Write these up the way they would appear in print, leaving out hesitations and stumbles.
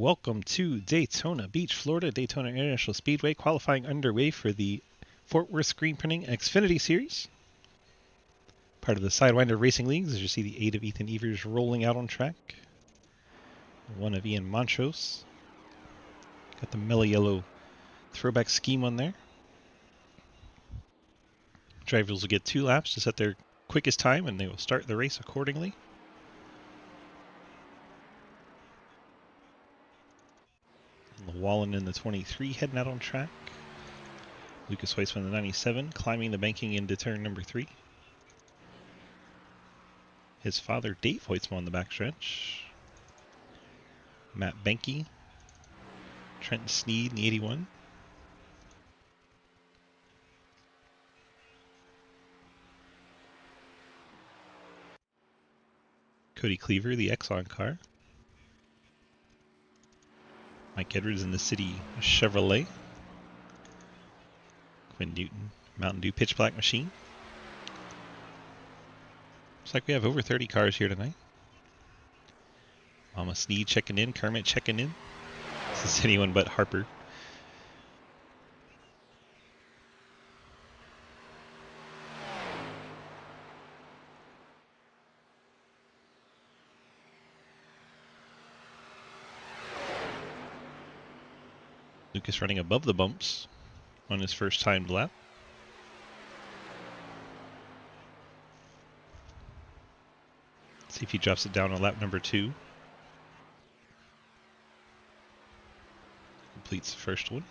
Welcome to Daytona Beach, Florida, Daytona International Speedway, qualifying underway for the Fort Worth Screen Printing Xfinity Series. Part of the Sidewinder Racing Leagues, as you see the 8 of Ethan Evers rolling out on track. 1 of Ian Montrose. Got the mellow yellow throwback scheme on there. Drivers will get 2 laps to set their quickest time, and they will start the race accordingly. Llewellyn in the 23 heading out on track. Lucas Weissman in the 97 climbing the banking into turn number 3. His father, Dave Hoytsma, on the backstretch. Matt Benke. Trenton Sneed in the 81. Cody Cleaver, the Exxon car. Mike Edwards in the City Chevrolet. Quinn Newton, Mountain Dew Pitch Black Machine. Looks like we have over 30 cars here tonight. Mama Sneed checking in, Kermit checking in. This is anyone but Harper. Lucas running above the bumps on his first timed lap. See if he drops it down on lap number 2. Completes the first one.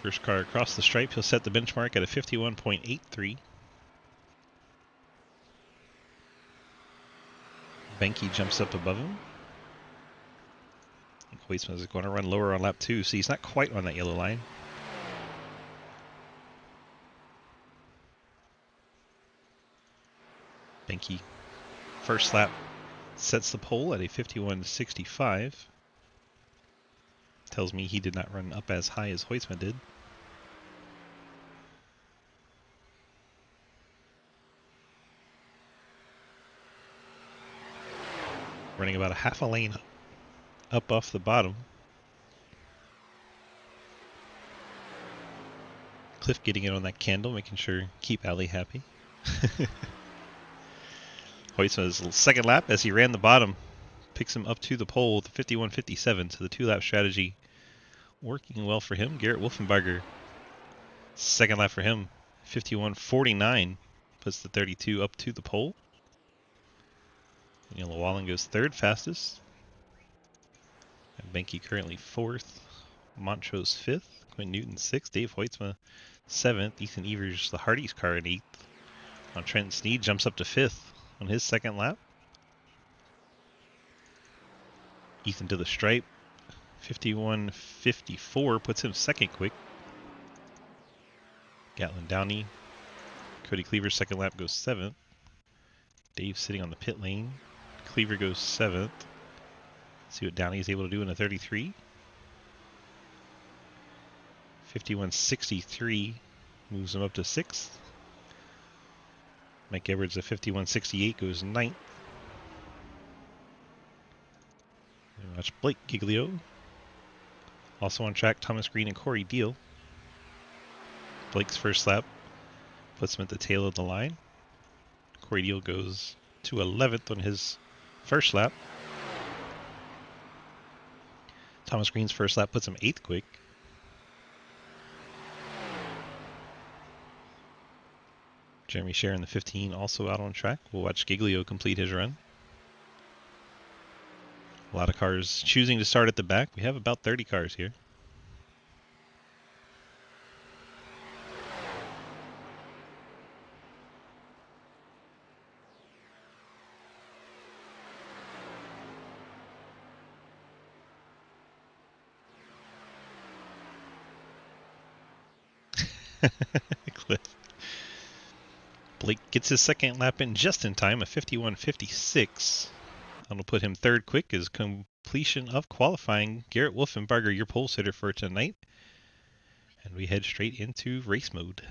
First car across the stripe, he'll set the benchmark at a 51.83. Benke jumps up above him. Weissman is going to run lower on lap 2, so he's not quite on that yellow line. Benke, first lap, sets the pole at a 51.65. Tells me he did not run up as high as Hoytsma did. Running about a half a lane up off the bottom. Cliff getting in on that candle, making sure keep Allie happy. Hoytsma's second lap as he ran the bottom picks him up to the pole with 51.57, so the 2-lap strategy working well for him. Garrett Wolfenbarger, second lap for him, 51.49, puts the 32 up to the pole. Daniel Llewellyn goes third fastest. And Benke currently 4th. Montrose 5th. Quinn Newton 6th. Dave Hoytsma 7th. Ethan Evers, the Hardy's car, in 8th. On Trenton Sneed jumps up to 5th on his second lap. Ethan to the stripe. 51.54 puts him second quick. Gatlin Downey. Cody Cleaver's second lap goes 7th. Dave sitting on the pit lane. Cleaver goes 7th. See what Downey is able to do in a 33. 51.63 moves him up to 6th. Mike Edwards at 51.68 goes 9th. And watch Blake Giglio. Also on track, Thomas Green and Corey Deal. Blake's first lap puts him at the tail of the line. Corey Deal goes to 11th on his first lap. Thomas Green's first lap puts him 8th quick. Jeremy Scher in the 15 also out on track. We'll watch Giglio complete his run. A lot of cars choosing to start at the back. We have about 30 cars here. Cliff. Blake gets his second lap in just in time, a 51.56. That'll put him third quick as completion of qualifying. Garrett Wolfenbarger, your pole sitter for tonight. And we head straight into race mode. We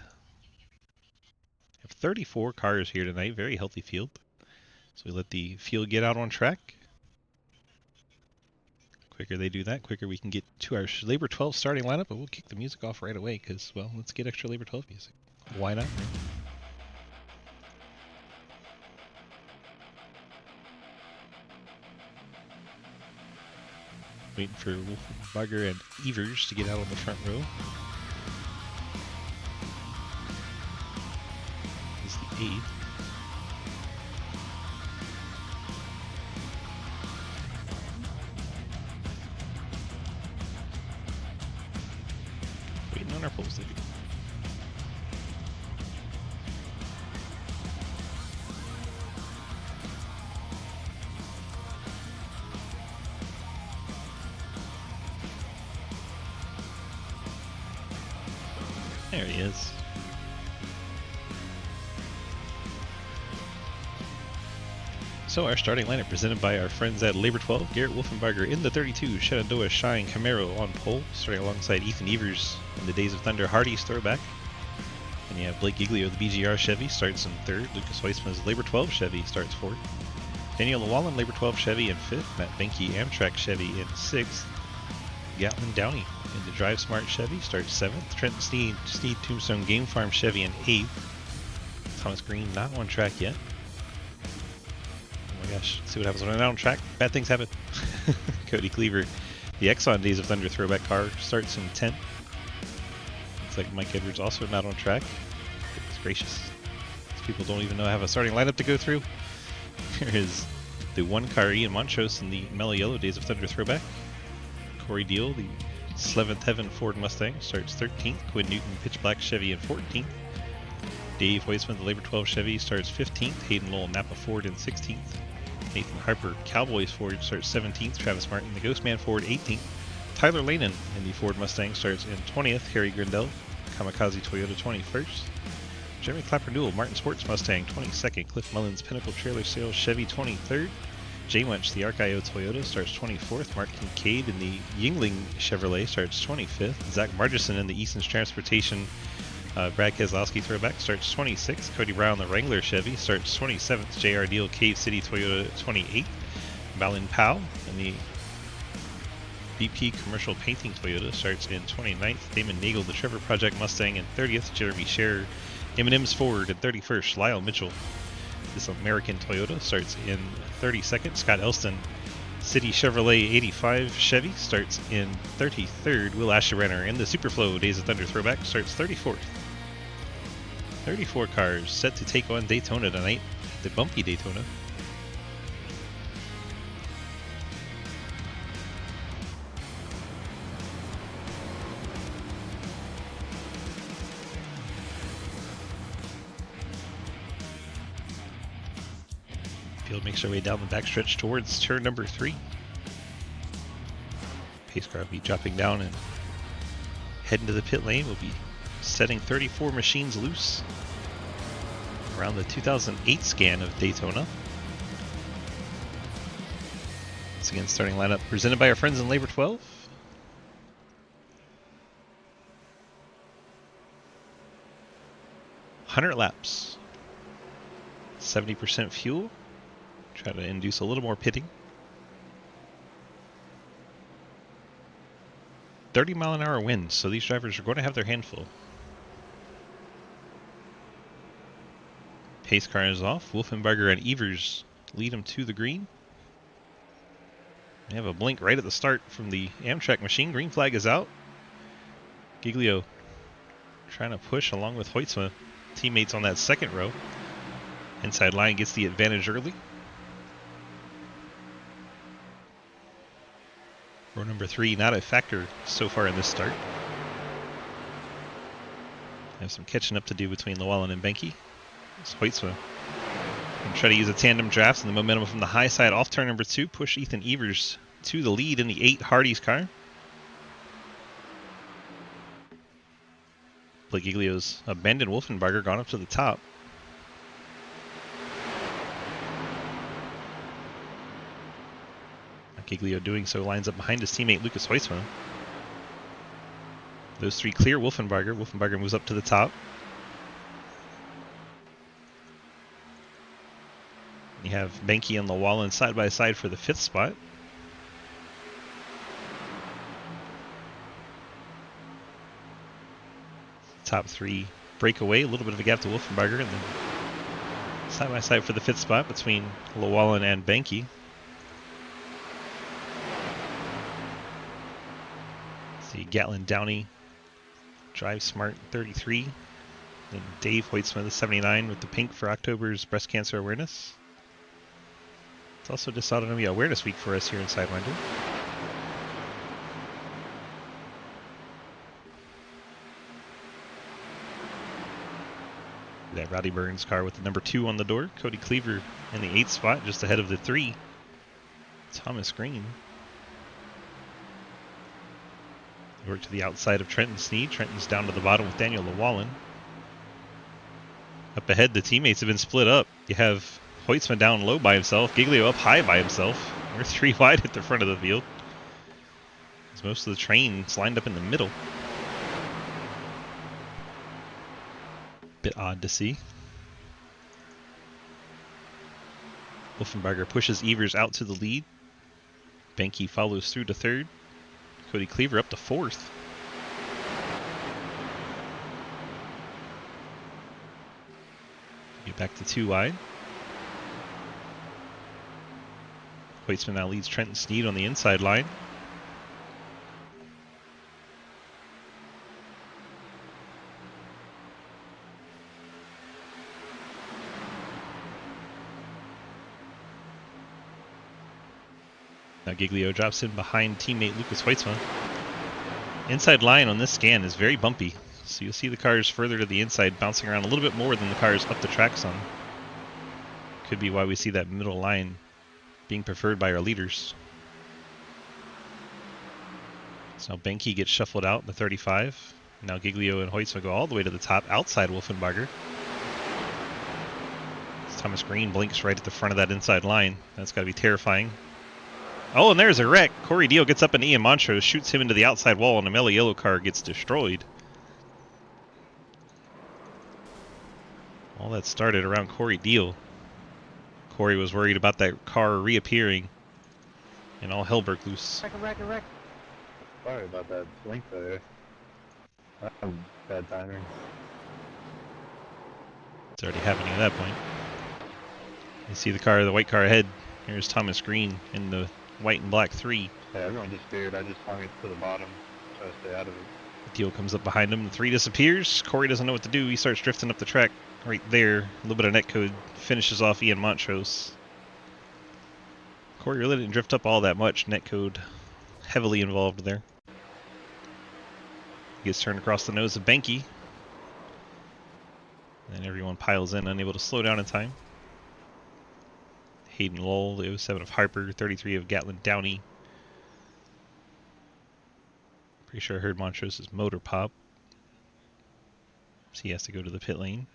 have 34 cars here tonight, very healthy field. So we let the field get out on track. Quicker they do that, quicker we can get to our Labor 12 starting lineup, but we'll kick the music off right away because, well, let's get extra Labor 12 music. Why not? Right? Waiting for Wolfenbarger and Evers to get out on the front row. This is the 8th. Waiting on our poles, lady. There he is. So our starting lineup presented by our friends at Labor 12, Garrett Wolfenbarger in the 32, Shenandoah Shine Camaro on pole, starting alongside Ethan Evers in the Days of Thunder Hardy's throwback. And you have Blake Giglio, the BGR Chevy, starts in 3rd. Lucas Weissman's Labor 12 Chevy starts 4th. Daniel Llewellyn, Labor 12 Chevy in 5th. Matt Benke, Amtrak Chevy in 6th. Gatlin Downey in the Drive Smart Chevy starts 7th. Trent Steed Tombstone Game Farm Chevy in 8th. Thomas Green not on track yet. Oh my gosh, see what happens when I'm not on track. Bad things happen. Cody Cleaver, the Exxon Days of Thunder throwback car, starts in 10th. Looks like Mike Edwards also not on track. Goodness gracious. These people don't even know I have a starting lineup to go through. Here is the one car Ian Montrose in the Mellow Yellow Days of Thunder throwback. Corey Deal, the 11th Heaven Ford Mustang, starts 13th. Quinn Newton, Pitch Black Chevy in 14th. Dave Weissman, the Labor 12 Chevy, starts 15th. Hayden Lowell, Napa Ford in 16th. Nathan Harper, Cowboys Ford, starts 17th. Travis Martin, the Ghostman Ford, 18th. Tyler Lehnen in the Ford Mustang starts in 20th. Harry Grindell, Kamikaze Toyota, 21st. Jeremy Clapper Newell, Martin Sports Mustang, 22nd. Cliff Mullins, Pinnacle Trailer Sales Chevy, 23rd. Jay Munch, the Arc-IO Toyota, starts 24th. Mark Kincaid in the Yingling Chevrolet starts 25th. Zach Margison in the Easton's Transportation Brad Keselowski throwback starts 26th. Cody Brown, the Wrangler Chevy, starts 27th. JR Deal Cave City Toyota, 28th. Balin Powell in the BP Commercial Painting Toyota starts in 29th. Damon Nagel, the Trevor Project Mustang, in 30th. Jeremy Scherer, M&M's Ford in 31st. Lyle Mitchell, this American Toyota, starts in 32nd. Scott Elston, City Chevrolet 85 Chevy, starts in 33rd. Will Asherenner in the Superflow Days of Thunder throwback starts 34th. 34 cars set to take on Daytona tonight, the bumpy Daytona. Field makes our way down the backstretch towards turn number 3. Pace car will be dropping down and heading to the pit lane. We'll be setting 34 machines loose around the 2008 scan of Daytona. Once again, starting lineup presented by our friends in Labor 12. $100 laps, 70% fuel. Try to induce a little more pitting. 30-mile-an-hour winds, so these drivers are going to have their handful. Pace car is off. Wolfenbarger and Evers lead them to the green. They have a blink right at the start from the Amtrak machine. Green flag is out. Giglio trying to push along with Hoytsma. Teammates on that second row. Inside line gets the advantage early. Row number 3, not a factor so far in this start. Have some catching up to do between Llewellyn and Benke. It's Hoytsma. And try to use a tandem drafts and the momentum from the high side off turn number 2. Push Ethan Evers to the lead in the 8 Hardy's car. Blake Giglio's abandoned Wolfenbarger gone up to the top. Giglio doing so lines up behind his teammate Lucas Hoytsma. Those 3 clear Wolfenbarger. Wolfenbarger moves up to the top. You have Benke and Llewellyn side by side for the 5th spot. top 3 break away. A little bit of a gap to Wolfenbarger, and then side by side for the 5th spot between Llewellyn and Benke. See Gatlin Downey, Drive Smart 33, and Dave Hoytsma the 79 with the pink for October's breast cancer awareness. It's also Dysautonomia Awareness Week for us here in Sidewinder. That Rowdy Burns car with the number 2 on the door. Cody Cleaver in the 8th spot, just ahead of the 3. Thomas Green. Work to the outside of Trenton Sneed. Trenton's down to the bottom with Daniel Llewellyn. Up ahead, the teammates have been split up. You have Hoytsma down low by himself, Giglio up high by himself. We're 3 wide at the front of the field. As most of the train's lined up in the middle. Bit odd to see. Wolfenbarger pushes Evers out to the lead. Benke follows through to 3rd. Cody Cleaver up to 4th. Get back to 2 wide. Hoytsma now leads Trenton Sneed on the inside line. Now Giglio drops in behind teammate Lucas Hoytsma. Inside line on this scan is very bumpy, so you'll see the cars further to the inside bouncing around a little bit more than the cars up the track some. Could be why we see that middle line being preferred by our leaders. So now Benke gets shuffled out in the 35. Now Giglio and Hoytsma go all the way to the top outside Wolfenbarger. Thomas Green blinks right at the front of that inside line. That's got to be terrifying. Oh, and there's a wreck. Corey Deal gets up and Ian Montrose shoots him into the outside wall, and a Mello Yellow car gets destroyed. All that started around Corey Deal. Corey was worried about that car reappearing, and all hell broke loose. Wreck. Sorry about that blink there. That was bad timing. It's already happening at that point. You see the car, the white car ahead. Here's Thomas Green in the white and black 3. Yeah, everyone just feared. I just hung it to the bottom, try to stay out of it. Deal comes up behind him. The 3 disappears. Corey doesn't know what to do. He starts drifting up the track right there. A little bit of netcode finishes off Ian Montrose. Corey really didn't drift up all that much. Netcode heavily involved there. He gets turned across the nose of Benke. And everyone piles in, unable to slow down in time. Hayden Lowell, the 07 of Harper, 33 of Gatlin Downey. Pretty sure I heard Montrose's motor pop. So he has to go to the pit lane.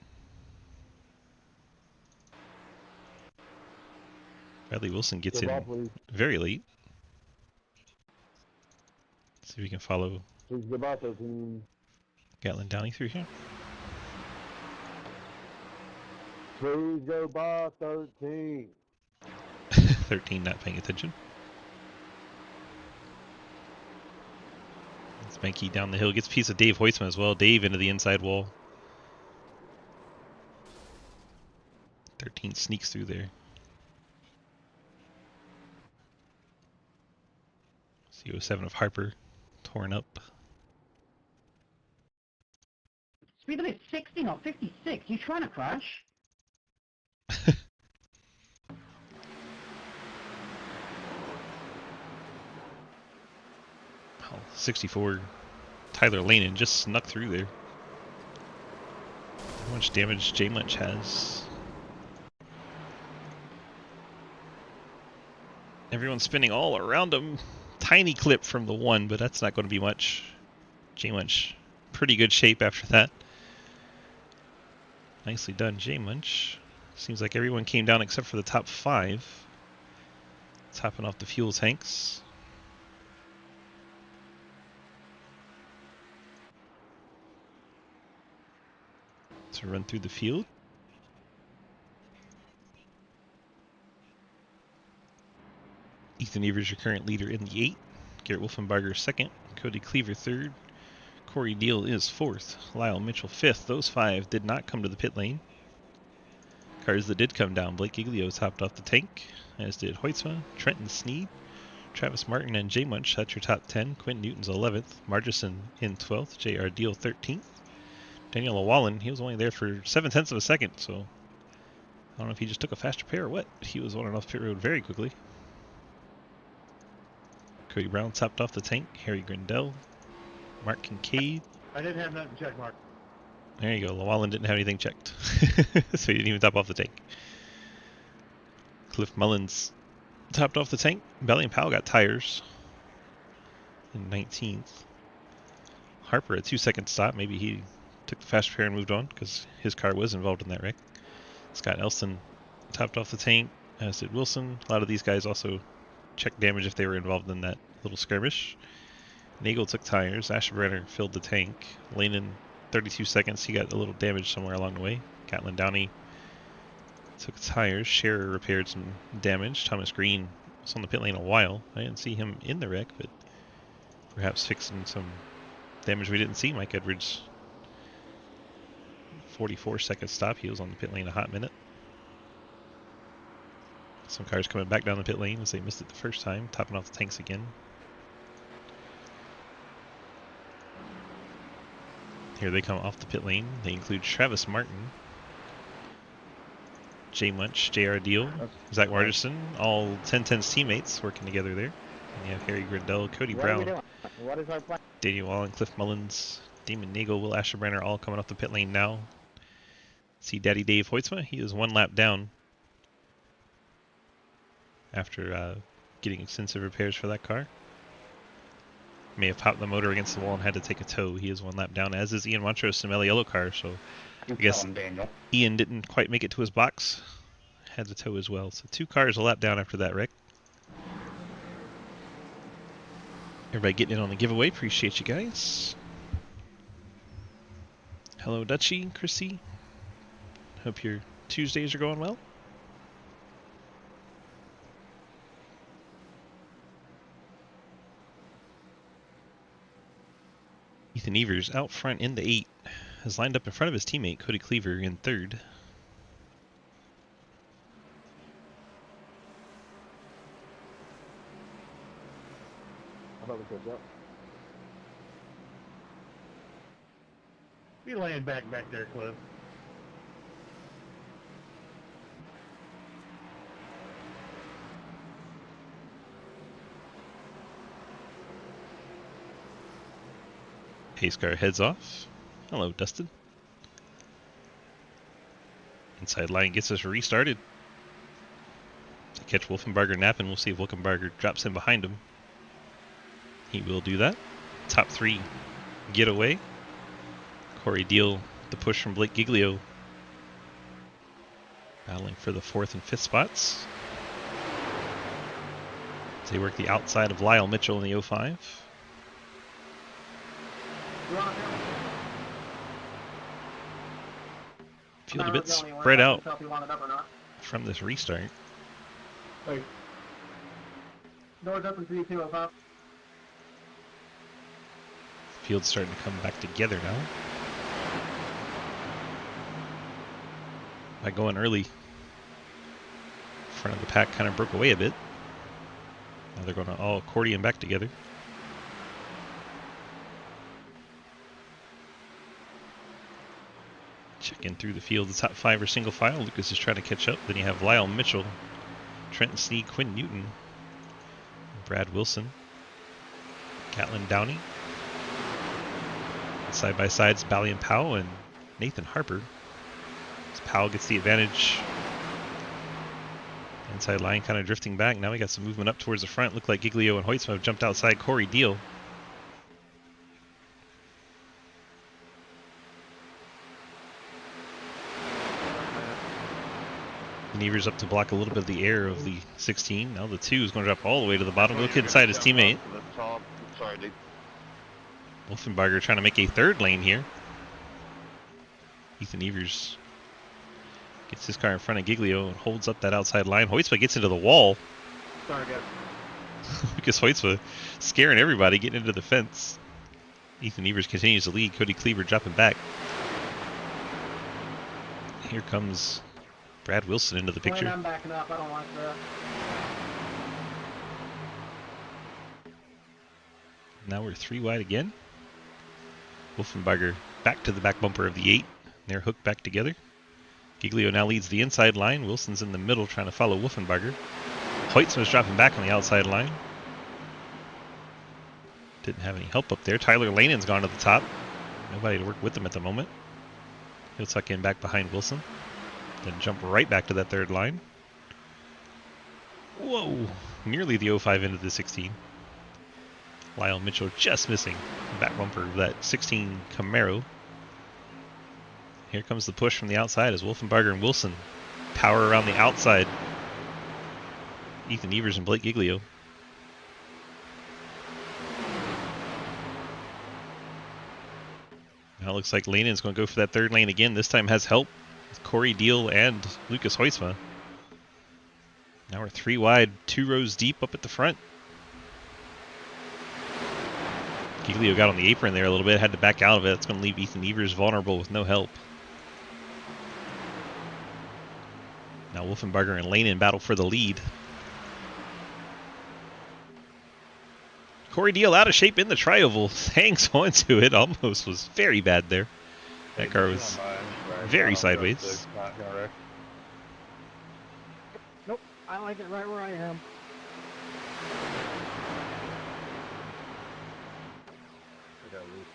Bradley Wilson gets in very late. See if we can follow Gatlin Downey through here. Please go by 13. 13 not paying attention. Benke down the hill, gets a piece of Dave Hoytsma as well. Dave into the inside wall. 13 sneaks through there. CO7 of Harper torn up. Speed limit 60, not 56. You trying to crash? 64. Tyler Lanen just snuck through there. How much damage J Munch has. Everyone's spinning all around him. Tiny clip from the 1, but that's not going to be much. J Munch, pretty good shape after that. Nicely done, J Munch. Seems like everyone came down except for the top 5. Topping off the fuel tanks. To run through the field. Ethan Evers, your current leader in the 8. Garrett Wolfenbarger 2nd. Cody Cleaver 3rd. Corey Deal is 4th. Lyle Mitchell 5th. Those 5 did not come to the pit lane. Cars that did come down, Blake Giglio topped off the tank, as did Hoytsma, Trenton Sneed, Travis Martin, and J Munch. That's your top 10. Quinn Newton's 11th. Margerson in 12th. JR Deal 13th. Daniel Llewellyn, he was only there for 7/10 of a second, so I don't know if he just took a fast repair or what. He was running off pit road very quickly. Cody Brown topped off the tank. Harry Grindell, Mark Kincaid. I didn't have nothing checked, Mark. There you go. Llewellyn didn't have anything checked, so he didn't even top off the tank. Cliff Mullins topped off the tank. Belly and Powell got tires in 19th. Harper a 2-second stop. Maybe he took the fast repair and moved on because his car was involved in that wreck. Scott Elston topped off the tank, as did Wilson. A lot of these guys also checked damage if they were involved in that little skirmish. Nagel took tires. Asherbrenner filled the tank. Lanen, 32 seconds. He got a little damage somewhere along the way. Catlin Downey took tires. Scherer repaired some damage. Thomas Green was on the pit lane a while. I didn't see him in the wreck, but perhaps fixing some damage we didn't see. Mike Edwards, 44-second stop. He was on the pit lane a hot minute. Some cars coming back down the pit lane as they missed it the first time, topping off the tanks again. Here they come off the pit lane. They include Travis Martin, J Munch, JR Deal, Zach Margerson, all 10-10's teammates working together there. And you have Harry Grindell, Cody Brown, What is our plan? Daniel Wallen, Cliff Mullins, Damon Nagel, Will Asherbrenner, all coming off the pit lane now. See Daddy Dave Hoytsma, he is 1 lap down after getting extensive repairs for that car. May have popped the motor against the wall and had to take a tow. He is 1 lap down, as is Ian Montrose in the yellow car, so I guess Ian didn't quite make it to his box. Had to tow as well. So 2 cars a lap down after that wreck. Everybody getting in on the giveaway. Appreciate you guys. Hello, Dutchie, Chrissy. Hope your Tuesdays are going well. Ethan Evers out front in the 8 has lined up in front of his teammate Cody Cleaver in 3rd. I thought we could go. Be laying back there, Cliff. Pace car heads off. Hello, Dustin. Inside line gets us restarted. To catch Wolfenbarger napping, we'll see if Wolfenbarger drops in behind him. He will do that. Top 3 getaway. Corey Deal, the push from Blake Giglio. Battling for the 4th and 5th spots. As they work the outside of Lyle Mitchell in the 05. Field a bit spread out from this restart. Wait. Doors open for you too, Pop. Field's starting to come back together now. By going early, front of the pack kind of broke away a bit. Now they're going to all accordion back together. Checking through the field, the top 5 are single file. Lucas is trying to catch up. Then you have Lyle Mitchell, Trenton Sneed, Quinn Newton, Brad Wilson, Catlin Downey. Side by sides, Bally and Powell and Nathan Harper. As Powell gets the advantage. Inside line kind of drifting back. Now we got some movement up towards the front. Looked like Giglio and Hoytsma have jumped outside Corey Deal. Nevers up to block a little bit of the air of the 16. Now the 2 is going to drop all the way to the bottom. Look inside his teammate. Sorry, dude. Wolfenbarger trying to make a 3rd lane here. Ethan Evers gets his car in front of Giglio and holds up that outside line. Hoytsma gets into the wall. Sorry, guys. Lucas Hoytsma scaring everybody, getting into the fence. Ethan Evers continues to lead. Cody Cleaver dropping back. Here comes Brad Wilson into the Glenn, picture. I'm backing up. I don't like that. Now we're 3 wide again. Wolfenbarger back to the back bumper of the 8. They're hooked back together. Giglio now leads the inside line. Wilson's in the middle trying to follow Wolfenbarger. Hoytsman's dropping back on the outside line. Didn't have any help up there. Tyler Lanon's gone to the top. Nobody to work with him at the moment. He'll tuck in back behind Wilson. Then jump right back to that third line. Whoa! Nearly the 05 into the 16. Lyle Mitchell just missing the back bumper of that 16 Camaro. Here comes the push from the outside as Wolfenbarger and Wilson power around the outside. Ethan Evers and Blake Giglio. Now it looks like Lanon's going to go for that third lane again. This time has help with Corey Deal and Lucas Hoytsma. Now we're 3 wide, 2 rows deep up at the front. Giglio got on the apron there a little bit, had to back out of it. It's going to leave Ethan Evers vulnerable with no help. Now Wolfenbarger and Lanon battle for the lead. Corey Deal out of shape in the tri-oval. Hangs onto it. Almost was very bad there. That car was very sideways. Nope, I like it right where I am.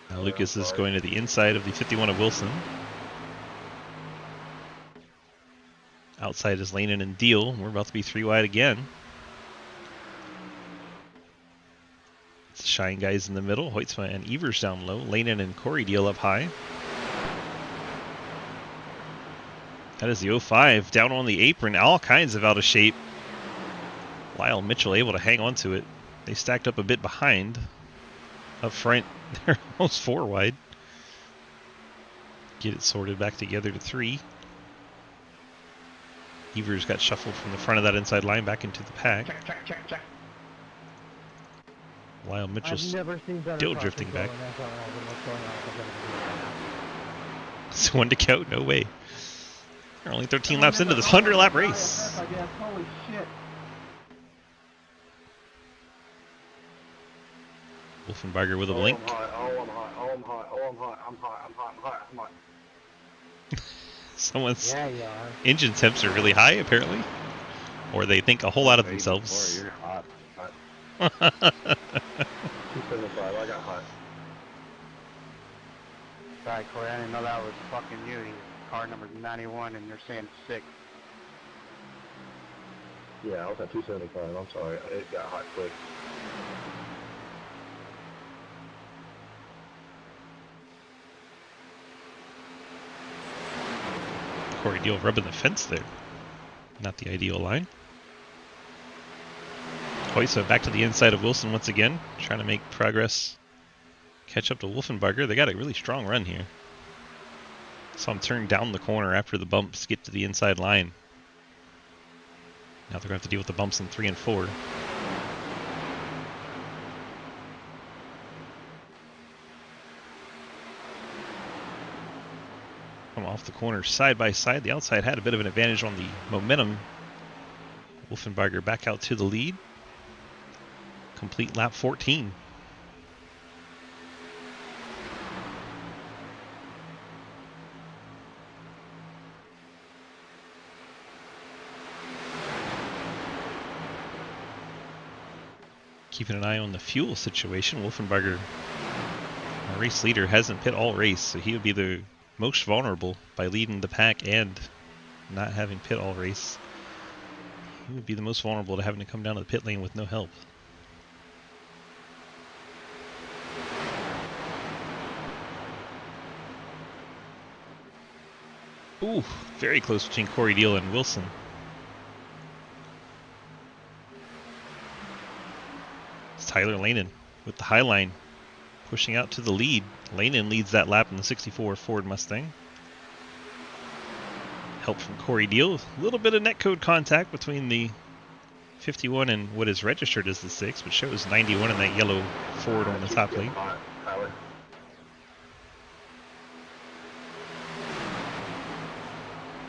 Now Lucas is going to the inside of the 51 of Wilson. Outside is Lanon and Deal. We're about to be 3 wide again. It's the Shine guys in the middle. Hoytsma and Evers down low. Lanon and Corey Deal up high. That is the 05 down on the apron. All kinds of out of shape. Lyle Mitchell able to hang on to it. They stacked up a bit behind. Up front, they're almost 4 wide. Get it sorted back together to 3. Evers got shuffled from the front of that inside line back into the pack. Check. Lyle Mitchell I've never seen better still cross drifting control back. in SRL than what's going on. It's 1 to go, no way. They're only 13 laps into this 100-lap race. I guess. Holy shit. Wolfenbarger with a blink. I'm hot. Someone's Yeah, you are. engine temps are really high, apparently. Or they think a whole lot of themselves. You're hot. 275, I got hot. Sorry, Corey, I didn't know that was fucking you. Car number 91 and you're saying 6. Yeah, I was at 275, I'm sorry. It got hot quick. Corey Deal rubbing the fence there. Not the ideal line. Hoysa back to the inside of Wilson once again, trying to make progress. Catch up to Wolfenbarger. They got a really strong run here. Saw him turn down the corner after the bumps, get to the inside line. Now they're going to have to deal with the bumps in 3 and 4. Come off the corner side by side. The outside had a bit of an advantage on the momentum. Wolfenbarger back out to the lead. Complete lap 14. Keeping an eye on the fuel situation. Wolfenbarger, our race leader, hasn't pit all race, so he would be the most vulnerable by leading the pack and not having pit all race. He would be the most vulnerable to having to come down to the pit lane with no help. Ooh, very close between Corey Deal and Wilson. It's Tyler Lanon with the high line pushing out to the lead. Lanon leads that lap in the 64 Ford Mustang. Help from Corey Deal. A little bit of netcode contact between the 51 and what is registered as the 6, but shows 91 in that yellow Ford on the top lane. Hot, Tyler.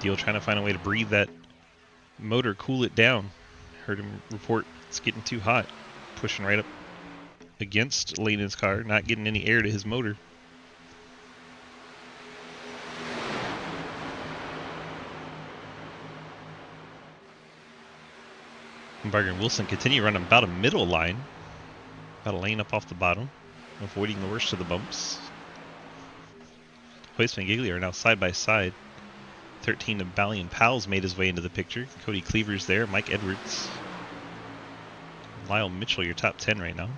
Deal trying to find a way to breathe that motor, cool it down. Heard him report it's getting too hot. Pushing right up against Layden's car, not getting any air to his motor. Barger and Wilson continue running about a middle line, about a lane up off the bottom, avoiding the worst of the bumps. Hoist and Giglio are now side by side. 13 of Bally and Powell's made his way into the picture. Cody Cleaver's there, Mike Edwards. Lyle Mitchell, your top 10 right now.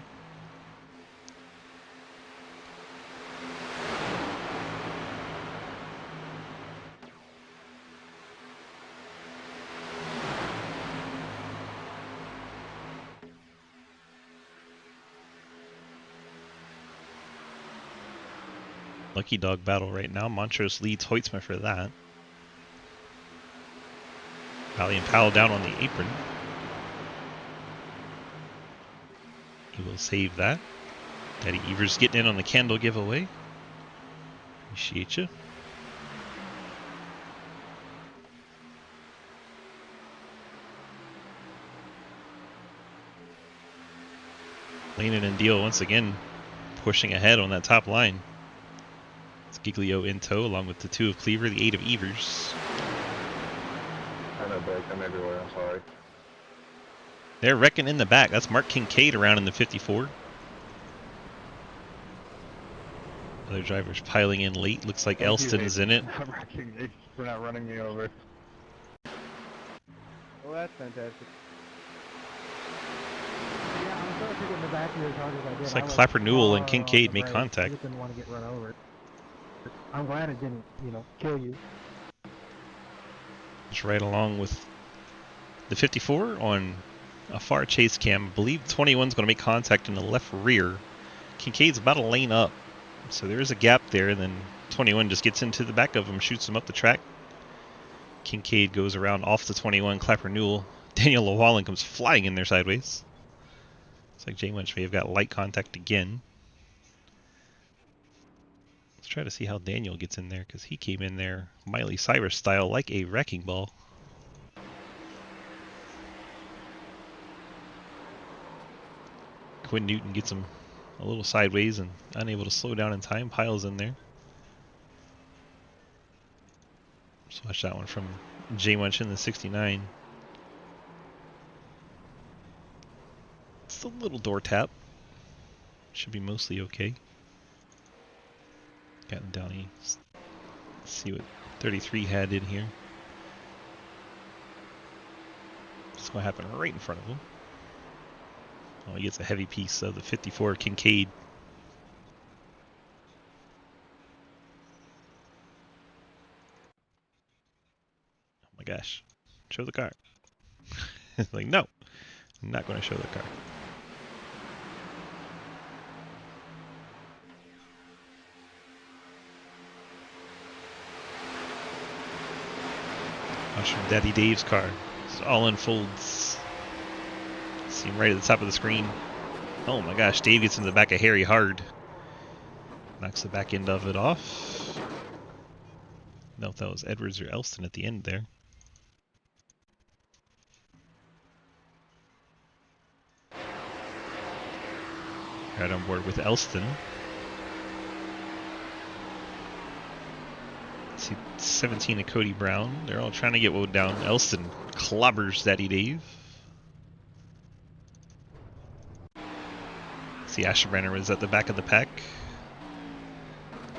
Lucky dog battle right now. Montrose leads Hoytsma for that. Bally and Powell down on the apron. He will save that. Daddy Evers getting in on the candle giveaway. Appreciate you. Lanin and Deal once again pushing ahead on that top line. It's Giglio in tow along with the 2 of Cleaver, the 8 of Evers. I know, Blake. I'm everywhere. I'm sorry. They're wrecking in the back. That's Mark Kincaid around in the 54. Other drivers piling in late. Looks like Elston's in it. I'm wrecking you for not running me over. Well, that's fantastic. Yeah, I'm sorry to get in the back of your car as I did. Looks I like was Clapper Newell and far Kincaid off the make brakes. contact. I just didn't want to get run over. I'm glad it didn't, kill you. Just right along with the 54 on a far chase cam. I believe 21's going to make contact in the left rear. Kincaid's about a lane up. So there is a gap there, and then 21 just gets into the back of him, shoots him up the track. Kincaid goes around off the 21, Clapper Newell. Daniel Llewellyn comes flying in there sideways. Looks like Jay Winch may have got light contact again. Let's try to see how Daniel gets in there, because he came in there Miley Cyrus style like a wrecking ball. Quinn Newton gets him a little sideways and unable to slow down in time. Piles in there. Just watch that one from Jay Munch in the 69. It's a little door tap. Should be mostly okay. Gotten down. Let's see what 33 had in here. It's going to happen right in front of him. Oh, he gets a heavy piece of the 54 Kincaid. Oh my gosh. Show the car. It's like, no, I'm not going to show the car. Watch from Daddy Dave's car. It all unfolds. See him right at the top of the screen. Oh my gosh, Dave gets in the back of Harry hard. Knocks the back end of it off. No, if that was Edwards or Elston at the end there. Right on board with Elston. See 17 of Cody Brown. They're all trying to get woed down. Elston clobbers Daddy Dave. See Asherbrenner was at the back of the pack.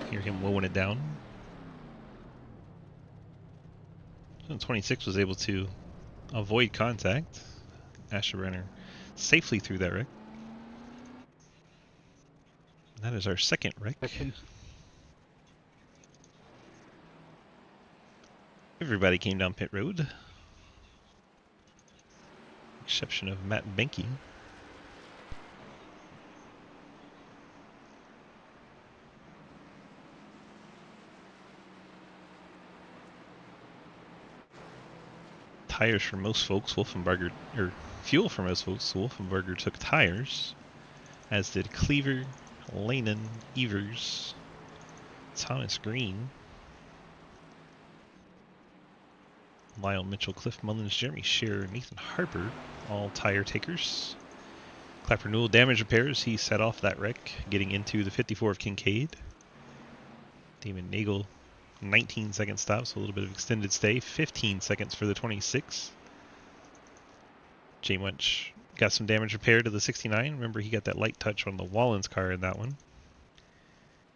Hear him mowing it down. 26 was able to avoid contact. Asherbrenner safely through that wreck. That is our second wreck. Everybody came down pit road. Exception of Matt Benke. Tires for most folks, Wolfenbarger, or fuel for most folks, Wolfenbarger took tires, as did Cleaver, Lanin, Evers, Thomas Green. Lyle Mitchell, Cliff Mullins, Jeremy Shearer, Nathan Harper, all tire takers. Clapper Newell, damage repairs. He set off that wreck, getting into the 54 of Kincaid. Damon Nagel, 19-second stop, so a little bit of extended stay. 15 seconds for the 26. Jay Munch got some damage repair to the 69. Remember, he got that light touch on the Wallens car in that one.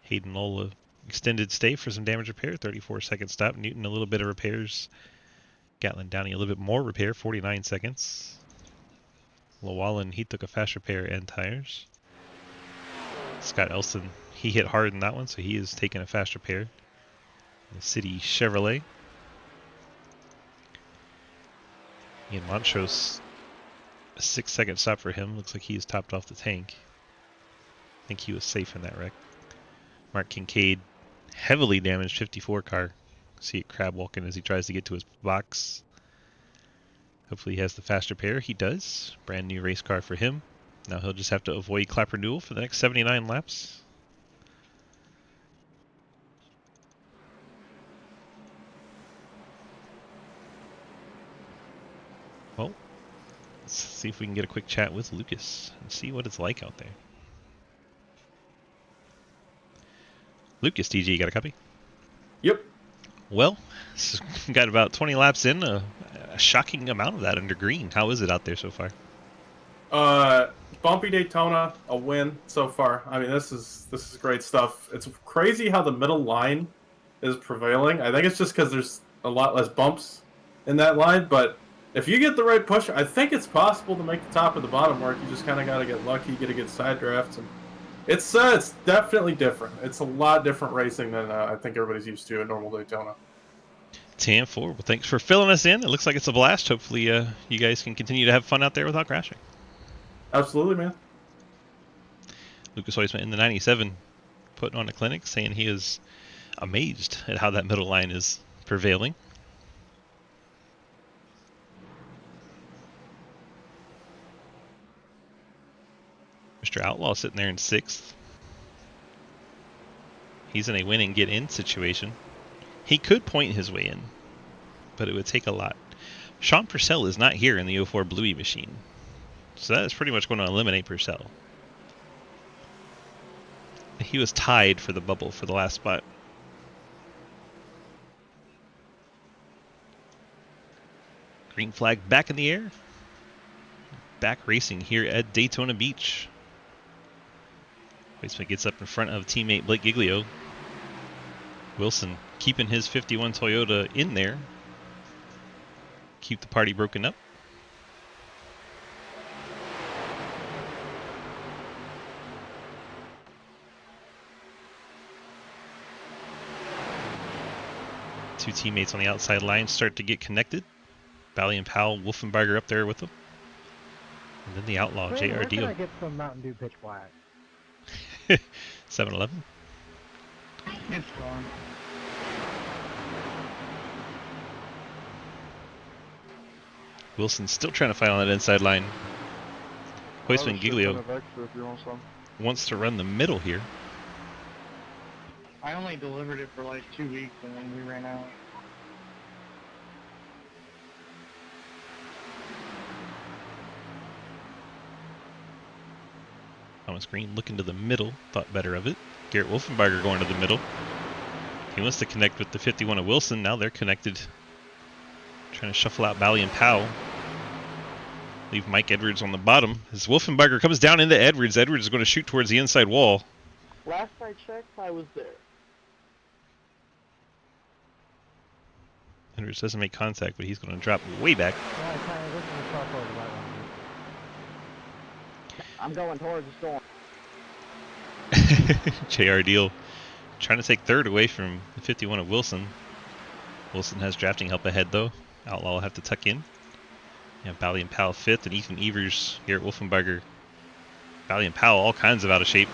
Hayden Lola, extended stay for some damage repair. 34-second stop. Newton, a little bit of repairs. Gatlin Downey, a little bit more repair. 49 seconds. Llewellyn, he took a fast repair and tires. Scott Elston, he hit hard in that one, so he is taking a fast repair. The City Chevrolet. Ian Montrose, a 6-second stop for him. Looks like he is topped off the tank. I think he was safe in that wreck. Mark Kincaid, heavily damaged 54 car. See it crab walking as he tries to get to his box. Hopefully he has the fast repair. He does. Brand new race car for him. Now he'll just have to avoid Clapper Newell for the next 79 laps. Well, let's see if we can get a quick chat with Lucas and see what it's like out there. Lucas, DG, you got a copy? Yep. Well, got about 20 laps in, a shocking amount of that under green. How is it out there so far? Bumpy Daytona, a win so far. I mean, this is great stuff. It's crazy how the middle line is prevailing. I think it's just because there's a lot less bumps in that line, but if you get the right push, I think it's possible to make the top of the bottom work. You just kind of got to get lucky, get a good side draft, and it's definitely different. It's a lot different racing than I think everybody's used to at normal Daytona. 10-4. Well, thanks for filling us in. It looks like it's a blast. Hopefully, you guys can continue to have fun out there without crashing. Absolutely, man. Lucas Heusman in the 97 putting on a clinic, saying he is amazed at how that middle line is prevailing. Mr. Outlaw sitting there in 6th. He's in a win and get in situation. He could point his way in, but it would take a lot. Sean Purcell is not here in the 04 Bluey machine, so that is pretty much going to eliminate Purcell. He was tied for the bubble for the last spot. Green flag back in the air. Back racing here at Daytona Beach. Weissman gets up in front of teammate Blake Giglio. Wilson keeping his 51 Toyota in there. Keep the party broken up. Two teammates on the outside line start to get connected. Bally and Powell, Wolfenbarger up there with them. And then the outlaw, Wait, J.R. where can Deal. I get some Mountain Dew pitch black? 7-Eleven. It's gone. Wilson still trying to fight on that inside line. Heusman Giglio wants to run the middle here. I only delivered it for like 2 weeks and then we ran out. Thomas Green looking to the middle, thought better of it. Garrett Wolfenbarger going to the middle. He wants to connect with the 51 of Wilson. Now they're connected. Trying to shuffle out Bally and Powell. Leave Mike Edwards on the bottom. As Wolfenbarger comes down into Edwards, Edwards is going to shoot towards the inside wall. Last I checked, I was there. Edwards doesn't make contact, but he's going to drop way back. Yeah, this is a cross over the right one. I'm going towards the storm. J.R. Deal trying to take third away from the 51 of Wilson. Wilson has drafting help ahead, though. Outlaw will have to tuck in. Yeah, Bally and Powell 5th, and Ethan Evers, Garrett Wolfenbarger. Bally and Powell all kinds of out of shape.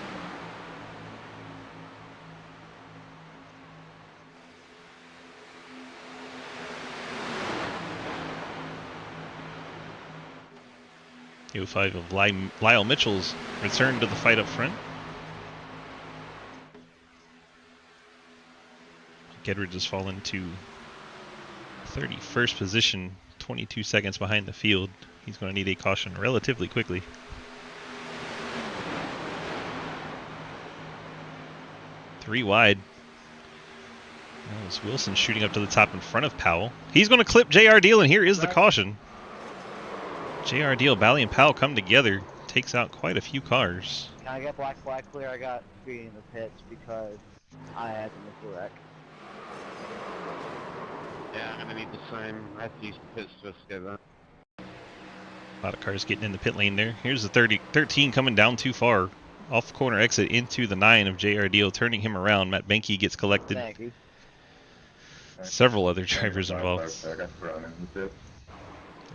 The 05 of Lyle Mitchell's return to the fight up front. Edwards has fallen to 31st position, 22 seconds behind the field. He's going to need a caution relatively quickly. Three wide. That was Wilson shooting up to the top in front of Powell. He's going to clip J.R. Deal, and here is the caution. J.R. Deal, Bally, and Powell come together. Takes out quite a few cars. Can I get black flag clear? I got speeding in the pits because I had to miss a wreck. Yeah, I'm gonna need the same. I have to use pits just to get that. A lot of cars getting in the pit lane there. Here's the 13 coming down too far. Off corner exit into the 9 of J.R. Deal, turning him around. Matt Benke gets collected. Thank you. Several other drivers involved. I got thrown in the pits.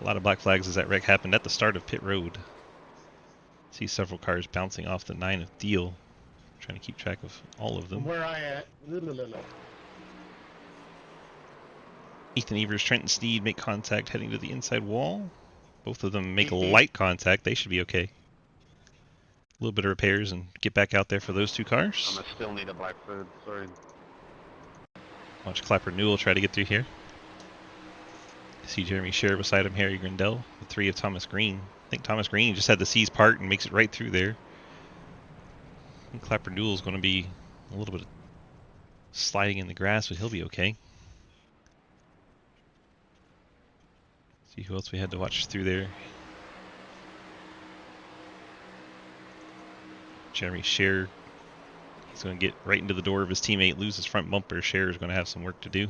A lot of black flags as that wreck happened at the start of pit road. See several cars bouncing off the 9 of Deal. Trying to keep track of all of them. Where I at? Ethan Evers, Trenton Sneed make contact heading to the inside wall. Both of them make light contact. They should be okay. A little bit of repairs and get back out there for those two cars. I'm gonna still need a black foot. Sorry. Watch Clapper Newell try to get through here. See Jeremy Scher beside him, Harry Grindell, the 3 of Thomas Green. I think Thomas Green just had the C's part and makes it right through there. And Clapper Newell's going to be a little bit of sliding in the grass, but he'll be okay. See who else we had to watch through there. Jeremy Scher. He's going to get right into the door of his teammate, lose his front bumper. Scher is going to have some work to do.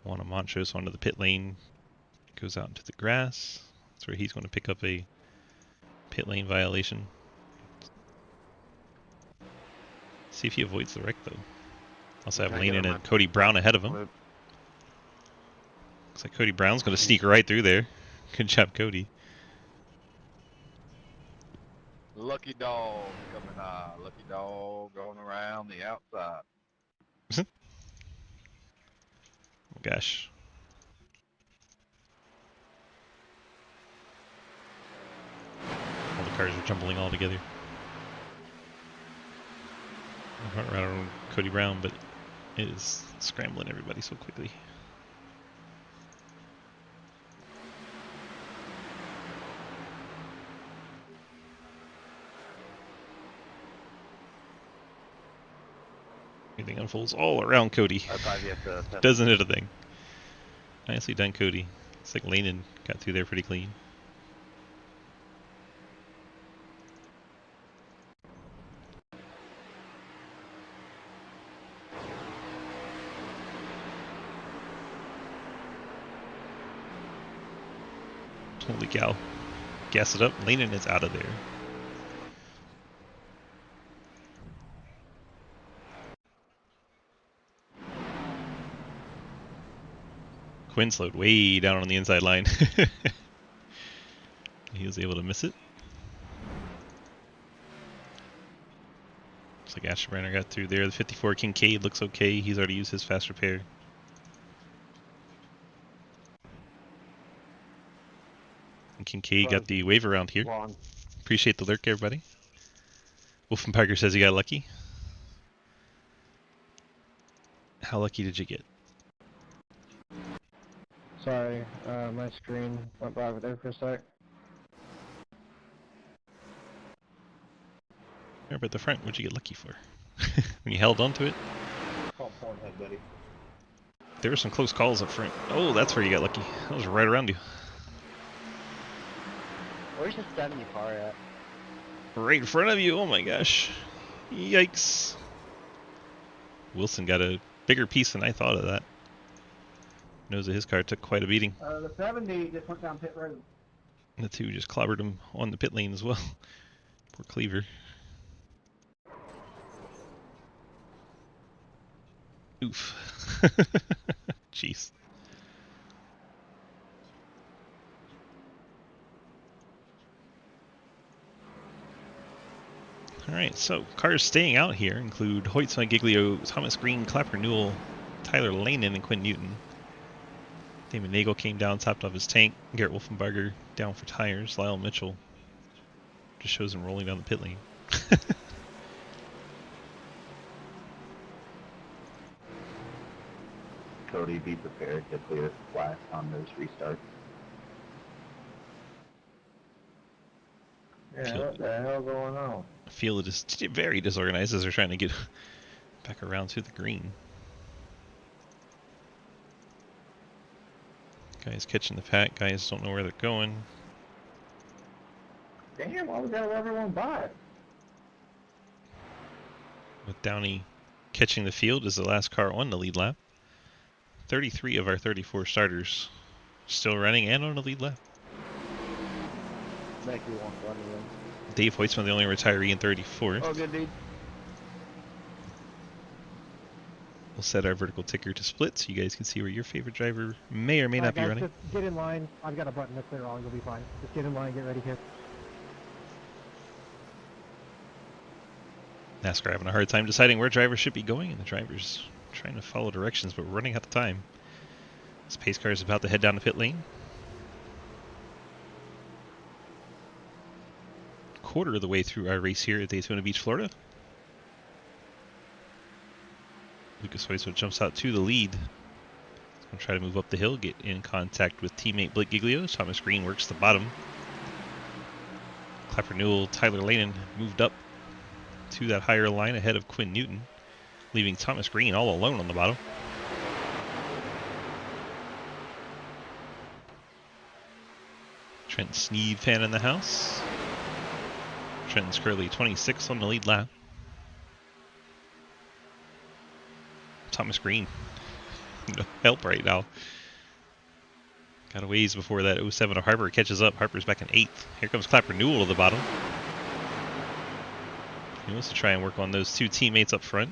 Juan Montrose onto the pit lane. Goes out into the grass. That's where he's going to pick up a pit lane violation. See if he avoids the wreck, though. Also have Lane and Cody Brown ahead of him. Looks like Cody Brown's going to sneak right through there. Good job, Cody. Lucky dog coming on. Lucky dog going around the outside. Oh gosh. All the cars are jumbling all together. Around Cody Brown, but it is scrambling everybody so quickly. Everything unfolds all around Cody. Doesn't it a thing? Nicely done, Cody. It's like Lanen got through there pretty clean. Holy cow. Gas it up. Lanen is out of there. Quinn slowed way down on the inside line. He was able to miss it. Looks like Asherbrenner got through there. The 54 Kincaid looks okay. He's already used his fast repair. And Kincaid got the wave around here. Appreciate the lurk, everybody. Wolfenparker says he got lucky. How lucky did you get? Sorry, my screen went black there for a sec. Up at the front, what'd you get lucky for? When you held onto it? Call Pornhub, buddy. There were some close calls up front. Oh, that's where you got lucky. That was right around you. Where's the 70 car at? Right in front of you. Oh my gosh. Yikes. Wilson got a bigger piece than I thought of that. Knows that his car took quite a beating. The 70 just went down pit road. And the 2 just clobbered him on the pit lane as well. Poor Cleaver. Oof. Jeez. Alright, so cars staying out here include Hoyt Giglio, Thomas Green, Clapper Newell, Tyler Lanen, and Quinn Newton. Damon Nagel came down, topped off his tank. Garrett Wolfenbarger down for tires. Lyle Mitchell just shows him rolling down the pit lane. Cody, be prepared to clear flat on those restarts. Yeah, what the hell going on? Field is very disorganized as they're trying to get back around to the green. Guys catching the pack. Guys don't know where they're going. Damn, why we gotta let everyone by? With Downey catching the field as the last car on the lead lap. 33 of our 34 starters still running and on the lead lap. Make you want one of them. Dave Hoytsman, the only retiree in 34th. Oh, good dude. We'll set our vertical ticker to split so you guys can see where your favorite driver may or may not be running. Just get in line. I've got a button to clear all. You'll be fine. Just get in line. Get ready here. NASCAR having a hard time deciding where drivers should be going, and the drivers trying to follow directions, but we're running out of time. This pace car is about to head down the pit lane. Quarter of the way through our race here at Daytona Beach, Florida. Lucas Hoytsman jumps out to the lead. He's going to try to move up the hill, get in contact with teammate Blake Giglio. Thomas Green works the bottom. Clapper Newell, Tyler Lehman moved up to that higher line ahead of Quinn Newton, leaving Thomas Green all alone on the bottom. Trent Sneed fan in the house. Trenton's currently 26th on the lead lap. Thomas Green, no help right now. Got a ways before that 07 of Harper catches up. Harper's back in 8th. Here comes Clapper Newell to the bottom. He wants to try and work on those two teammates up front.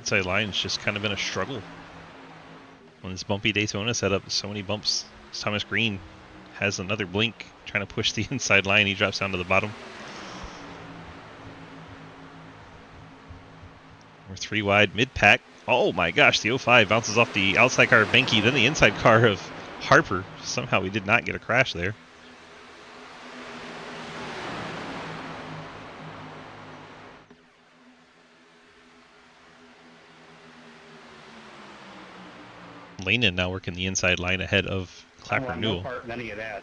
Inside line's just kind of been a struggle. On this bumpy Daytona setup, so many bumps. Thomas Green has another blink, trying to push the inside line. He drops down to the bottom. We're 3 wide, mid-pack. Oh my gosh, the 05 bounces off the outside car of Benke, then the inside car of Harper. Somehow we did not get a crash there. Lehman now working the inside line ahead of Clapper Newell. No part in any of that.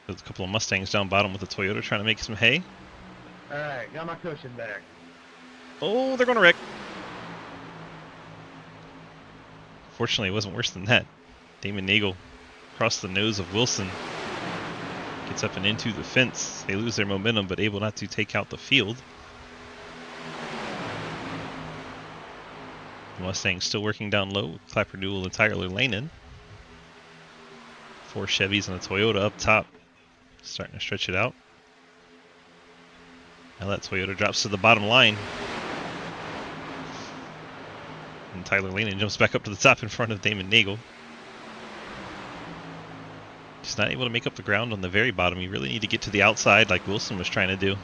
There's a couple of Mustangs down bottom with the Toyota trying to make some hay. Alright, got my cushion back. Oh, they're going to wreck. Fortunately, it wasn't worse than that. Damon Nagel across the nose of Wilson. Gets up and into the fence. They lose their momentum, but able not to take out the field. The Mustangs still working down low. Clapper Newell and Tyler Lehman. 4 Chevys and a Toyota up top. Starting to stretch it out. Now that Toyota drops to the bottom line. And Tyler Lehman jumps back up to the top in front of Damon Nagel. Just not able to make up the ground on the very bottom. You really need to get to the outside like Wilson was trying to do.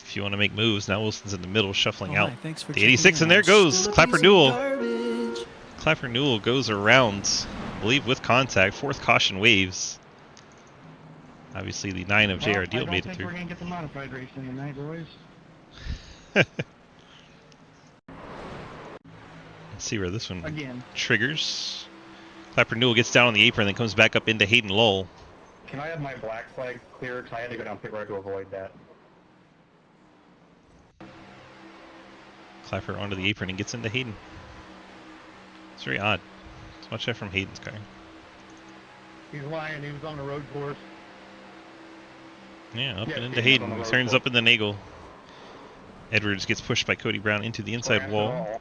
If you want to make moves, now Wilson's in the middle shuffling out. The 86, and there goes Clapper Newell. Clapper Newell goes around, I believe with contact. 4th caution waves. Obviously the 9 of JR Deal made it through. We're going to get the modified racing tonight, boys. Let's see where this one Again. triggers. Clapper Newell gets down on the apron, then comes back up into Hayden Lull. Can I have my black flag clear? Because I had to go down pit road to avoid that. Clapper onto the apron and gets into Hayden. It's very odd. Let's watch that from Hayden's car. He's lying. He was on the road course. Yeah, up Yeah, and into Hayden's Hayden. on the road Turns course. up in the Nagel. Edwards gets pushed by Cody Brown into the inside Crash wall. it all.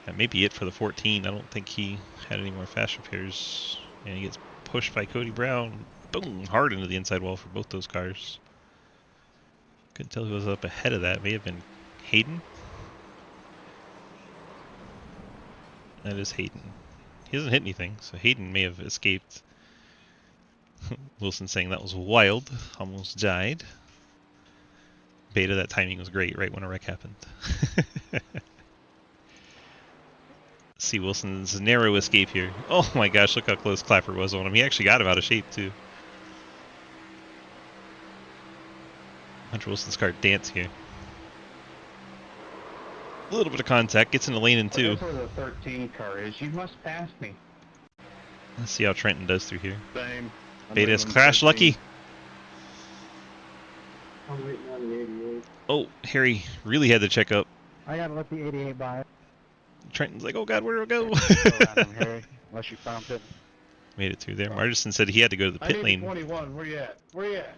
That may be it for the 14. I don't think he had any more fast repairs. And he gets pushed by Cody Brown. Boom! Hard into the inside wall for both those cars. Couldn't tell who was up ahead of that. May have been Hayden. That is Hayden. He doesn't hit anything, so Hayden may have escaped. Wilson saying that was wild. Almost died. Beta, that timing was great right when a wreck happened. See Wilson's narrow escape here. Oh my gosh, look how close Clapper was on him. He actually got him out of shape too. Hunter Wilson's car dance here. A little bit of contact, gets in the lane in two. That's where the 13 car is. You must pass me. Let's see how Trenton does through here. Same. I'm Beta's leaving crash 13. lucky. I'm waiting on the 88. Oh, Harry really had to check up. I gotta let the 88 by. Trenton's like, oh god, where do I go? Go around him, Harry, unless you found it. Made it through there. Margison said he had to go to the I pit need lane. 21. Where you at? Where you at?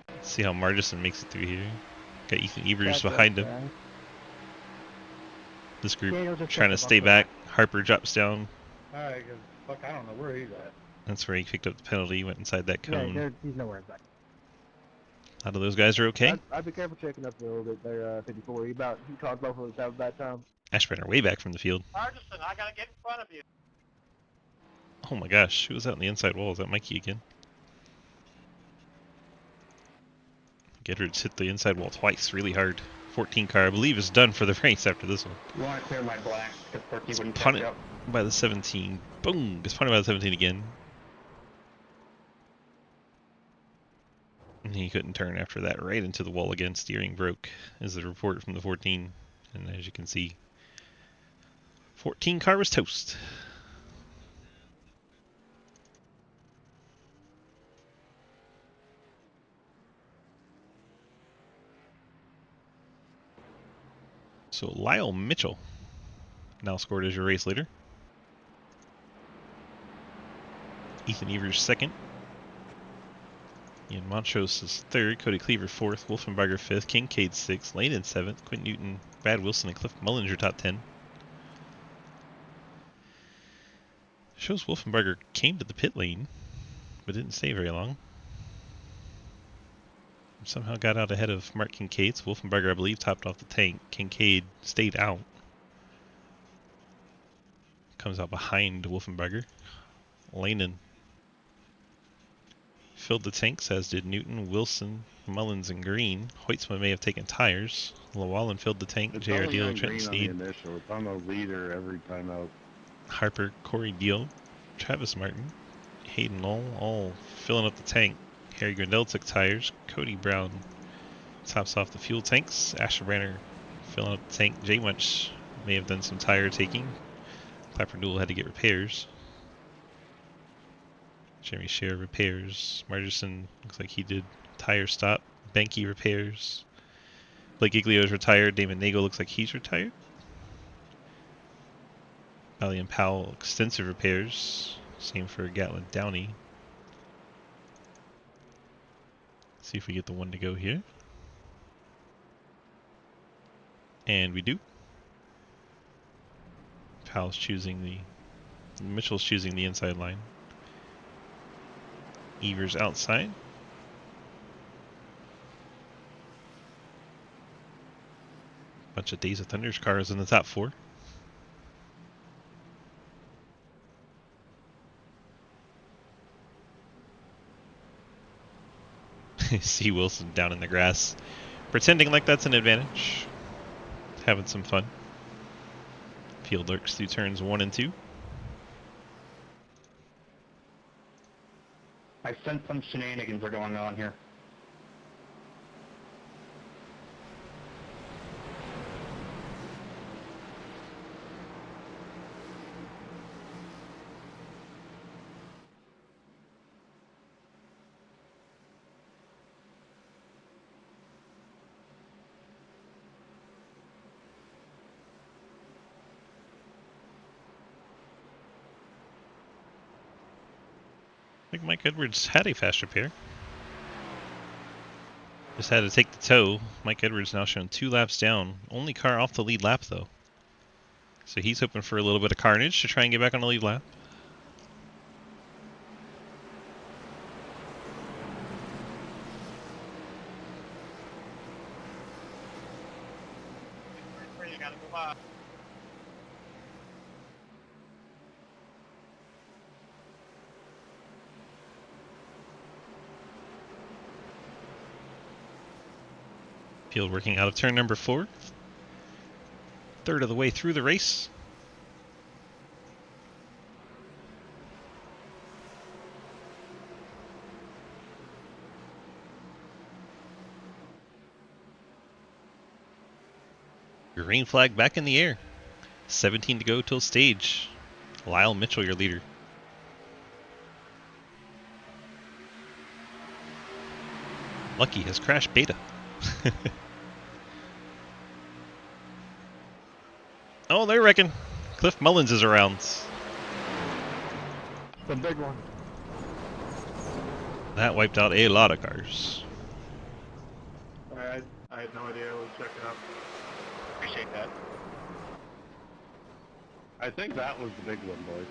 Let's see how Margison makes it through here. Got Ethan Evers Catch up, behind him. guys. This group Daniel just trying to checked up stay on back. Harper drops down. Alright, cause fuck, I don't know where he's at. That's where he picked up the penalty, went inside that Yeah, cone. he's nowhere back. A lot of those guys are okay. I'd be careful checking up a little bit there, 54. He caused both of us to have a bad time. Ashburn are way back from the field. Margison, I gotta get in front of you. Oh my gosh, who was out on the inside wall? Is that Mikey again? Gedrich hit the inside wall twice, really hard. 14 car, I believe, is done for the race after this one. You wanna clear my black? The 14 It's wouldn't catch punted up. by the 17. Boom! Gets punted by the 17 again. And he couldn't turn after that, right into the wall again. Steering broke, is the report from the 14. And as you can see, 14 car was toast. So Lyle Mitchell now scored as your race leader. Ethan Evers second. Ian Montrose is third. Cody Cleaver fourth. Wolfenbarger fifth. Kincaid sixth. Lane in seventh. Quint Newton, Brad Wilson, and Cliff Mullinger top 10. Shows Wolfenbarger came to the pit lane, but didn't stay very long. Somehow got out ahead of Mark Kincaid. So Wolfenbarger, I believe, topped off the tank. Kincaid stayed out. Comes out behind Wolfenbarger. Lanen filled the tanks, as did Newton, Wilson, Mullins, and Green. Hoytsma may have taken tires. Llewellyn filled the tank. It's J.R. only Deal, on Trenton green on the Sneed, initial. It's on the leader every time out. Harper, Corey Deal, Travis Martin, Hayden Lowell, all filling up the tank. Harry Grindell took tires. Cody Brown tops off the fuel tanks. Asher Branner filling up the tank. Jay Munch may have done some tire taking. Clapper Newell had to get repairs. Jeremy Scher repairs. Margison looks like he did tire stop. Benke repairs. Blake Iglio's retired. Damon Nagel looks like he's retired. Bally and Powell extensive repairs. Same for Gatlin Downey. See if we get the one to go here. And we do. Powell's choosing Mitchell's choosing the inside line. Evers outside. Bunch of Days of Thunder's cars in the top 4. See Wilson down in the grass, pretending like that's an advantage. Having some fun. Field lurks through turns 1 and 2. I sense some shenanigans are going on here. I think Mike Edwards had a fast repair. Just had to take the tow. Mike Edwards now showing 2 laps down. Only car off the lead lap though. So he's hoping for a little bit of carnage to try and get back on the lead lap. You gotta go by. Field working out of turn number 4. Third of the way through the race. Green flag back in the air. 17 to go till stage. Lyle Mitchell, your leader. Lucky has crashed beta. Oh, they reckon. Cliff Mullins is around. It's a big one. That wiped out a lot of cars. I had no idea I was checking up. Appreciate that. I think that was the big one, boys.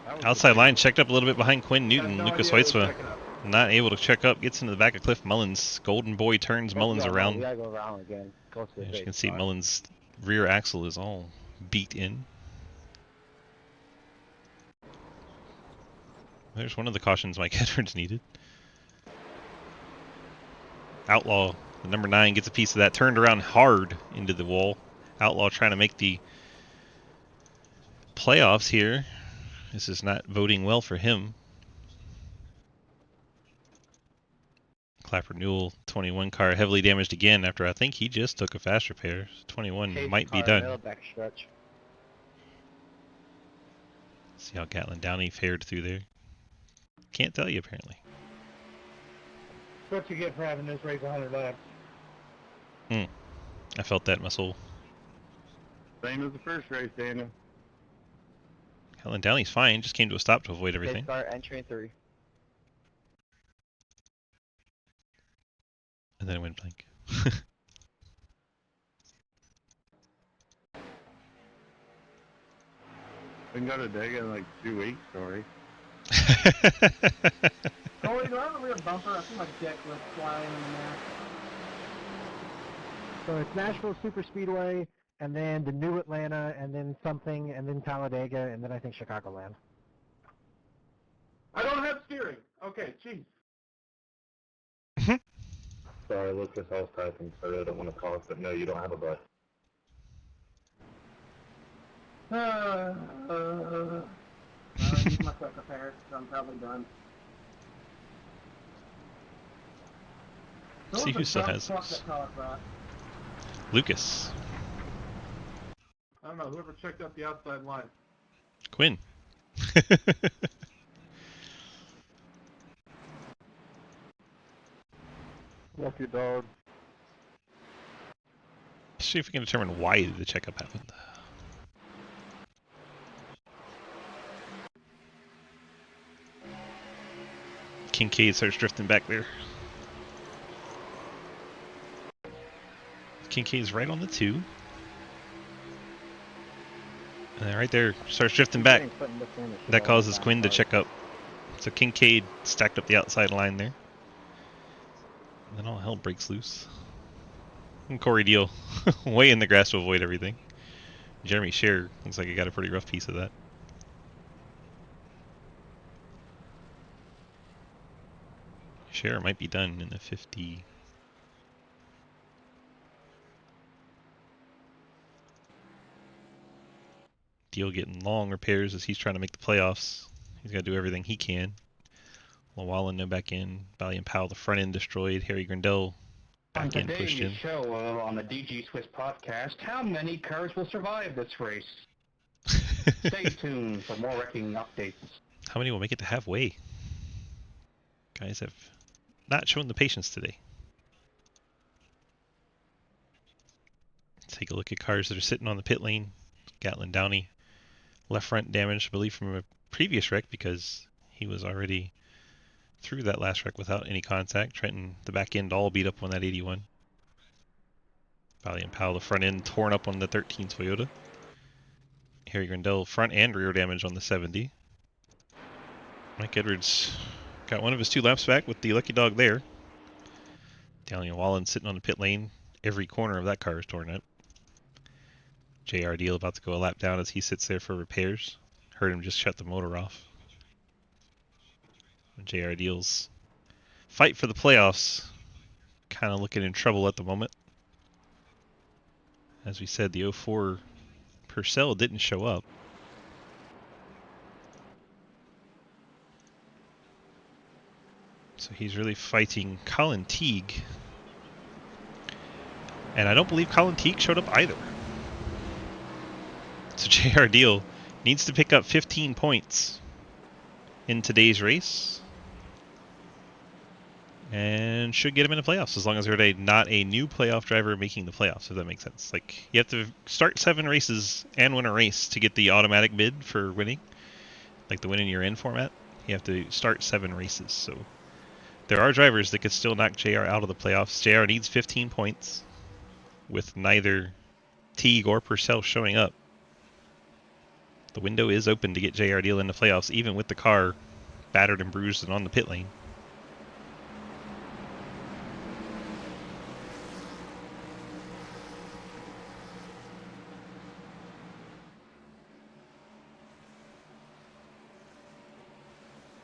That was the Outside big line one. checked up a little bit behind Quinn I Newton. had no Lucas idea I was Weitzma checking up. not able to check up. Gets into the back of Cliff Mullins. Golden Boy turns Mullins We around. gotta go around again. Go to the As you big can see, spot. Mullins' rear axle is all beat in. There's one of the cautions Mike Edwards needed. Outlaw, the number 9, gets a piece of that. Turned around hard into the wall. Outlaw trying to make the playoffs here. This is not voting well for him. Clapper Newell, 21 car, heavily damaged again after I think he just took a fast repair. 21 Chase might be car, done. middle back stretch. See how Gatlin Downey fared through there. Can't tell you apparently. What you get for having this race 100 laps? I felt that in my soul. Same as the first race, Daniel. Gatlin Downey's fine, just came to a stop to avoid Chase everything. car, entry in 3. And then it went blank. We can go to Dega in like 2 weeks, sorry. Oh, you know, I have a rear bumper. I see my deck list flying in the map. So it's Nashville Super Speedway, and then the New Atlanta, and then something, and then Talladega, and then I think Chicagoland. I don't have steering. Okay, jeez. Sorry, Lucas, I was typing, so I really don't want to call, but no, you don't have a butt. I use my quick repair, so I'm probably done. See who still has Truck this. that caused that. Lucas. I don't know, whoever checked out the outside line. Quinn. Lucky dog. See if we can determine why the checkup happened. Kincaid starts drifting back there. Kincaid's right on the 2. And then right there starts drifting back. That causes Quinn to check up. So Kincaid stacked up the outside line there. And then all hell breaks loose. And Corey Deal way in the grass to avoid everything. Jeremy Scher looks like he got a pretty rough piece of that. Scher might be done in the 50. Deal getting long repairs as he's trying to make the playoffs. He's got to do everything he can. Llewellyn no back in. Valiant Powell, the front end destroyed. Harry Grindell back in, Today pushed in in. the show on the DG Swiss podcast, how many cars will survive this race? Stay tuned for more wrecking updates. How many will make it to halfway? Guys have not shown the patience today. Take a look at cars that are sitting on the pit lane. Gatlin Downey, left front damage, I believe, from a previous wreck because he was already through that last wreck without any contact. Trenton, the back end, all beat up on that 81. Valiant Powell, the front end, torn up on the 13 Toyota. Harry Grindell, front and rear damage on the 70. Mike Edwards got one of his 2 laps back with the lucky dog there. Daniel Wallen sitting on the pit lane. Every corner of that car is torn up. JR Deal about to go a lap down as he sits there for repairs. Heard him just shut the motor off. JR Deal's fight for the playoffs kind of looking in trouble at the moment. As we said, the 04 Purcell didn't show up. So he's really fighting Colin Teague. And I don't believe Colin Teague showed up either. So JR Deal needs to pick up 15 points in today's race. And should get him in the playoffs as long as they're not a new playoff driver making the playoffs, if that makes sense. Like, you have to start 7 races and win a race to get the automatic bid for winning. Like the win in your in format. You have to start 7 races. So there are drivers that could still knock JR out of the playoffs. JR needs 15 points with neither Teague or Purcell showing up. The window is open to get JR Deal in the playoffs, even with the car battered and bruised and on the pit lane.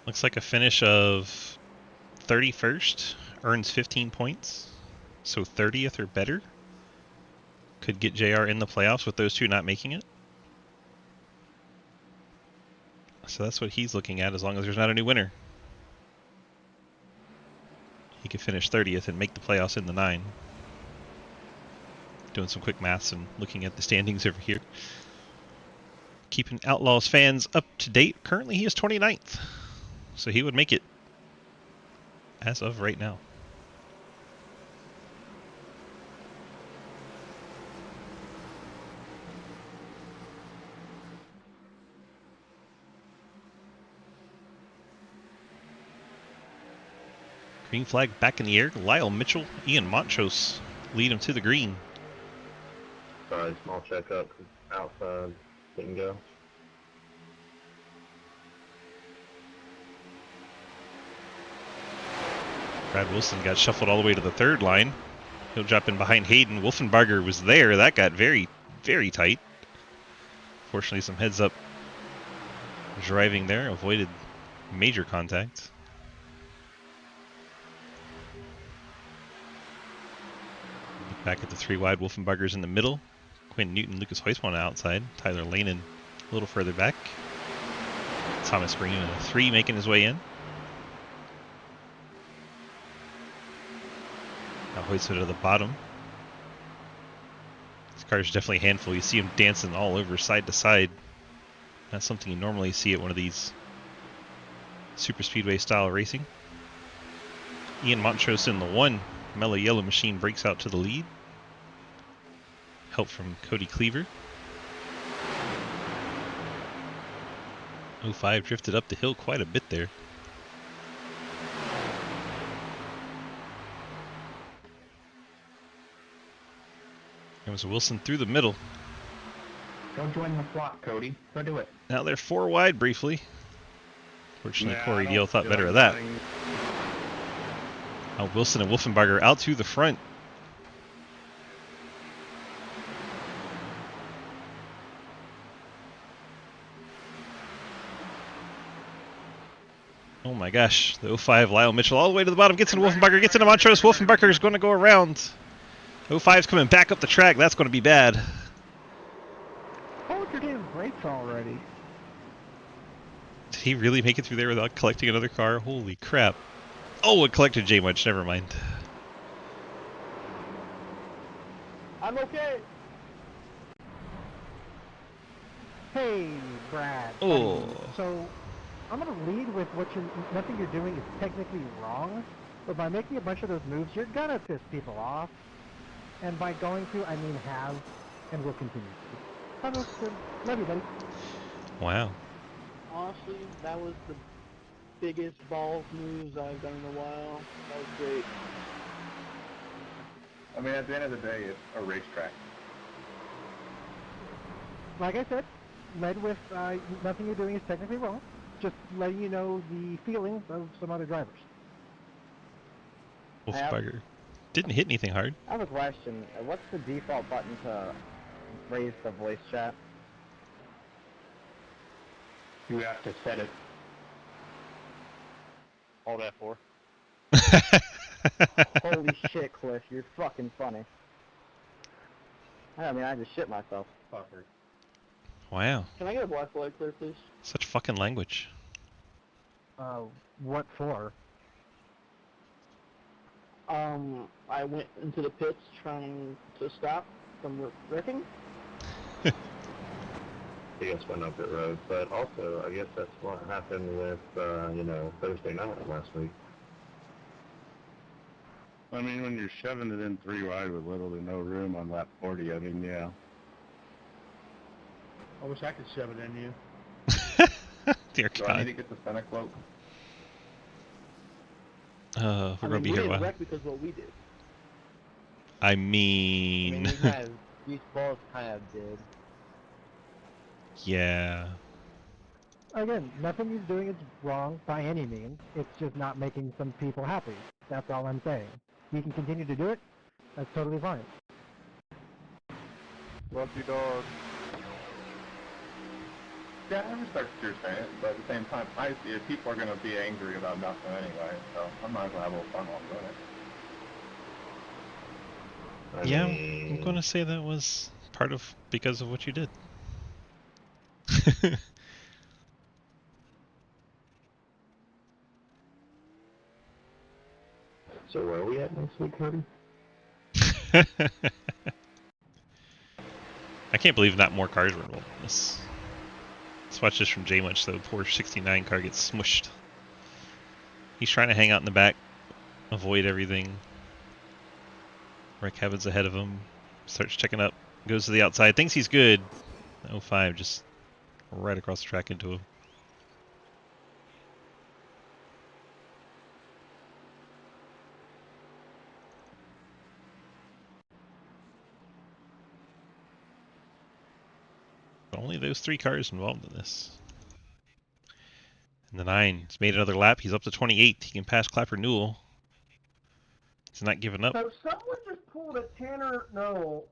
Looks like a finish of 31st earns 15 points. So 30th or better could get JR in the playoffs with those two not making it. So that's what he's looking at as long as there's not a new winner. He could finish 30th and make the playoffs in the 9. Doing some quick maths and looking at the standings over here. Keeping Outlaws fans up to date. Currently he is 29th. So he would make it as of right now. Green flag back in the air. Lyle Mitchell, Ian Montrose lead him to the green. Sorry, small checkup. Outside didn't go. Brad Wilson got shuffled all the way to the 3rd line. He'll drop in behind Hayden. Wolfenbarger was there. That got very, very tight. Fortunately, some heads-up driving there avoided major contact. Look back at the 3 wide. Wolfenbarger's in the middle. Quinn Newton, Lucas Heusmann outside. Tyler Lanin a little further back. Thomas Green in a 3 making his way in. Now Heusmann to the bottom. This car's definitely a handful. You see him dancing all over side to side. Not something you normally see at one of these super speedway style racing. Ian Montrose in the 1. Mellow Yellow Machine breaks out to the lead. Help from Cody Cleaver. 05 drifted up the hill quite a bit there. There was Wilson through the middle. Go join the flock, Cody. Go do it. Now they're 4 wide briefly. Fortunately, Nah, Corey I Deal don't thought feel better like of that. running. Now Wilson and Wolfenbarger out to the front. Oh my gosh, the 05 Lyle Mitchell all the way to the bottom, gets into Wolfenbarger, gets into Montrose. Wolfenbarger is going to go around. 05's coming back up the track. That's going to be bad. Hold your damn brakes already. Did he really make it through there without collecting another car? Holy crap. Oh, it collected J much. Never mind. I'm okay. Hey, Brad. Oh. buddy. So, I'm going to lead with nothing you're doing is technically wrong, but by making a bunch of those moves, you're going to piss people off. And by going to, I mean have, and will continue to. Love you, buddy. Wow. Honestly, that was the biggest balls moves I've done in a while. That was great. I mean, at the end of the day, it's a racetrack. Like I said, led with nothing you're doing is technically wrong. Just letting you know the feelings of some other drivers. Wolfenbarger didn't hit anything hard. I have a question. What's the default button to raise the voice chat? You have to set it. Hold F4. Holy shit, Cliff, you're fucking funny. I mean, I just shit myself. Fucker. Wow, Can I get a black flag clear, please? such fucking language. What for? I went into the pits trying to stop from wrecking. He guys went up pit road, but also, I guess that's what happened with, Thursday night last week. I mean, when you're shoving it in 3 wide with little to no room on lap 40, I mean, yeah. I wish I could shove it in you. Dear Do I need God. to get the Santa cloak? We're gonna be we here a didn't while. wreck because of what we did. I mean, These balls kind of did. yeah. Again, nothing he's doing is wrong by any means. It's just not making some people happy. That's all I'm saying. He can continue to do it. That's totally fine. Lucky dog. Yeah, I respect what you're saying, but at the same time, people are going to be angry about nothing anyway, so I'm not going to have a little fun while I'm doing it. Yeah, I'm gonna say that was part of because of what you did. So where are we at next week, Cody? I can't believe not more cars were involved in this. Let's watch this from J Much though. Poor 69 car gets smushed. He's trying to hang out in the back, avoid everything. Rick Heaven's ahead of him. Starts checking up, goes to the outside, thinks he's good. 05 just right across the track into him. But only those 3 cars involved in this. And the 9 has made another lap. He's up to 28. He can pass Clapper Newell. He's not giving up. So someone just pulled a Tanner Knoll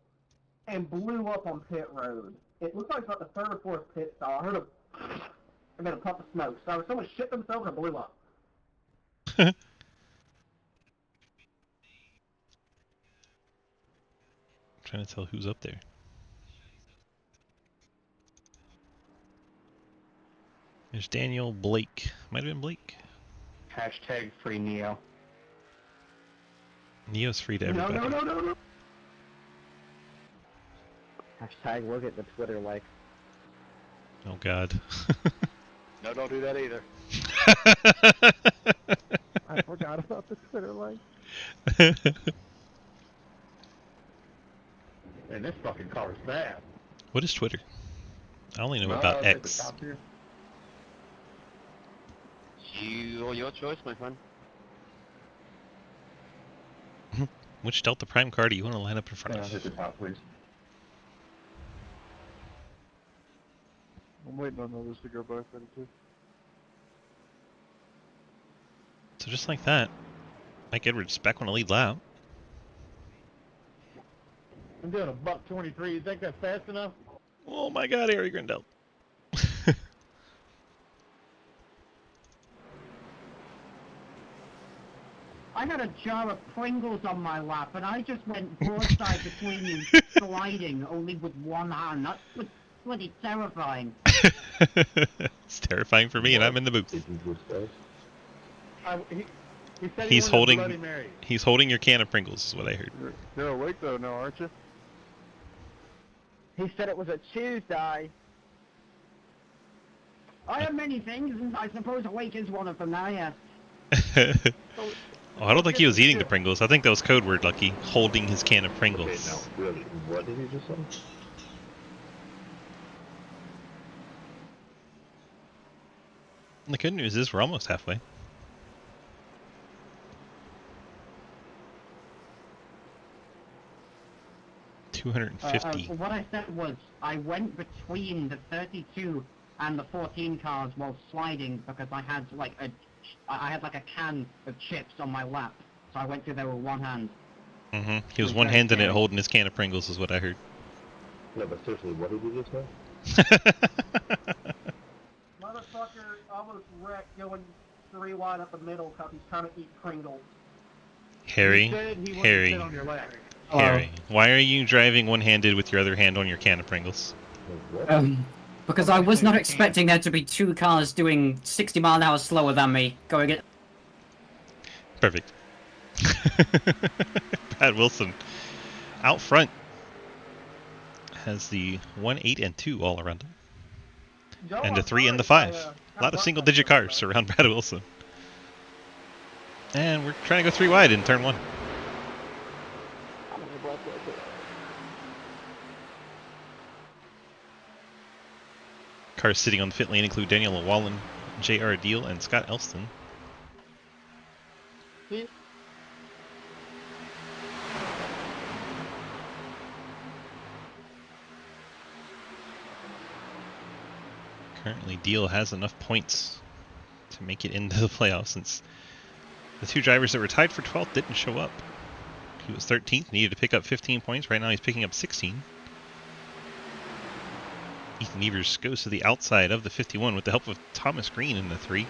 and blew up on pit road. It looks like it's about the third or fourth pit stop. I heard and then a puff of smoke. So someone shit themselves and blew up. Trying to tell who's up there. There's Daniel Blake. Might have been Blake. Hashtag free Neo. Neo's free to everybody. No. Hashtag look at the Twitter like. Oh God. No, don't do that either. I forgot about the Twitter like. Man, this fucking car is bad. What is Twitter? I only know about I'll take X. the top here. Your choice, my friend. Which Delta Prime car do you want to line up in front Yeah, of? hit the top, please. I'm waiting on others to go by 32. So just like that, Mike Edwards back on a lead lap. I'm doing a buck 23. You think that's fast enough? Oh my God, Harry Grindel. I had a jar of Pringles on my lap, and I just went broadside between you, sliding only with one hand. That's bloody terrifying. It's terrifying for me, and I'm in the booth. He said He's he wanted a Bloody holding. Mary. He's holding your can of Pringles, is what I heard. You're awake though now, aren't you? He said it was a Tuesday. I have many things, and I suppose awake is one of them now, yes. Oh, I don't think he was eating the Pringles. I think that was code word, Lucky. Holding his can of Pringles. Okay, now, really, what did he just say? And the good news is we're almost halfway. $250. What I said was, I went between the 32 and the 14 cars while sliding because I had like a can of chips on my lap, so I went through there with one hand. He was one-handed it, holding his can of Pringles, is what I heard. No, but seriously, what did you just say? Motherfucker almost wrecked going 3 wide up the middle because he's trying to eat Pringles. Harry, He said he wanted to Harry, sit on your lap. Harry, why are you driving one-handed with your other hand on your can of Pringles? Because I was not expecting there to be two cars doing 60 mile an hour slower than me going at... Perfect. Brad Wilson out front has the 1, 8, and 2 all around him. Joe, And the I'm 3 and the sorry 5. if I, A lot of kinda single-digit brought that cars around Brad Wilson. And we're trying to go 3 wide in turn 1. Cars sitting on the pit lane include Daniel Wallen, J.R. Deal, and Scott Elston. Currently, Deal has enough points to make it into the playoffs since the 2 drivers that were tied for 12th didn't show up. He was 13th, needed to pick up 15 points. Right now he's picking up 16. Ethan Evers goes to the outside of the 51 with the help of Thomas Green in the 3.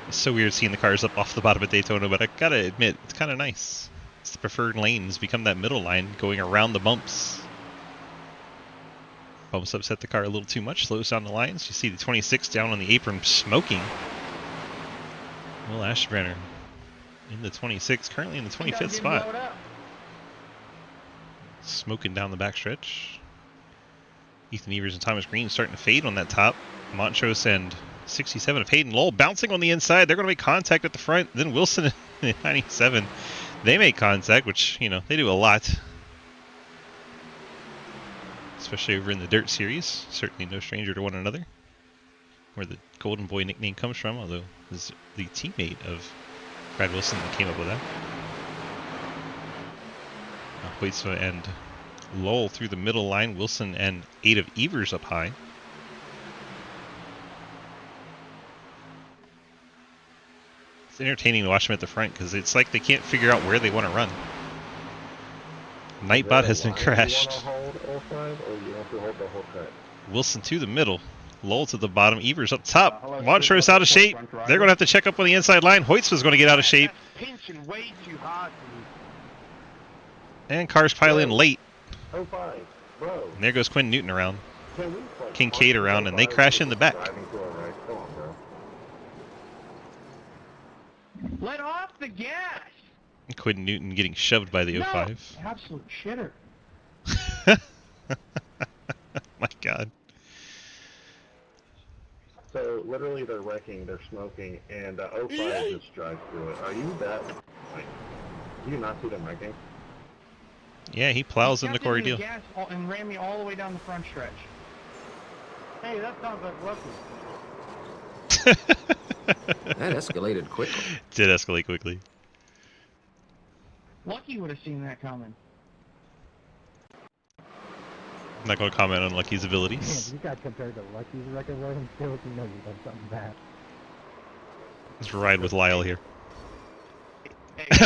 It's so weird seeing the cars up off the bottom of Daytona, but I gotta admit, it's kind of nice. It's the preferred lanes become that middle line going around the bumps. Bumps upset the car a little too much, slows down the lines. You see the 26 down on the apron smoking. Will Ashbrenner in the 26, currently in the 25th spot. Smoking down the backstretch. Ethan Evers and Thomas Green starting to fade on that top. Montrose and 67 of Hayden Lowell bouncing on the inside. They're going to make contact at the front. Then Wilson and 97. They make contact, which, you know, they do a lot. Especially over in the Dirt Series. Certainly no stranger to one another. Where the Golden Boy nickname comes from, although is the teammate of Brad Wilson that came up with that. Hoytsma and Lowell through the middle line. Wilson and 8 of Evers up high. It's entertaining to watch them at the front because it's like they can't figure out where they want to run. Nightbot has been crashed. Wilson to the middle. Lowell to the bottom. Evers up top. Montrose out of shape. They're going to have to check up on the inside line. Hoytsma's going to get out of shape. Pinching way too hard. And cars pile in late. Oh, fine. Bro. And there goes Quinn Newton around. Kincaid around, and they crash in the back. Let off the gas! Quinn Newton getting shoved by the 05. Absolute shitter. My God. So literally they're wrecking, they're smoking, and 05 just drives through it. Are you that, like, do you not see them wrecking? Yeah, he plows into Corey Deal. Gas and ran me all the way down the front stretch. Hey, that sounds like Lucky. That escalated quickly. Did escalate quickly. Lucky would have seen that coming. I'm not going to comment on Lucky's abilities. Man, you got compared to Lucky's record, William. Still, you know you've done something bad. Let's ride with Lyle here.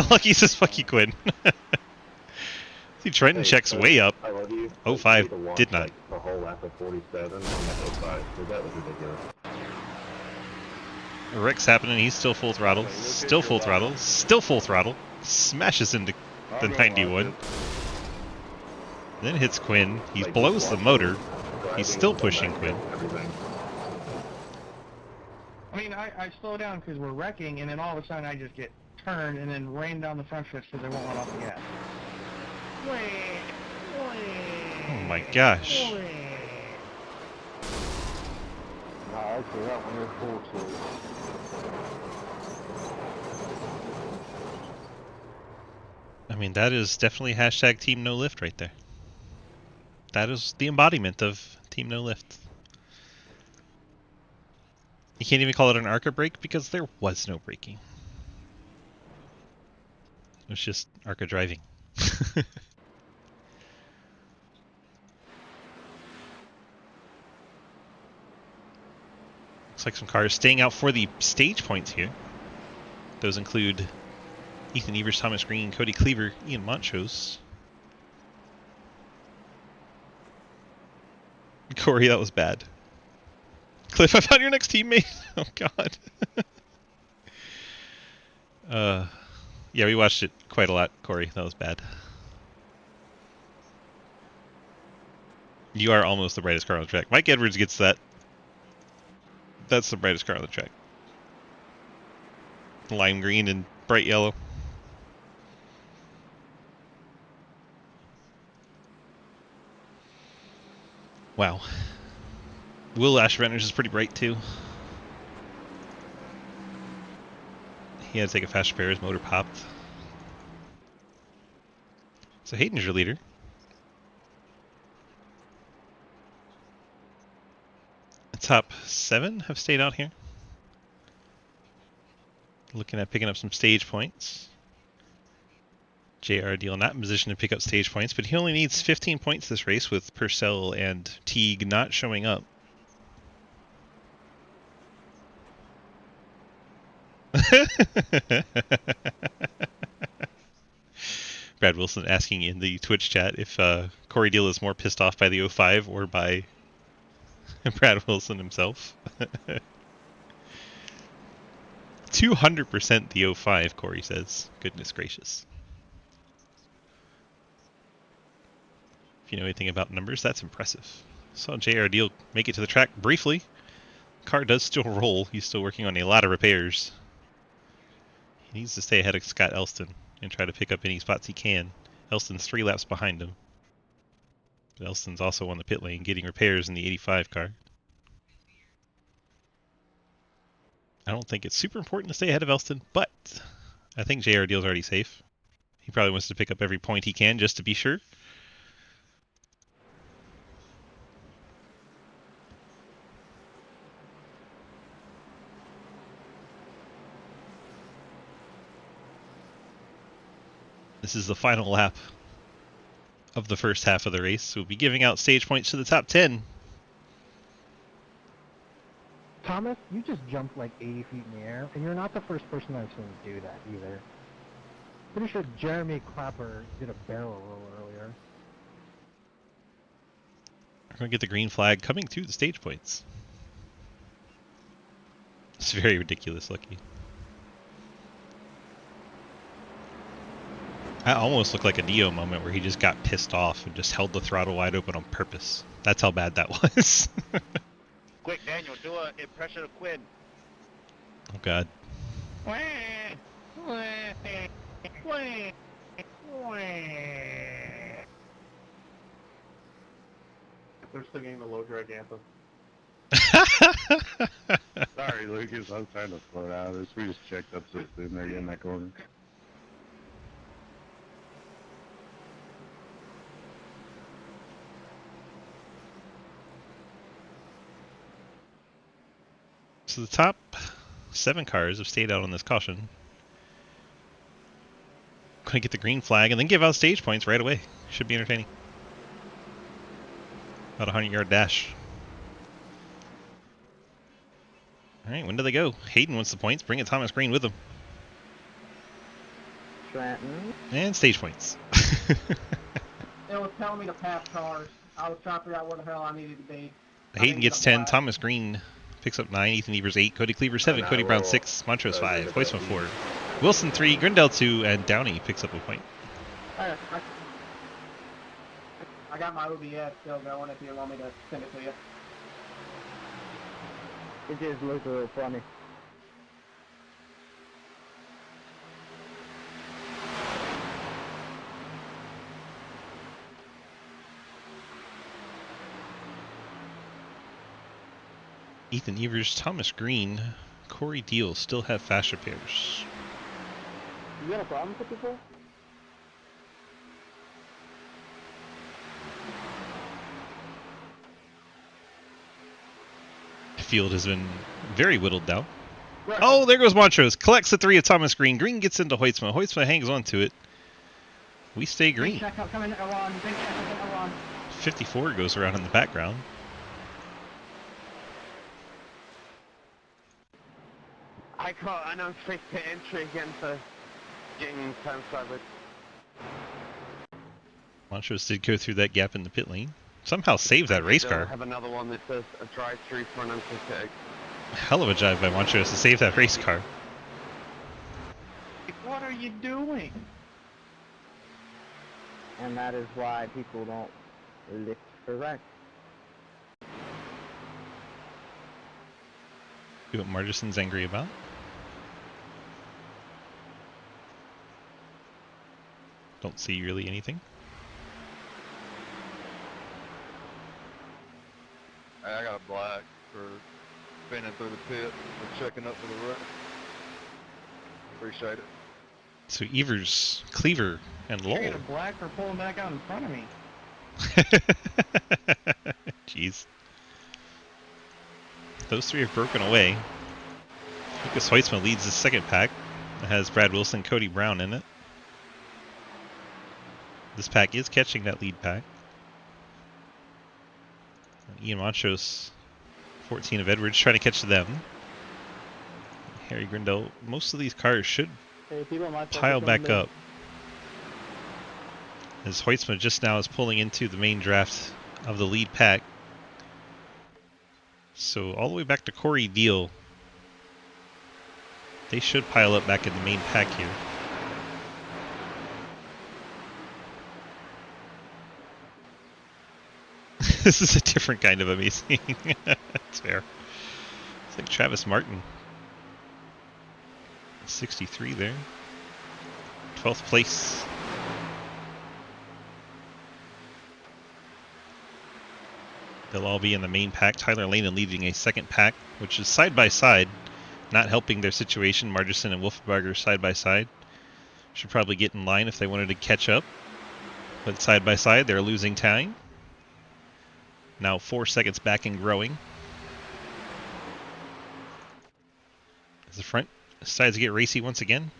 Lucky says fuck you, Quinn. See, Trenton checks way up. I love you. 05 did not. Like, the whole lap of 47 on that 05, because that was ridiculous. The wreck's happening. He's still full throttle. Still full throttle. Still full throttle. Smashes into the 91. Then hits Quinn. He blows the motor. He's still pushing Quinn. I mean, I slow down because we're wrecking, and then all of a sudden I just get turned and then rain down the front stretch because I won't let off the gas. Oh my gosh. Actually, that one is bullshit. I mean, that is definitely hashtag Team No Lift right there. That is the embodiment of Team No Lift. You can't even call it an ARCA brake because there was no braking. It was just ARCA driving. Looks like some cars staying out for the stage points here. Those include Ethan Evers, Thomas Green, Cody Cleaver, Ian Montrose. Corey, that was bad. Cliff, I found your next teammate. Oh God. Yeah, we watched it quite a lot, Corey. That was bad. You are almost the brightest car on the track. Mike Edwards gets that. That's the brightest car on the track. Lime green and bright yellow. Wow. Will Ashburner's is pretty bright too. He had to take a fast repair. His motor popped. So Hayden's your leader. The top 7 have stayed out here. Looking at picking up some stage points. JR Deal not in position to pick up stage points, but he only needs 15 points this race with Purcell and Teague not showing up. Brad Wilson asking in the Twitch chat if Corey Deal is more pissed off by the 05 or by Brad Wilson himself. 200% the 05, Corey says. Goodness gracious. If you know anything about numbers, that's impressive. Saw JR Deal make it to the track briefly. Car does still roll. He's still working on a lot of repairs. He needs to stay ahead of Scott Elston and try to pick up any spots he can. Elston's 3 laps behind him. But Elston's also on the pit lane getting repairs in the 85 car. I don't think it's super important to stay ahead of Elston, but I think JR Deal's already safe. He probably wants to pick up every point he can just to be sure. This is the final lap of the first half of the race. We'll be giving out stage points to the top 10. Thomas, you just jumped like 80 feet in the air, and you're not the first person I've seen do that either. Pretty sure Jeremy Clapper did a barrel roll earlier. We're going to get the green flag coming to the stage points. It's very ridiculous looking. That almost looked like a Neo moment where he just got pissed off and just held the throttle wide open on purpose. That's how bad that was. Quick, Daniel, do an impression of Quinn. Oh God. They're singing the low drag anthem. Sorry, Lucas. I was trying to slow down. We just checked up so soon there in that corner. So the top 7 cars have stayed out on this caution. Going to get the green flag and then give out stage points right away. Should be entertaining. About a 100-yard dash. All right, when do they go? Hayden wants the points. Bring it Thomas Green with him. Trenton. And stage points. It was telling me to pass cars. I was trying to figure out where the hell I needed to be. Hayden gets 10. Thomas Green picks up 9. Ethan Evers 8. Cody Cleaver 7. Cody Brown 6. Montrose 5. Hoistman 4. Wilson 3. Grindell 2. And Downey picks up a point. I got my OBS still going if you want me to send it to you. It just looks a little funny. Ethan Evers, Thomas Green, Corey Deal still have fast repairs. You got a problem with this before? The field has been very whittled down. Oh, there goes Montrose. Collects the 3 of Thomas Green. Green gets into Hoitzma. Hoitzma hangs on to it. We stay green. Big checkup coming at 01. Big checkup at 01. 54 goes around in the background. I call unsafe to entry again for getting time slot. Montrose did go through that gap in the pit lane. Somehow saved that race car. Have another one that says a drive-through for an Uncle Pig. Hell of a job by Montrose to save that race car. What are you doing? And that is why people don't lift for wreck. See what Margerson's angry about? Don't see really anything. I got a black for spinning through the pit and checking up for the wreck. Appreciate it. So Evers, Cleaver, and You're Lowell. getting a black for pulling back out in front of me. Jeez. Those three have broken away. Lucas Hoitzman leads the second pack. It has Brad Wilson, Cody Brown in it. This pack is catching that lead pack. And Ian Montrose, 14 of Edwards, trying to catch them. Harry Grindle. Most of these cars should Hey, people might pile back up. As Hoitzman just now is pulling into the main draft of the lead pack. So all the way back to Corey Deal. They should pile up back in the main pack here. This is a different kind of amazing. That's fair. It's like Travis Martin. 63 there. 12th place. They'll all be in the main pack. Tyler Lane leading a second pack, which is side by side, not helping their situation. Margerson and Wolfenbarger side by side. Should probably get in line if they wanted to catch up. But side by side, they're losing time. Now 4 seconds back and growing. As the front decides to get racy once again.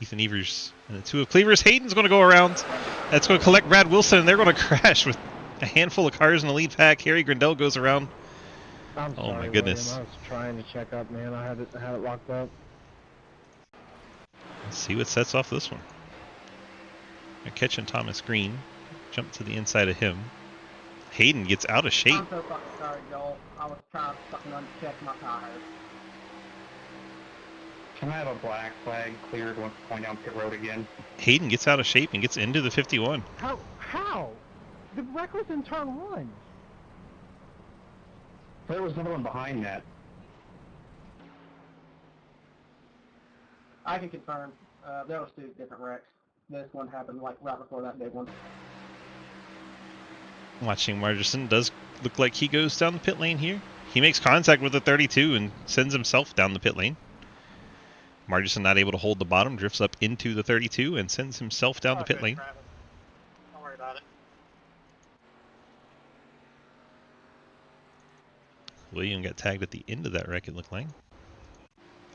Ethan Evers and the two of Cleavers. Hayden's going to go around. That's going to collect Brad Wilson, and they're going to crash with a handful of cars in the lead pack. Harry Grindle goes around. I'm Oh sorry, my goodness. William. I was trying to check up, man. I had it locked up. Let's see what sets off this one. They're catching Thomas Green. Jump to the inside of him. Hayden gets out of shape. I'm so fucking sorry, Joel. I was trying to fucking uncheck my tires. Can I have a black flag cleared when going down pit road again? Hayden gets out of shape and gets into the 51. How? The wreck was in turn 1. There was another one behind that. I can confirm. There was 2 different wrecks. This one happened like right before that big one. Watching Margerson does look like he goes down the pit lane here. He makes contact with the 32 and sends himself down the pit lane. Margerson not able to hold the bottom, drifts up into the 32 and sends himself down the pit lane. Don't worry about it. William got tagged at the end of that wreck, it looked like.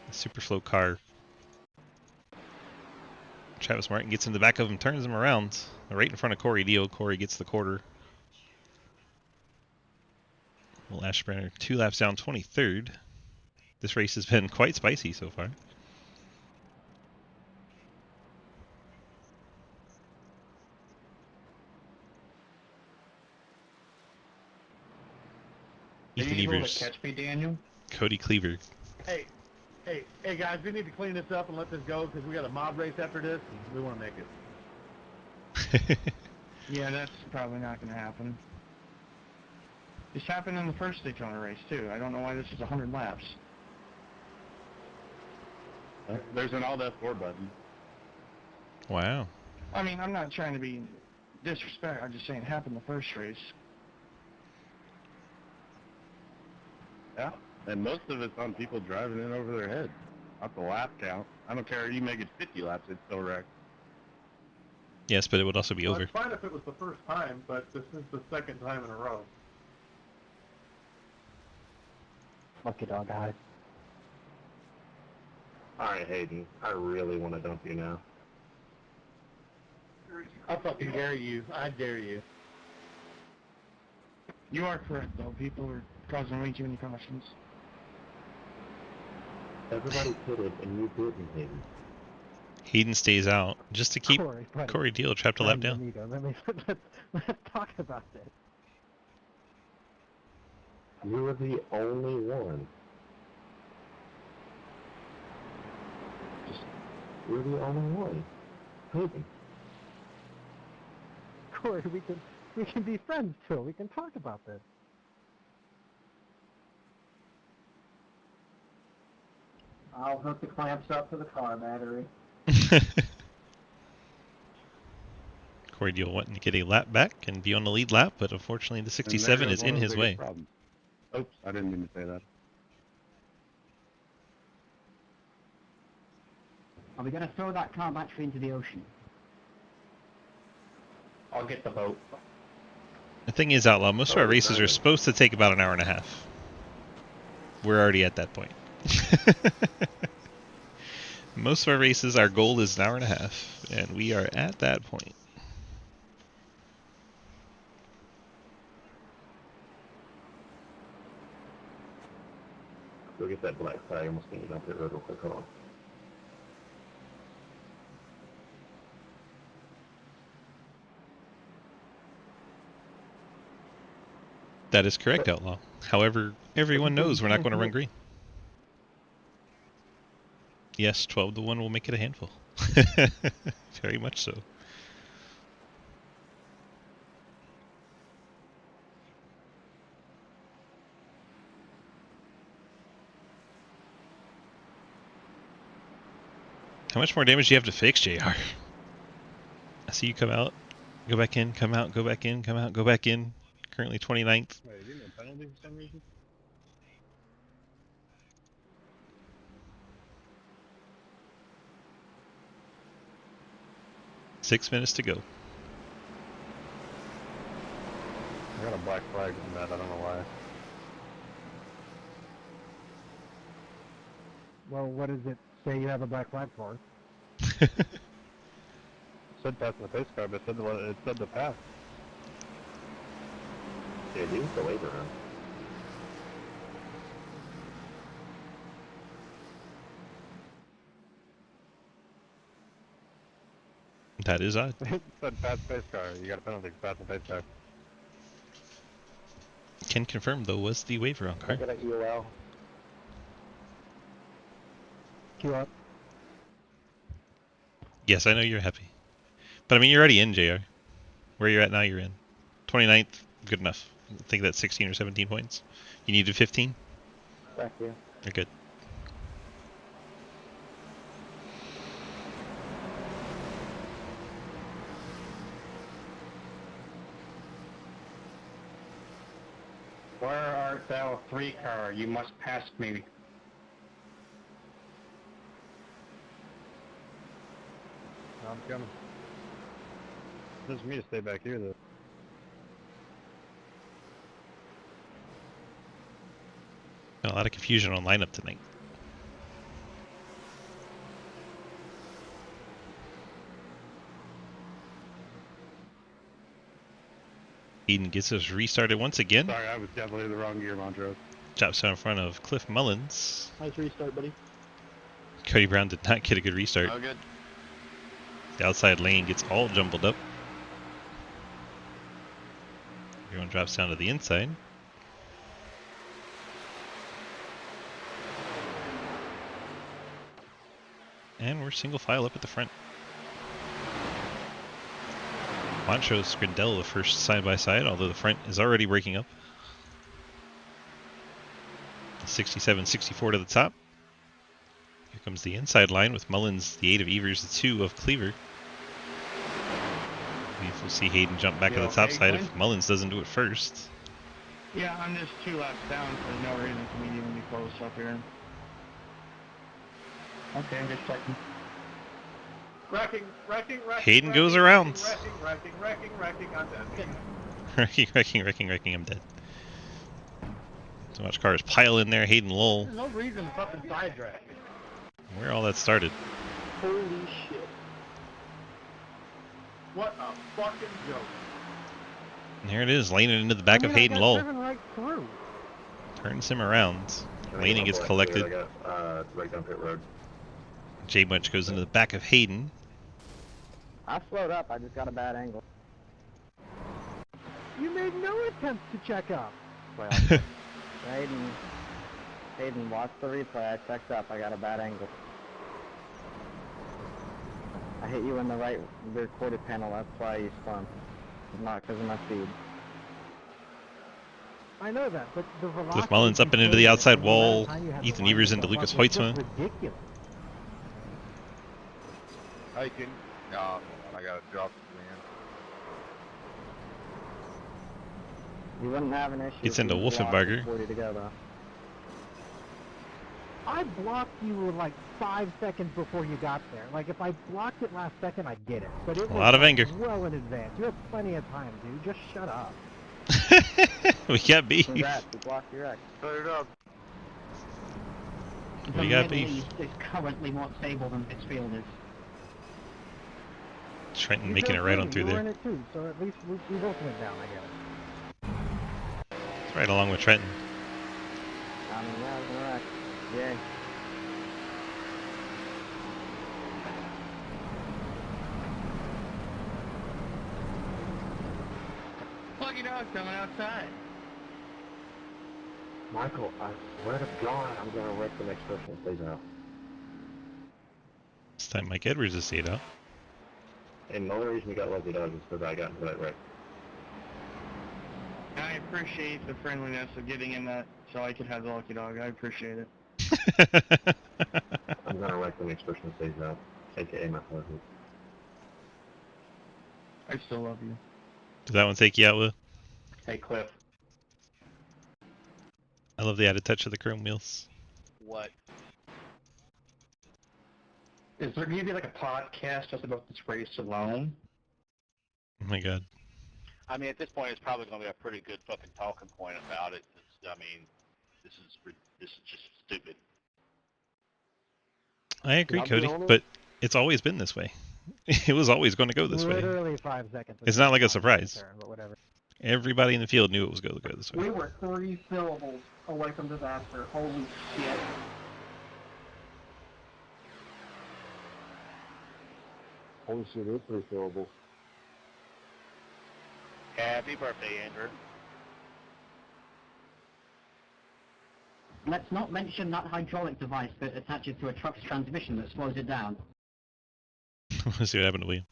The Superflow car. Travis Martin gets in the back of him, turns him around. Right in front of Corey Deal. Corey gets the quarter. Will Ashburner 2 laps down, 23rd. This race has been quite spicy so far. Ethan Are you able Evers, to catch me, Daniel? Cody Cleaver. Hey guys, we need to clean this up and let this go because we got a mob race after this and we want to make it. Yeah, that's probably not going to happen. This happened in the first Daytona race, too. I don't know why this is 100 laps. There's an Alt F4 button. Wow. I mean, I'm not trying to be disrespectful. I'm just saying it happened in the first race. Yeah, and most of it's on people driving in over their head, not the lap count. I don't care if you make it 50 laps, it's still wrecked. Yes, but it would also be over. It's fine if it was the first time, but this is the second time in a row. Lucky dog eye. Alright, Hayden, I really want to dump you now. I fucking dare you. I dare you. You are correct, though. People are causing way too many cautions. Everybody pitted and you didn't, Hayden. Hayden stays out just to keep Corey, Corey Deal trapped a lap down. Let's talk about this. You were the only one. You're the only one. Hayden. Corey, we can be friends too. We can talk about this. I'll hook the clamps up to the car battery. Corey Deal wanting to get a lap back and be on the lead lap, but unfortunately the 67 is in his way. Problems. Oops, I didn't mean to say that. Are we going to throw that car battery into the ocean? I'll get the boat. The thing is, Outlaw, most of our races are supposed to take about an hour and a half. We're already at that point. Most of our races, our goal is an hour and a half, and we are at that point. Go get that black flag. I almost can't get off that road real quick. Hold on. That is correct, Outlaw. However, everyone knows we're not going to run green. Yes, 12 to 1 will make it a handful. Very much so. How much more damage do you have to fix, JR? I see you come out, go back in, come out, go back in, come out, go back in. Currently 29th. Wait, is he in a penalty for some reason? Six minutes to go. I got a black flag on that, I don't know why. Well, what does it say you have a black flag for? It said pass the pace car, but it said the pass. Yeah, leave the waiver on. That is odd. It said pass pace car. You got a penalty for passing pace car. Can confirm, though, was the waiver on car. Look at UL. Queue up. Yes, I know you're happy. But I mean, you're already in, JR. Where you're at now, you're in. 29th, good enough. I think that's 16 or 17 points. You needed 15? Thank you. You're good. Where art thou, 3 car? You must pass me. I'm coming. This is me to stay back here, though. Got a lot of confusion on lineup tonight. Eden gets us restarted once again. Sorry, I was definitely the wrong gear, Montrose. Drops down in front of Cliff Mullins. Nice restart, buddy. Cody Brown did not get a good restart. Oh, good. The outside lane gets all jumbled up. Everyone drops down to the inside. And we're single file up at the front. Montrose Grindel the first side-by-side, although the front is already breaking up. 67-64 to the top. Here comes the inside line with Mullins, the 8 of Evers, the 2 of Cleaver. We'll see Hayden jump back to the top side if Mullins doesn't do it first. Yeah, I'm just 2 laps down for no reason for me to even be close up here. Okay, I'm just checking. Wrecking. Hayden goes around. Wrecking, I'm dead. Wrecking, I'm dead. So much cars pile in there, Hayden Lowell. There's no reason to fucking sidetrack. Where all that started. Holy shit. What a fucking joke. And here it is, laning into the back of Hayden Lowell. Right through. Turns him around. Laning gets collected. I got right down pit road. J Bunch goes into the back of Hayden. I slowed up, I just got a bad angle. You made no attempt to check up. Well, Hayden, watch the replay. I checked up. I got a bad angle. I hit you in the right rear quarter panel. That's why you spun. Not because of my speed. I know that, but the velocity. Cliff Mullins up and into the outside wall. Ethan Evers into Lucas Hoytsma. Ridiculous. Hiking. No, I gotta drop the You wouldn't have an issue. Gets into Wolfenbarger. 40 to go, though. I blocked you like 5 seconds before you got there. Like, if I blocked it last second, I'd get it. But it was A lot of anger. well in advance. You had plenty of time, dude. Just shut up. We got beef. Congrats, you blocked your X. Put it up. We got beef. Is currently more stable than Pittsfield is. Trenton making it right on through You were in there. it too, so at least we both went down, I guess. It's right along with Trenton. I mean, yeah, I was in a wreck. Yay. Lucky dog coming outside. Michael, I swear to God, I'm gonna wreck the next person that stays out. This time Mike Edwards is stayed out. And the only reason we got Lucky Dog is because I got into that wreck. I appreciate the friendliness of getting in that so I could have the lucky dog. I appreciate it. I'm gonna wreck the next person that stays out, aka my husband. I still love you. Does that one take you out, Will? Hey, Cliff. I love the added touch of the chrome wheels. What? Is there going to be like a podcast just about this race alone? Oh my god. I mean, at this point, it's probably going to be a pretty good fucking talking point about it. I mean, this is just stupid. I agree, Cody, but it's always been this way. It was always going to go this way. Literally 5 seconds. It's not like a surprise. Turn, but whatever. Everybody in the field knew it was going to go this way. We were 3 syllables away from disaster. Holy shit. Holy shit, it's 3 syllables. Happy birthday, Andrew. Let's not mention that hydraulic device that attaches to a truck's transmission that slows it down. Let's see what happened to William.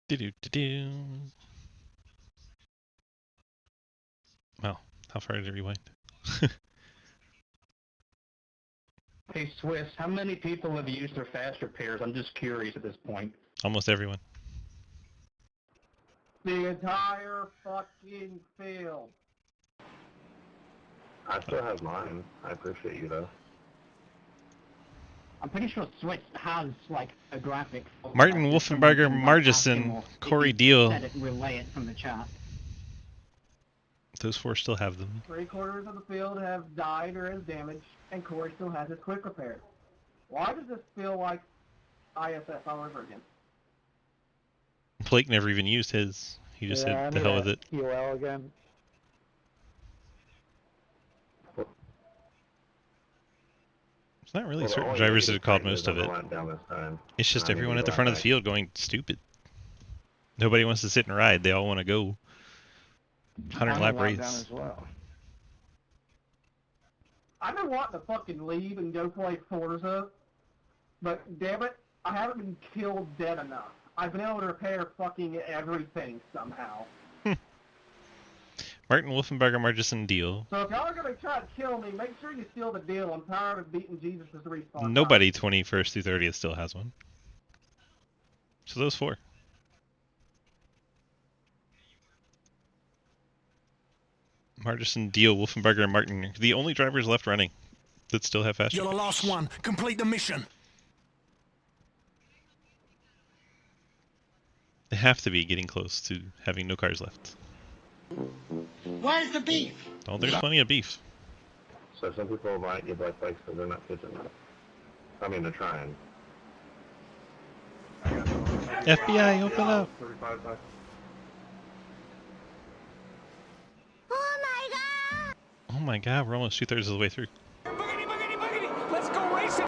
Do-do-do-do. Wow, how far did it rewind? Hey, Swiss, how many people have used their fast repairs? I'm just curious at this point. Almost everyone. The entire fucking field. I still have mine. I appreciate you though. I'm pretty sure Swiss has like a graphic. Martin Wolfenbarger, Margison, Corey Deal. Said it, relay it from the chat. Those 4 still have them. 3/4 of the field have died or is damaged, and Corey still has his quick repair. Why does this feel like ISS all over again? Blake never even used his. He just said, the hell with it. QL again. It's not really Well, certain all you drivers need that is have called practice most of on it. the line down this time. It's just I mean, everyone you at the go front of the back. field going stupid. Nobody wants to sit and ride. They all want to go. 100 lap race. As well. I've been wanting to fucking leave and go play Forza, but damn it, I haven't been killed dead enough. I've been able to repair fucking everything somehow. Martin Wolfenbarger, Margison, Deal. So if y'all are gonna try to kill me, make sure you steal the deal. I'm tired of beating Jesus' respawn. Nobody 21st through 30th still has one. So those 4. Margison, Deal, Wolfenbarger, and Martin are the only drivers left running that still have fast. You're the last one. Complete the mission. They have to be getting close to having no cars left. Where's the beef? Oh, there's plenty of beef. So some people might get black bikes because they're not fit enough. I mean, they're trying. FBI, open up! 35 bucks. Oh my god, we're almost 2/3 of the way through. Boogity, boogity, boogity. Let's go racing.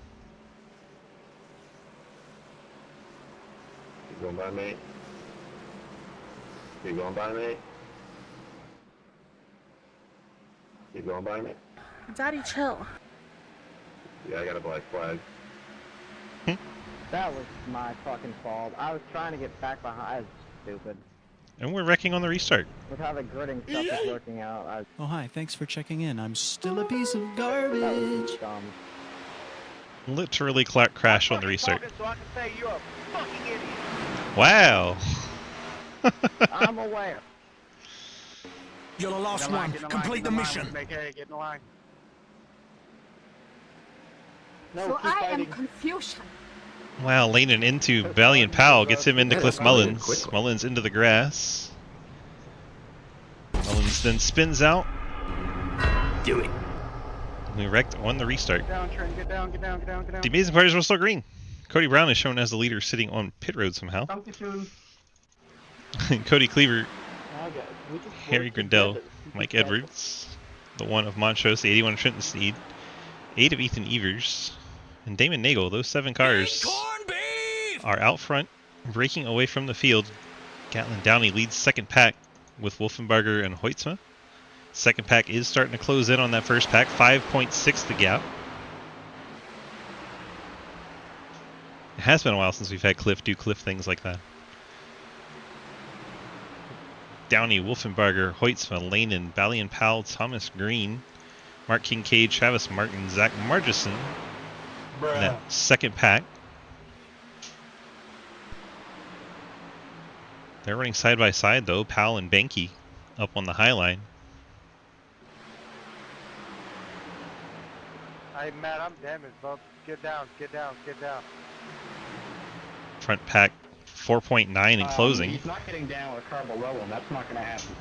by me. Keep going by me. Keep going by me. Daddy, chill. Yeah, I got a black flag. That was my fucking fault. I was trying to get back behind. Stupid. And we're wrecking on the restart. With how the gridding stuff is working out, Oh, hi. Thanks for checking in. I'm still a piece of that was garbage. dumb. Literally crash on the restart. So I can say you're a fucking idiot. Wow. I'm aware. You're the last one. Complete the mission. Make get in the line. No, So keep I fighting. am confusion. Wow, Lanin into Valiant Powell, gets him into Cliff Mullins. Mullins into the grass. Mullins then spins out. Do it. We wrecked on the restart. Get down, Trent. Get down, get down, get down, get down. The amazing players were still green. Cody Brown is shown as the leader sitting on pit road somehow. Thank you soon. Cody Cleaver, Okay, we just Harry work Grindell, together. Mike Together. Edwards, the 1 of Montrose, the 81 of Trenton Sneed, 8 of Ethan Evers, and Damon Nagel. Those 7 cars are out front, breaking away from the field. Gatlin Downey leads second pack with Wolfenbarger and Hoitzma. Second pack is starting to close in on that first pack, 5.6 the gap. It has been a while since we've had Cliff do Cliff things like that. Downey, Wolfenbarger, Hoitzma, Lanin, Valiant Powell, Thomas Green, Mark Kincaid, Travis Martin, Zach Margison. In that second pack. They're running side by side though, Powell and Benke up on the high line. Hey, Matt, I'm damaged, bub. Get down, get down, get down. Front pack 4.9 in closing. He's not getting down with Carbo rolling. That's not going to happen.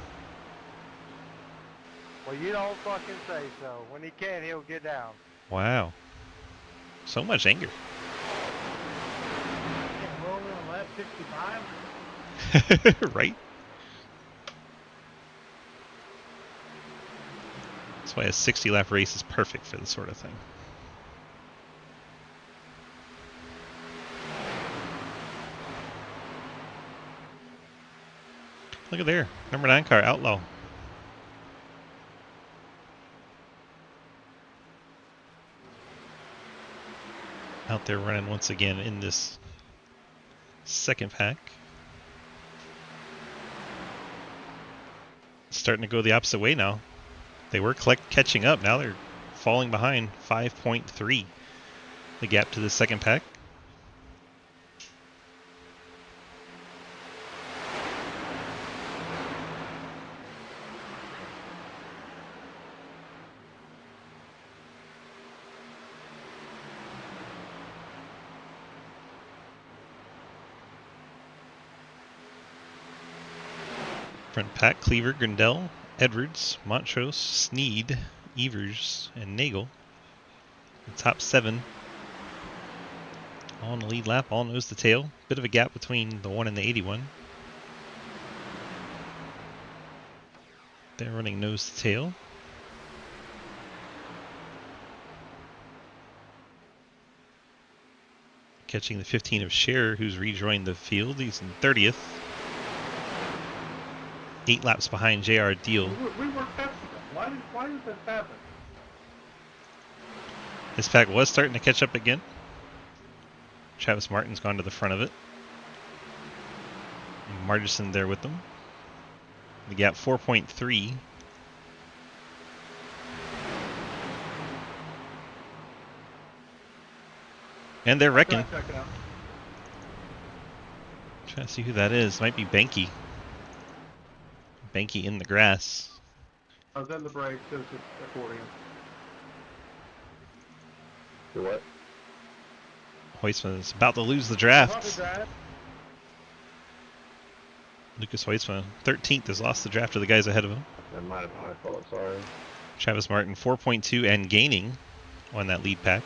Well, you don't fucking say so. When he can, he'll get down. Wow. So much anger. Getting rolling on lap 65? Right? That's why a 60 lap race is perfect for this sort of thing. Look at there. Number 9 car, Outlaw. Out there running once again in this second pack. Starting to go the opposite way now. They were catching up. Now they're falling behind 5.3. The gap to the second pack. Front pack, Cleaver, Grindell, Edwards, Montrose, Sneed, Evers, and Nagel. The top 7 all in the lead lap, all nose to tail. Bit of a gap between the 1 and the 81. They're running nose to tail. Catching the 15 of Scherer, who's rejoined the field. He's in 30th. 8 laps behind J.R. Deal. We were testing them. Why did this happen? This pack was starting to catch up again. Travis Martin's gone to the front of it. Margison there with them. The gap 4.3. And they're wrecking. Trying to see who that is. Might be Benke. Benke in the grass. I was in the brakes. It was just accordion. Do what? Hoitzman's about to lose the draft. Lucas Hoitzman, 13th, has lost the draft to the guys ahead of him. That might have been my fault, sorry. Travis Martin, 4.2 and gaining on that lead pack.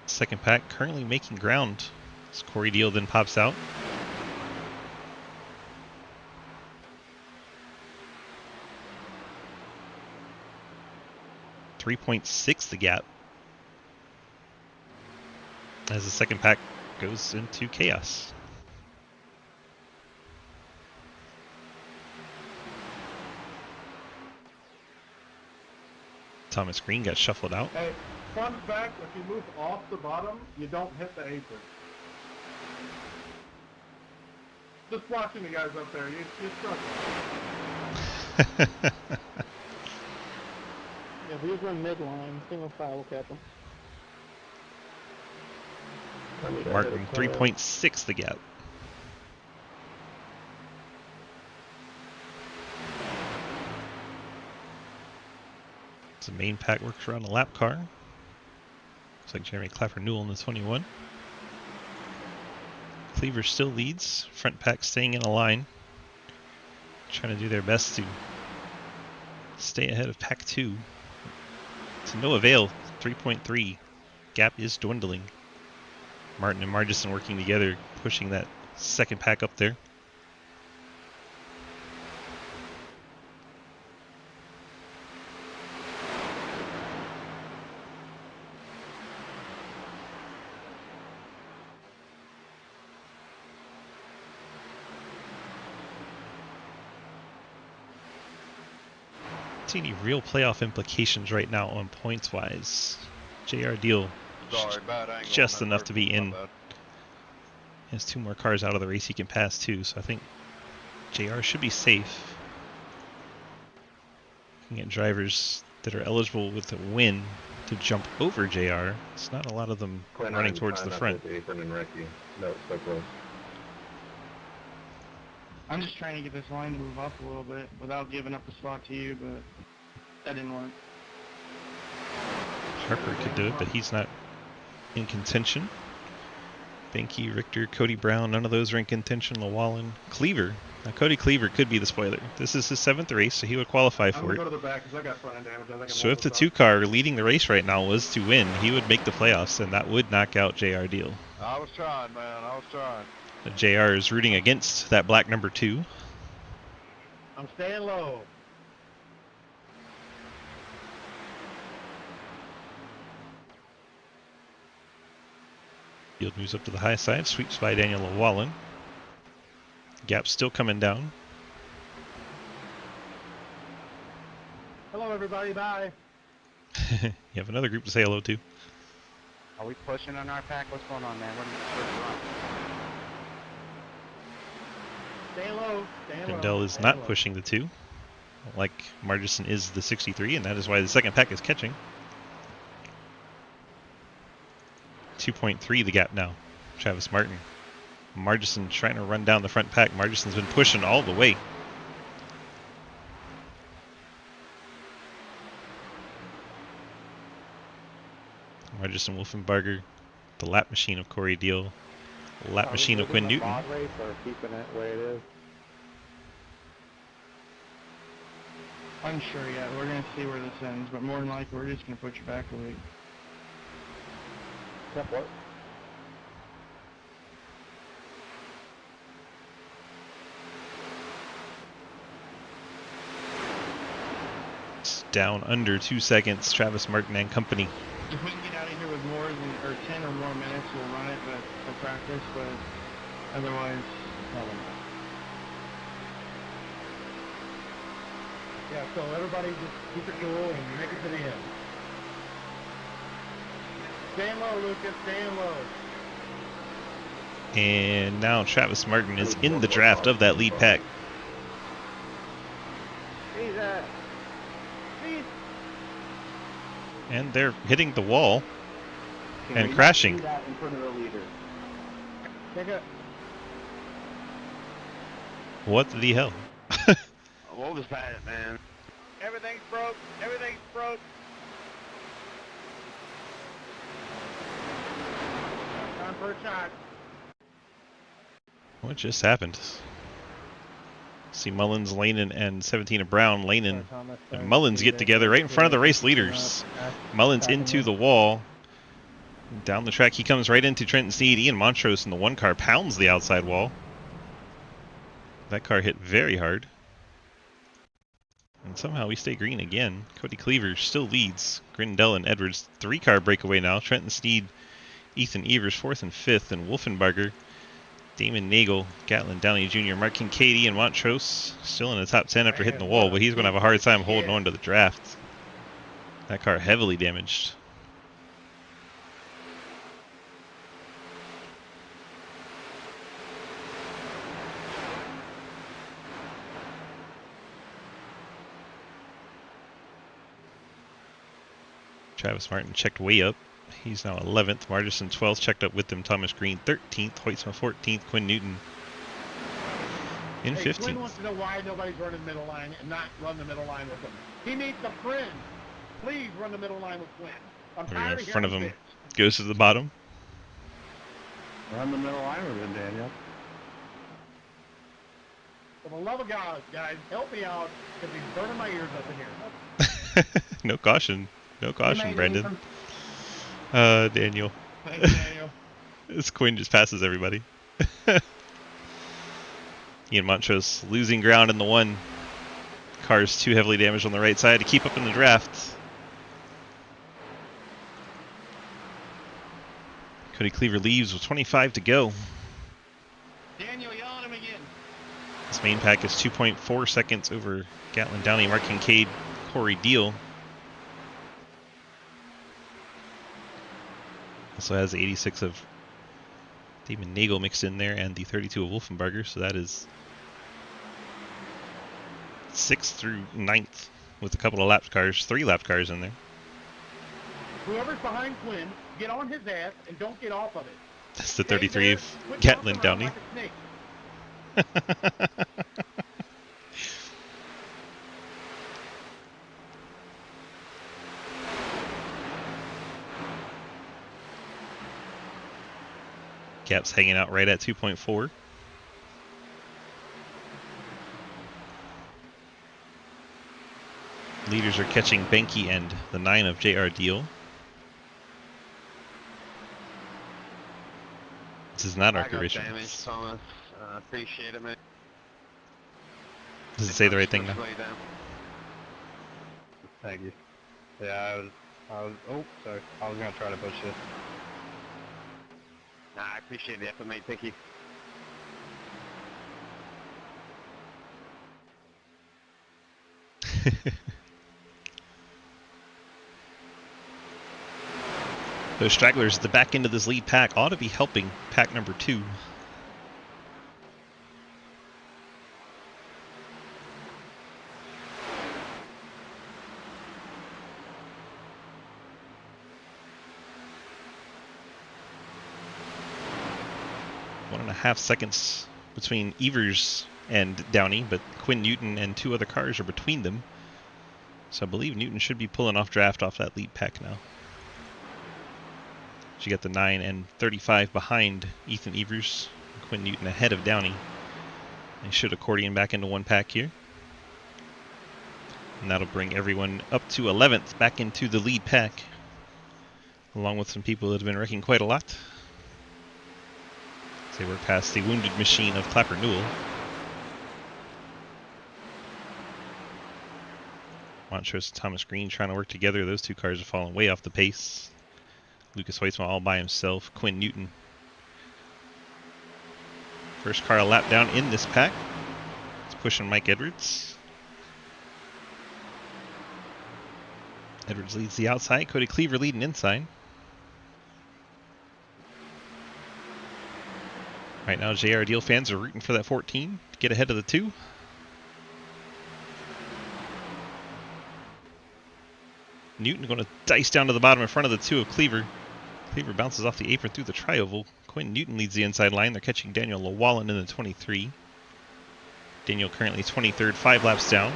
Second pack currently making ground as Corey Deal then pops out. 3.6 the gap as the second pack goes into chaos. Thomas Green got shuffled out. Hey, fun fact, if you move off the bottom, you don't hit the apron. Just watching the guys up there, you're struggling. Yeah, if he was running midline, single file, we'll cap him. Martin 3.6 the gap. So the main pack works around a lap car. Looks like Jeremy Clapper Newell in the 21. Cleaver still leads. Front pack staying in a line. Trying to do their best to stay ahead of pack 2. To no avail, 3.3. Gap is dwindling. Martin and Margison working together, pushing that second pack up there. See any real playoff implications right now on points wise. JR Deal just enough to be in. He has 2 more cars out of the race he can pass too, so I think JR should be safe. You can get drivers that are eligible with a win to jump over JR. It's not a lot of them running towards the front. I'm just trying to get this line to move up a little bit without giving up the spot to you, but that didn't work. Harper could do it, but he's not in contention. Banky, Richter, Cody Brown, none of those are in contention. Llewellyn, Cleaver. Now Cody Cleaver could be the spoiler. This is his 7th race, so he would qualify for it. Go to the back 'cause I got front end damage. So if the 2 car leading the race right now was to win, he would make the playoffs, and that would knock out JR Deal. I was trying, man. I was trying. JR is rooting against that black number 2. I'm staying low. Field moves up to the high side, sweeps by Daniel Llewellyn. Gap's still coming down. Hello, everybody. Bye. You have another group to say hello to. Are we pushing on our pack? What's going on, man? Stay low. Stay low. Bendel is not pushing the 2, like Margison is the 63, and that is why the second pack is catching. 2.3 the gap now. Travis Martin. Margison trying to run down the front pack. Margison's been pushing all the way. Margison, Wolfenbarger, the lap machine of Corey Deal, lap machine of Quinn Newton. Race or keeping it where it is? Unsure yet. We're going to see where this ends, but more than likely we're just going to put you back a week. What? It's down under 2 seconds. Travis Martin and company. If we can get out of here with more than, or 10 or more minutes, we'll run it for practice, but otherwise, probably not. Yeah, so everybody just keep it cool and make it to the end. Staying low, Lucas. Staying low. And now Travis Martin is in the draft of that lead pack. And they're hitting the wall and crashing. That in front of the leader. Check it. What the hell? What was that, man? Everything's broke. Everything's broke. Time for a shot. What just happened? See Mullins, Lanen, and 17 of Brown. Lanen and Mullins get together right in front of the race leaders. Mullins into the wall. Down the track he comes right into Trenton Sneed. Ian Montrose in the 1 car pounds the outside wall. That car hit very hard. And somehow we stay green again. Cody Cleaver still leads. Grindell and Edwards, 3-car breakaway now. Trenton Sneed, Ethan Evers, 4th and 5th. And Wolfenbarger, Damon Nagel, Gatlin Downey Jr., Mark Kincaid, and Montrose still in the top 10 after hitting the wall, but he's going to have a hard time holding on to the draft. That car heavily damaged. Travis Martin checked way up. He's now 11th. Margerson 12th, checked up with them. Thomas Green 13th. Hoytsma 14th. Quinn Newton in 15th. Quinn wants to know why nobody's running the middle line and not run the middle line with him. He needs a friend. Please run the middle line with Quinn. I'm tired In front of him. bitch. Goes to the bottom. Run the middle line with him, Daniel. For the love of God, guys, help me out because he's burning my ears up in here. No caution. No caution, Brandon. Daniel. Thanks, Daniel. This Quinn just passes everybody. Ian Montrose losing ground in the one. Car's too heavily damaged on the right side to keep up in the draft. Cody Cleaver leaves with 25 to go. Daniel, yell at him again. This main pack is 2.4 seconds over Gatlin Downey, Mark Kincaid, Corey Deal. Also has the 86 of Damon Nagel mixed in there and the 32 of Wolfenbarger, so that is 6th through 9th with a couple of lap cars, 3 lap cars in there. Whoever's behind Quinn, get on his ass and don't get off of it. That's the 33 of Gatlin Downey. Like a snake. Cap's hanging out right at 2.4. Leaders are catching Benke and the 9 of JR Deal. This is not our correction. Damage, Thomas. Appreciate it, man. Does it say the right thing now? Thank you. Yeah, oh, sorry. I was gonna try to push this. Nah, I appreciate the effort, mate. Thank you. Those stragglers at the back end of this lead pack ought to be helping pack number 2. One and a half seconds between Evers and Downey, but Quinn Newton and 2 other cars are between them. So I believe Newton should be pulling off draft off that lead pack now. You got the 9 and 35 behind Ethan Evers. Quinn Newton ahead of Downey. They should accordion back into one pack here. And that'll bring everyone up to 11th back into the lead pack. Along with some people that have been wrecking quite a lot. They were past the wounded machine of Clapper Newell. Montrose and Thomas Green trying to work together. Those 2 cars have fallen way off the pace. Lucas Hoytsma all by himself. Quinn Newton. First car a lap down in this pack. It's pushing Mike Edwards. Edwards leads the outside. Cody Cleaver leading inside. Right now, JR Deal fans are rooting for that 14 to get ahead of the 2. Newton going to dice down to the bottom in front of the 2 of Cleaver. Cleaver bounces off the apron through the tri-oval. Quinn Newton leads the inside line. They're catching Daniel Llewellyn in the 23. Daniel currently 23rd, 5 laps down.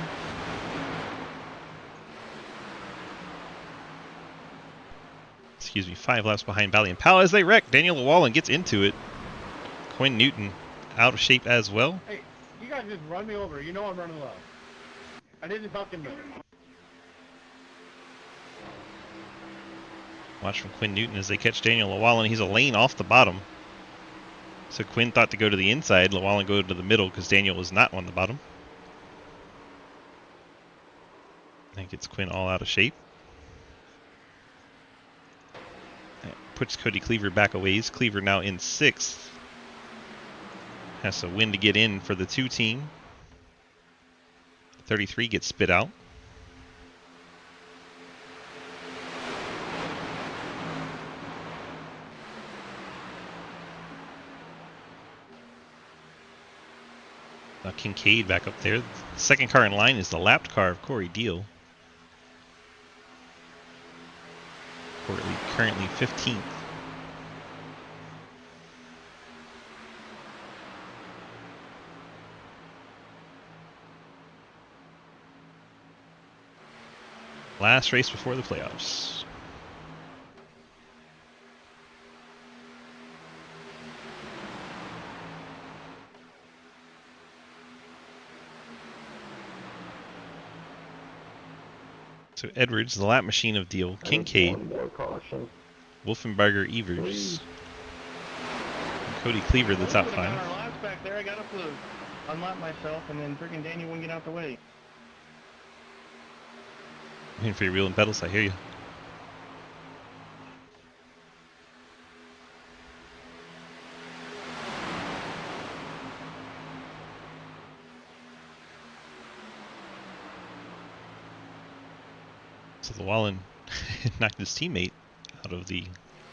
Excuse me, 5 laps behind Bally and Powell as they wreck. Daniel Llewellyn gets into it. Quinn Newton out of shape as well. Hey, you guys just run me over. You know I'm running low. I didn't fucking move. Watch from Quinn Newton as they catch Daniel Llewellyn. He's a lane off the bottom. So Quinn thought to go to the inside. Llewellyn go to the middle because Daniel was not on the bottom. That gets Quinn all out of shape. That puts Cody Cleaver back a ways. Cleaver now in 6th. Has to win to get in for the 2 team. 33 gets spit out. Kincaid back up there. The second car in line is the lapped car of Corey Deal. Currently 15th. Last race before the playoffs. So Edwards, the lap machine of Deal, Kincaid, Wolfenbarger, Evers, and Cody Cleaver, the top 5. Our laps back there, I got up to unlap myself, and then freaking Danny wouldn't get out the way. Waiting for your wheel and pedals, I hear you. So the Wallen knocked his teammate out of the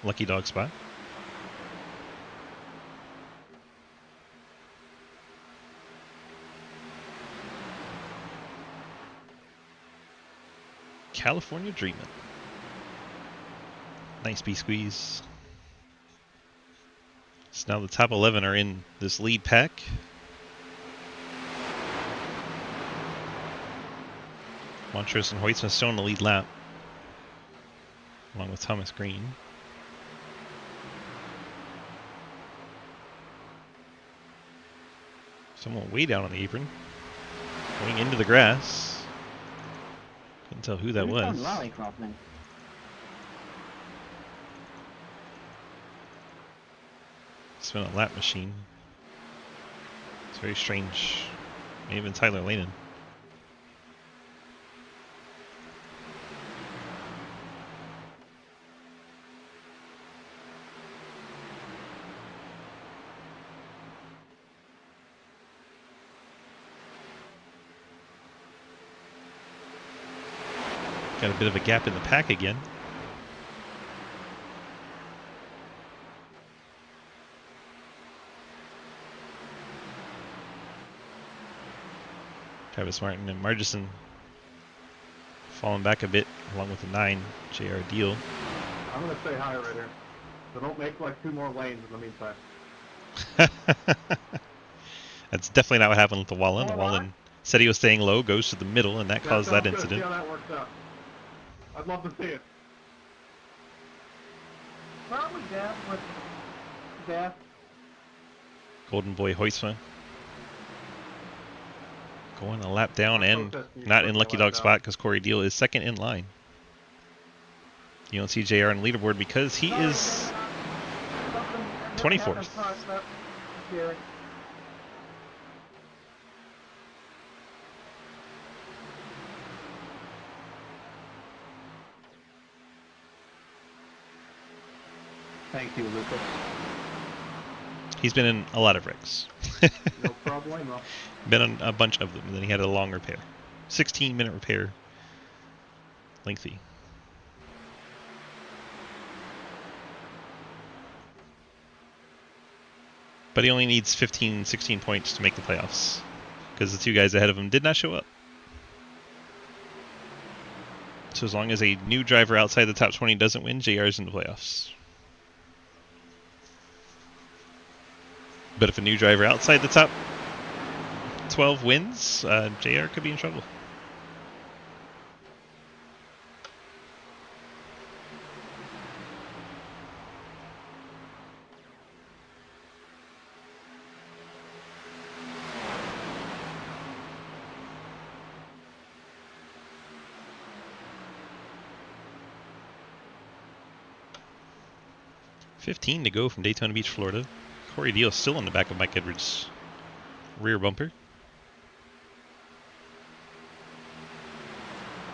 lucky dog spot. California Dreamin'. Nice B-squeeze. So now the top 11 are in this lead pack. Montrose and Hoytsma still in the lead lap, along with Thomas Green. Someone way down on the apron, going into the grass. Couldn't tell who that was. It's been a lap machine. It's very strange. Maybe even Tyler Lanen. Got a bit of a gap in the pack again. Travis Martin and Margison falling back a bit, along with the 9, JR Deal. I'm going to say hi right here. So don't make like 2 more lanes in the meantime. That's definitely not what happened with the Wallen. The Wallen said he was staying low, goes to the middle, and that caused that incident. See how that works out. I'd love to see it. Probably Death with Death. Golden Boy Hoytsma going a lap down and not in lucky dog spot because Corey Deal is second in line. You don't see JR on the leaderboard because he is 24th. Thank you, Lucas. He's been in a lot of wrecks. No problem. Been on a bunch of them, and then he had a long repair. 16-minute repair. Lengthy. But he only needs 15, 16 points to make the playoffs, because the 2 guys ahead of him did not show up. So as long as a new driver outside the top 20 doesn't win, JR's in the playoffs. But if a new driver outside the top 12 wins, JR could be in trouble. $15 to go from Daytona Beach, Florida. Corey Deal still on the back of Mike Edwards' rear bumper.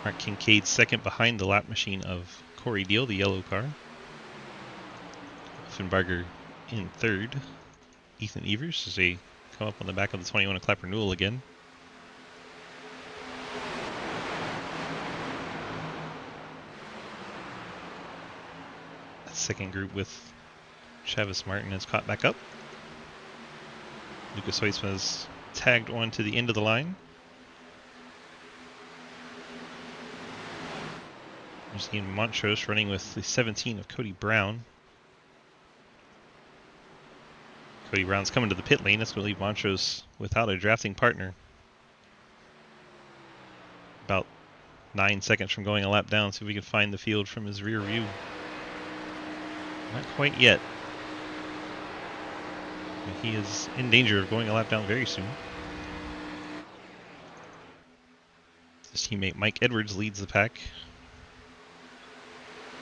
Mark Kincaid second behind the lap machine of Corey Deal, the yellow car. Wolfenbarger in third. Ethan Evers as they come up on the back of the 21 and Clapper Newell again. That second group with Travis Martin has caught back up. Lucas Hoisman has tagged on to the end of the line. We're seeing Montrose running with the 17 of Cody Brown. Cody Brown's coming to the pit lane. That's going to leave Montrose without a drafting partner. About 9 seconds from going a lap down. See if we can find the field from his rear view. Not quite yet. He is in danger of going a lap down very soon. His teammate Mike Edwards leads the pack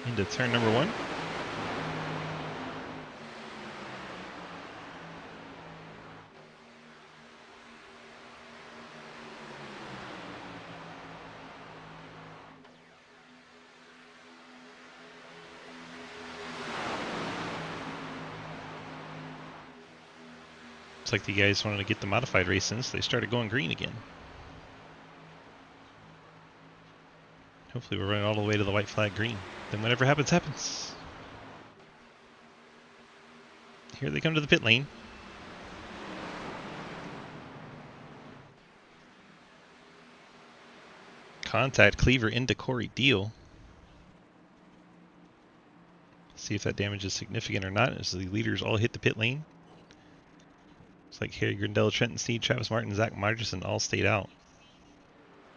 into turn number 1. Looks like the guys wanted to get the modified race in, so they started going green again. Hopefully we're running all the way to the white flag green. Then whatever happens, happens. Here they come to the pit lane. Contact Cleaver into Corey Deal. See if that damage is significant or not as the leaders all hit the pit lane. Looks like Harry Grindell, Trenton Sneed, Travis Martin, Zach Margerson all stayed out.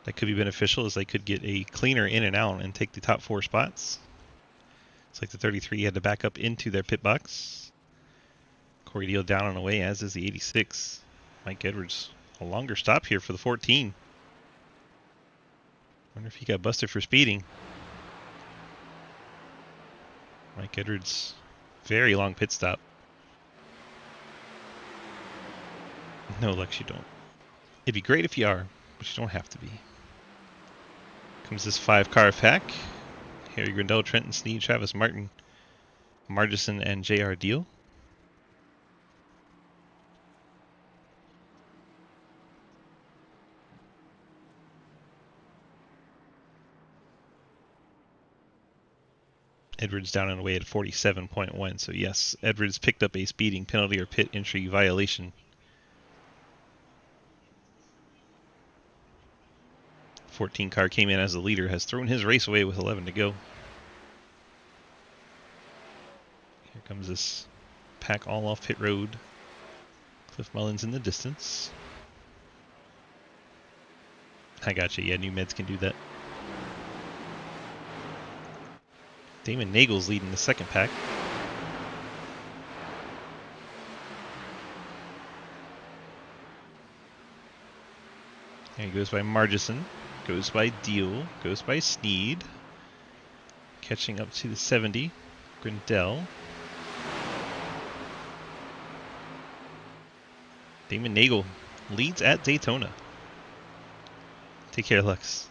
That could be beneficial as they could get a cleaner in and out and take the top 4 spots. It's like the 33 had to back up into their pit box. Corey Deal down and away, as is the 86. Mike Edwards, a longer stop here for the 14. Wonder if he got busted for speeding. Mike Edwards, very long pit stop. No, Lex, you don't. It'd be great if you are, but you don't have to be. Comes this 5-car pack. Harry Grindell, Trenton Sneed, Travis Martin, Margison, and J.R. Deal. Edwards down and away at 47.1. So yes, Edwards picked up a speeding penalty or pit entry violation. 14 car came in as the leader, has thrown his race away with 11 to go. Here comes this pack all off pit road. Cliff Mullins in the distance. I got you. Yeah, new meds can do that. Damon Nagel's leading the second pack. There he goes by Margison. Goes by Deal. Goes by Sneed. Catching up to the 70. Grindell. Damon Nagel leads at Daytona. Take care, Lux.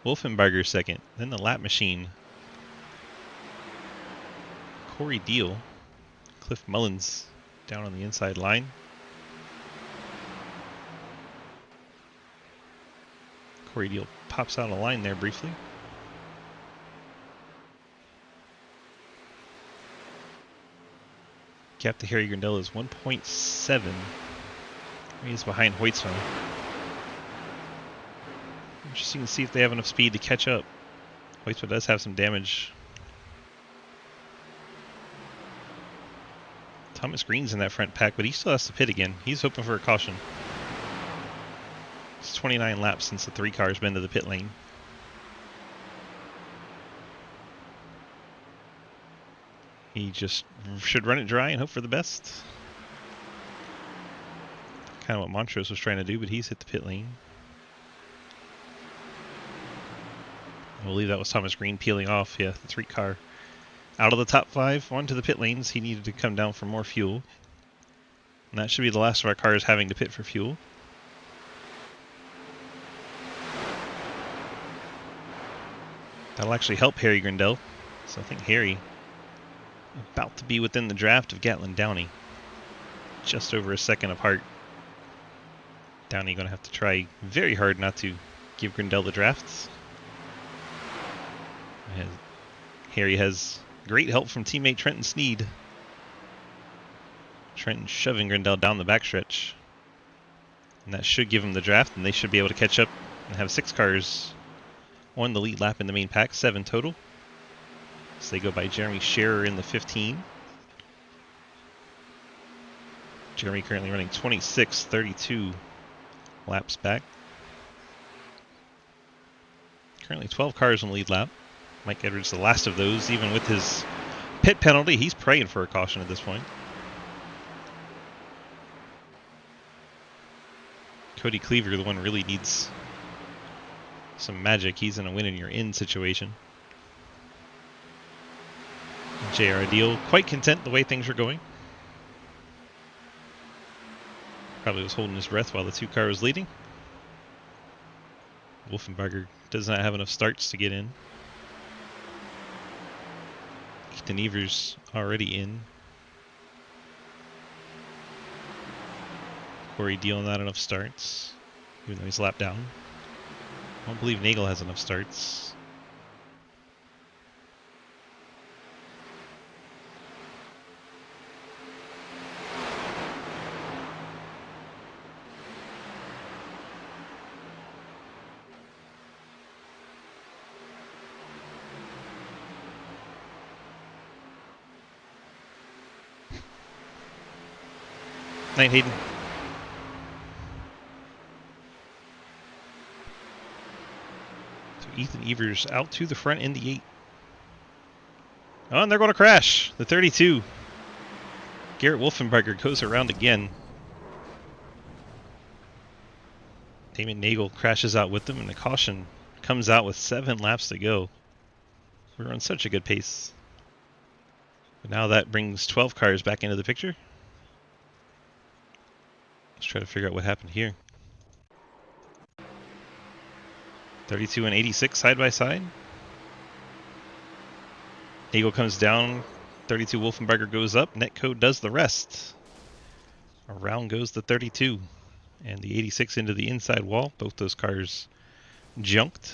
Wolfenbarger second. Then the lap machine. Corey Deal. Cliff Mullins down on the inside line. Corey Deal pops out of line there briefly. Gap to Harry Grindell is 1.7. He's behind Hoytsman. Interesting to see if they have enough speed to catch up. Hoytsman does have some damage. Thomas Green's in that front pack, but he still has to pit again. He's hoping for a caution. It's 29 laps since the 3 car's been to the pit lane. He just should run it dry and hope for the best. Kind of what Montrose was trying to do, but he's hit the pit lane. I believe that was Thomas Green peeling off. Yeah, the 3 car out of the top 5 onto the pit lanes. He needed to come down for more fuel. And that should be the last of our cars having to pit for fuel. That'll actually help Harry Grindell. So I think Harry about to be within the draft of Gatlin Downey. Just over a second apart. Downey going to have to try very hard not to give Grindell the drafts. Harry has great help from teammate Trenton Sneed. Trenton shoving Grindell down the backstretch. And that should give him the draft, and they should be able to catch up and have 6 cars on the lead lap in the main pack, 7 total. So they go by Jeremy Scherer in the 15. Jeremy currently running 26.32 laps back. Currently 12 cars on the lead lap. Mike Edwards the last of those, even with his pit penalty. He's praying for a caution at this point. Cody Cleaver, the one really needs some magic. He's in a win and you're in situation. JR Ideal, quite content the way things are going. Probably was holding his breath while the 2 car was leading. Wolfenbarger does not have enough starts to get in. Ethan Evers already in. Corey Deal not enough starts, even though he's lapped down. I don't believe Nagel has enough starts. Night, Hayden. So Ethan Evers out to the front in the 8. Oh, and they're going to crash. The 32. Garrett Wolfenbarger goes around again. Damon Nagel crashes out with them, and the caution comes out with 7 laps to go. We're on such a good pace. But now that brings 12 cars back into the picture. Let's try to figure out what happened here. 32 and 86 side by side. Nagel comes down. 32 Wolfenbarger goes up. Netcode does the rest. Around goes the 32. And the 86 into the inside wall. Both those cars junked.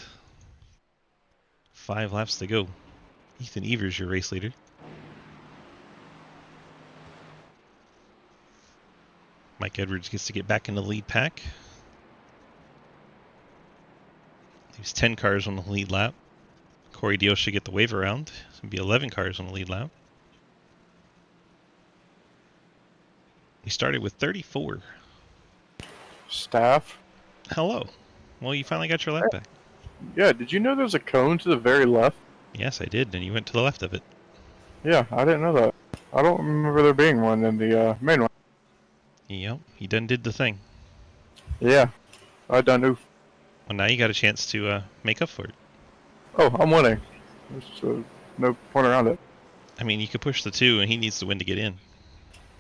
5 laps to go. Ethan Evers, your race leader. Mike Edwards gets to get back in the lead pack. Leaves 10 cars on the lead lap. Corey Deal should get the wave around. It's going to be 11 cars on the lead lap. We started with 34. Staff? Hello. Well, you finally got your lap back. Yeah, did you know there's a cone to the very left? Yes, I did, and you went to the left of it. Yeah, I didn't know that. I don't remember there being one in the main one. Yep, he done did the thing. Yeah, I done do. Well, now you got a chance to make up for it. Oh, I'm winning. There's no point around it. I mean, you could push the 2, and he needs to win to get in.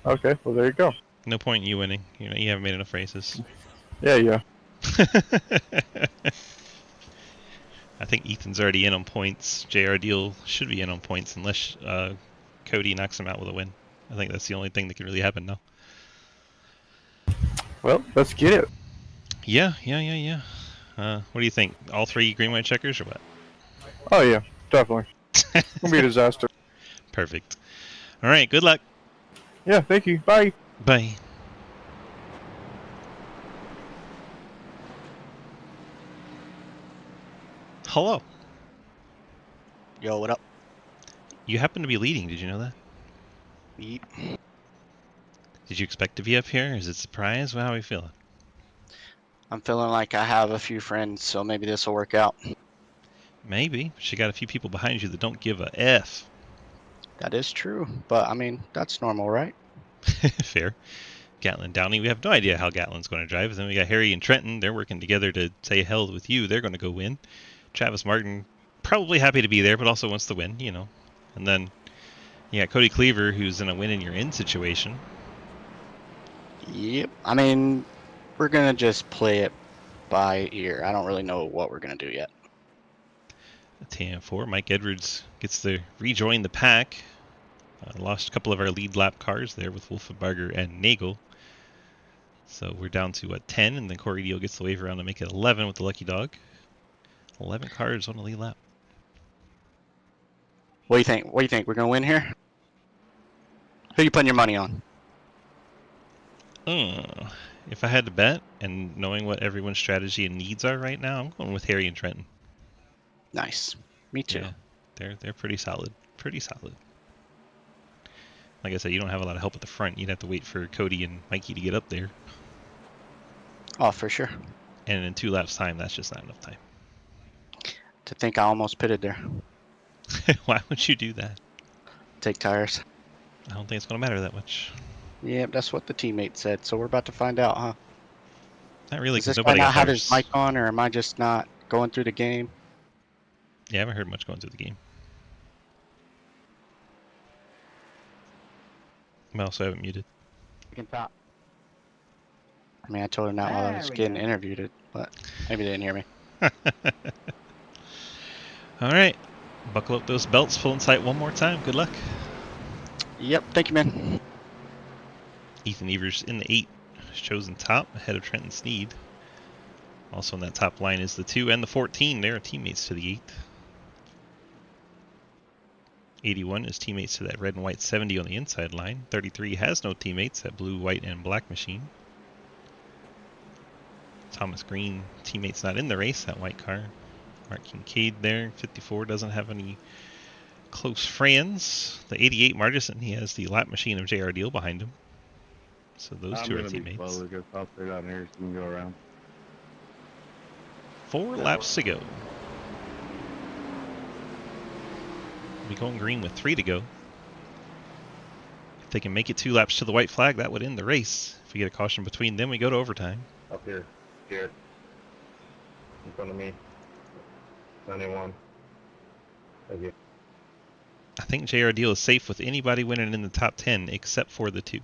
Okay, well there you go. No point in you winning. You know, you haven't made enough races. Yeah. I think Ethan's already in on points. JR Deal should be in on points unless Cody knocks him out with a win. I think that's the only thing that can really happen now. Well, let's get it. Yeah. What do you think? All 3 green, white checkers or what? Oh yeah, definitely. It's gonna be a disaster. Perfect. All right, good luck. Yeah, thank you. Bye. Bye. Hello. Yo, what up? You happen to be leading, did you know that? Yeet. Did you expect to be up here? Is it a surprise? Well, how are you feeling? I'm feeling like I have a few friends, so maybe this will work out. Maybe, but you got a few people behind you that don't give a F. That is true, but I mean, that's normal, right? Fair. Gatlin Downey, we have no idea how Gatlin's going to drive. And then we got Harry and Trenton. They're working together to say hell with you. They're going to go win. Travis Martin, probably happy to be there, but also wants to win, you know. And then you got Cody Cleaver, who's in a win and you're in situation. Yep. I mean, we're going to just play it by ear. I don't really know what we're going to do yet. 10-4. Mike Edwards gets to rejoin the pack. Lost a couple of our lead lap cars there with Wolfenbarger and Nagel. So we're down to 10, and then Corey Deal gets the wave around to make it 11 with the Lucky Dog. 11 cars on the lead lap. What do you think? What do you think? We're gonna win here? Who you putting your money on? If I had to bet, and knowing what everyone's strategy and needs are right now, I'm going with Harry and Trenton. Nice. Me too. Yeah, they're pretty solid. Pretty solid. Like I said, you don't have a lot of help at the front. You'd have to wait for Cody and Mikey to get up there. Oh, for sure. And in 2 laps time, that's just not enough time. To think I almost pitted there. Why would you do that? Take tires. I don't think it's going to matter that much. Yep, that's what the teammate said. So we're about to find out, huh? Not really, Does because this guy nobody not got have tires. his mic on, or am I just not going through the game? Yeah, I haven't heard much going through the game. I also haven't muted. You can top. I mean, I told her not while I was getting interviewed, but maybe they didn't hear me. All right. Buckle up those belts, pull in sight one more time. Good luck. Yep, thank you, man. Ethan Evers in the 8, chosen top, ahead of Trenton Sneed. Also in that top line is the 2 and the 14. They're teammates to the 8. 81 is teammates to that red and white 70 on the inside line. 33 has no teammates, that blue, white, and black machine. Thomas Green, teammates not in the race, that white car. Mark Kincaid there. 54 doesn't have any close friends. The 88 Margison, he has the lap machine of JR Deal behind him. So those two are teammates. I'm gonna be slow. I'll stay down here so we can go around. 4 laps to go. We'll be going green with 3 to go. If they can make it 2 laps to the white flag, that would end the race. If we get a caution between them, we go to overtime. Up here. Here. In front of me. 91. Thank you. I think JR Deal is safe with anybody winning in the top 10 except for the 2.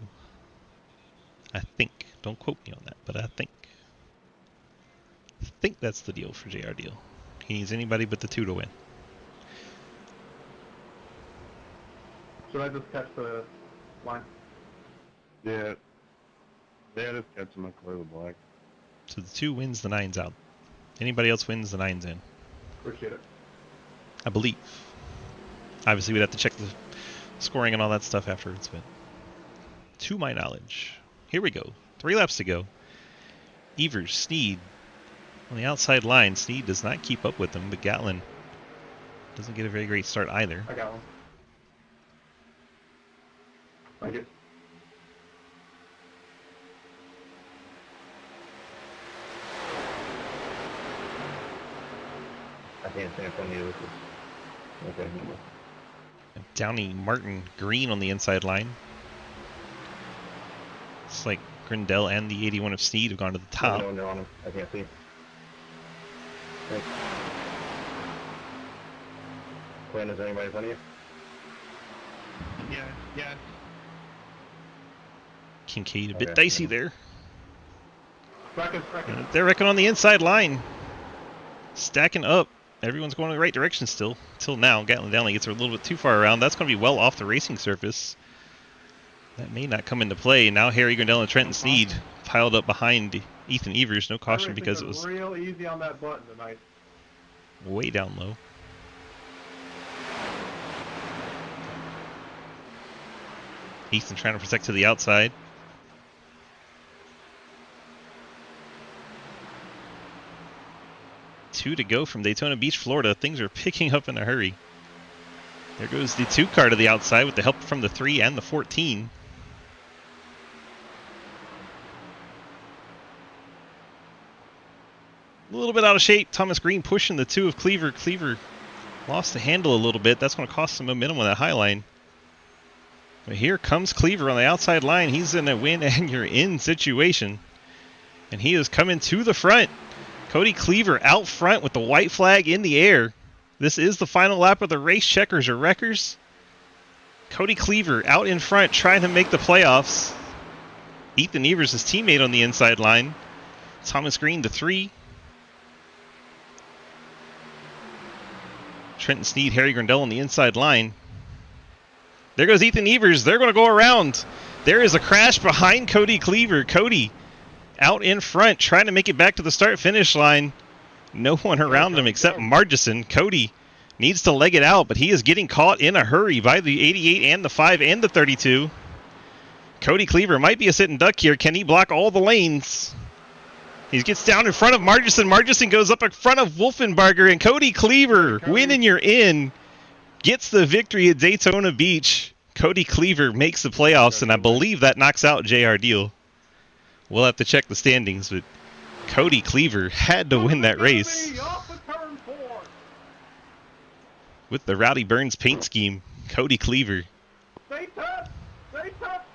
I think. Don't quote me on that, but I think. I think that's the deal for JR Deal. He needs anybody but the 2 to win. Should I just catch the line? Yeah. Yeah, just catch him and clear the black. So the 2 wins, the 9's out. Anybody else wins, the 9's in. Appreciate it. I believe. Obviously, we'd have to check the scoring and all that stuff afterwards, but to my knowledge. Here we go. 3 laps to go. Evers, Sneed on the outside line. Sneed does not keep up with them, but Gatlin doesn't get a very great start either. I got one. Thank you. I can't stand in front of you. This is... Okay. Downey, Martin, Green on the inside line. It's like Grindel and the 81 of Sneed have gone to the top. No, on him. I can't see. Thanks. Quinn, is there anybody in front of you? Yes. Kincaid a bit dicey there. Second. They're wrecking on the inside line. Stacking up. Everyone's going in the right direction still. Till now, Gatlin Downey gets a little bit too far around. That's going to be well off the racing surface. That may not come into play. Now Harry Grindel and Trenton Sneed piled up behind Ethan Evers. No caution because it was real easy on that button tonight. way down low. Ethan trying to protect to the outside. Two to go from Daytona Beach, Florida. Things are picking up in a hurry. There goes the 2 car to the outside with the help from the 3 and the 14. A little bit out of shape. Thomas Green pushing the 2 of Cleaver. Cleaver lost the handle a little bit. That's going to cost some momentum on that high line. But here comes Cleaver on the outside line. He's in a win and you're in situation. And he is coming to the front. Cody Cleaver out front with the white flag in the air. This is the final lap of the race, checkers or wreckers. Cody Cleaver out in front trying to make the playoffs. Ethan Evers, his teammate on the inside line. Thomas Green, the 3. Trenton Sneed, Harry Grindell on the inside line. There goes Ethan Evers. They're going to go around. There is a crash behind Cody Cleaver. Cody out in front, trying to make it back to the start-finish line. No one around him except Margison. Cody needs to leg it out, but he is getting caught in a hurry by the 88 and the 5 and the 32. Cody Cleaver might be a sitting duck here. Can he block all the lanes? He gets down in front of Margison. Margison goes up in front of Wolfenbarger, and Cody Cleaver, winning you're in, gets the victory at Daytona Beach. Cody Cleaver makes the playoffs, and I believe that knocks out J.R. Deal. We'll have to check the standings, but Cody Cleaver had to win that race. With the Rowdy Burns paint scheme, Cody Cleaver. Stay tough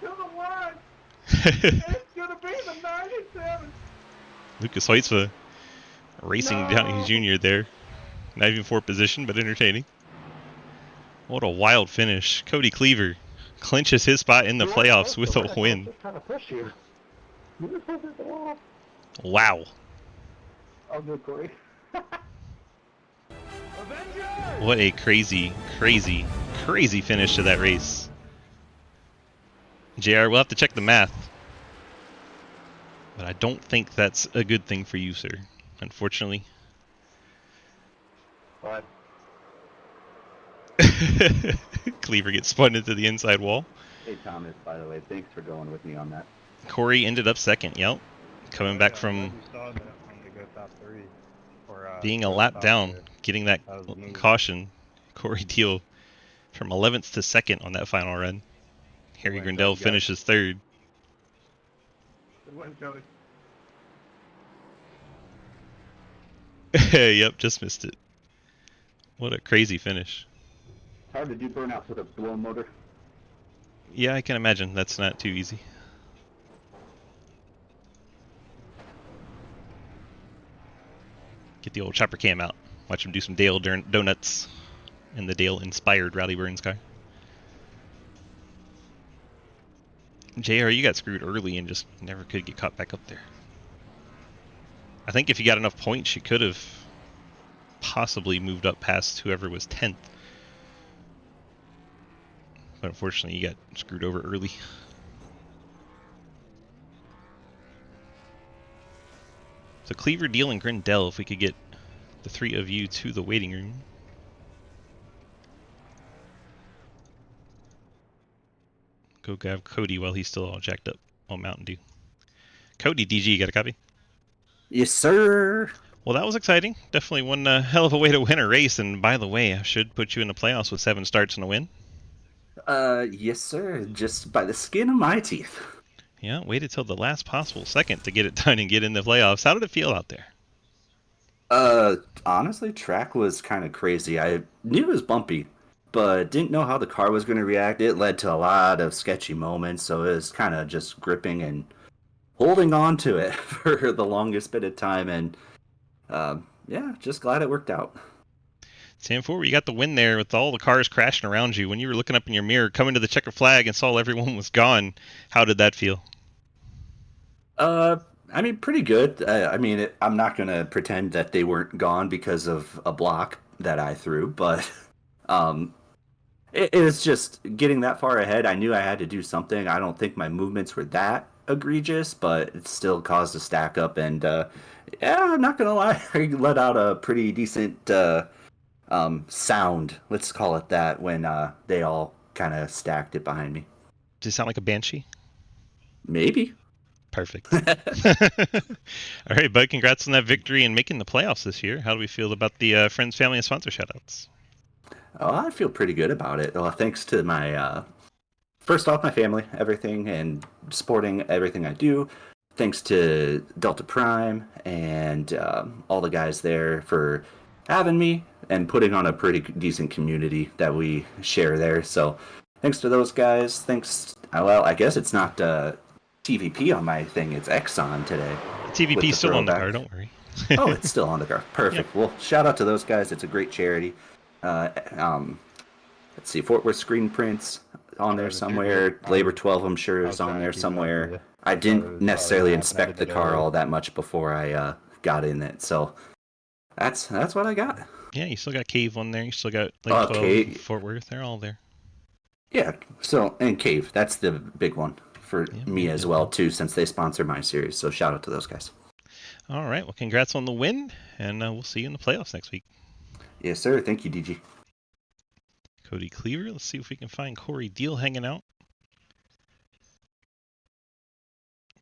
to the line. It's gonna be the 97. Lucas Hoytsva racing Downey Jr. there. Not even for position, but entertaining. What a wild finish. Cody Cleaver clinches his spot in the playoffs with a win. Wow. Oh, good, Corey. What a crazy, crazy, crazy finish to that race. JR, we'll have to check the math. But I don't think that's a good thing for you, sir. Unfortunately. What? Cleaver gets spun into the inside wall. Hey, Thomas, by the way, thanks for going with me on that. Corey ended up second, yep. Coming back from being a lap down, getting that caution. Corey Deal from 11th to 2nd on that final run. Harry Grindell finishes 3rd. Good one, Cody. Yep, just missed it. What a crazy finish. How did you burn out with a blown motor? Yeah, I can imagine. That's not too easy. Get the old chopper cam out. Watch him do some Dale donuts in the Dale-inspired Rowdy Burns car. JR, you got screwed early and just never could get caught back up there. I think if you got enough points, you could have possibly moved up past whoever was 10th. But unfortunately, you got screwed over early. So Cleaver, Deal, and Grindell, if we could get the 3 of you to the waiting room. Go grab Cody while he's still all jacked up on Mountain Dew. Cody, DG, you got a copy? Yes, sir. Well, that was exciting. Definitely one hell of a way to win a race. And by the way, I should put you in the playoffs with 7 starts and a win. Yes, sir. Just by the skin of my teeth. Yeah, waited till the last possible second to get it done and get in the playoffs. How did it feel out there? Honestly, track was kind of crazy. I knew it was bumpy, but didn't know how the car was going to react. It led to a lot of sketchy moments, so it was kind of just gripping and holding on to it for the longest bit of time. And yeah, just glad it worked out. Sam Ford, you got the win there with all the cars crashing around you. When you were looking up in your mirror, coming to the checker flag and saw everyone was gone, how did that feel? I mean, pretty good. I'm not going to pretend that they weren't gone because of a block that I threw, but it was just getting that far ahead. I knew I had to do something. I don't think my movements were that egregious, but it still caused a stack up. And yeah, I'm not going to lie, I let out a pretty decent sound, let's call it that, when they all kind of stacked it behind me. Does it sound like a banshee? Maybe. Perfect. All right, bud, congrats on that victory and making the playoffs this year. How do we feel about the friends, family, and sponsor shoutouts? Oh, I feel pretty good about it. Well, thanks to my, first off, my family, everything, and supporting everything I do. Thanks to Delta Prime and all the guys there for having me and putting on a pretty decent community that we share there. So thanks to those guys. Thanks. Well, I guess it's not TVP on my thing. It's Exxon today. TVP's still on the car, don't worry. Oh, it's still on the car. Perfect. Yep. Well, shout out to those guys. It's a great charity. Let's see, Fort Worth Screen Prints on there somewhere. Labor 12, I'm sure, is on there somewhere. I didn't necessarily inspect the car all that much before I got in it, so that's what I got. Yeah, you still got Cave on there. You still got Lake 12, Fort Worth. They're all there. Yeah. So, and Cave, that's the big one for me as well, too, since they sponsor my series. So shout out to those guys. All right. Well, congrats on the win, and we'll see you in the playoffs next week. Yes, sir. Thank you, DG. Cody Cleaver. Let's see if we can find Corey Deal hanging out.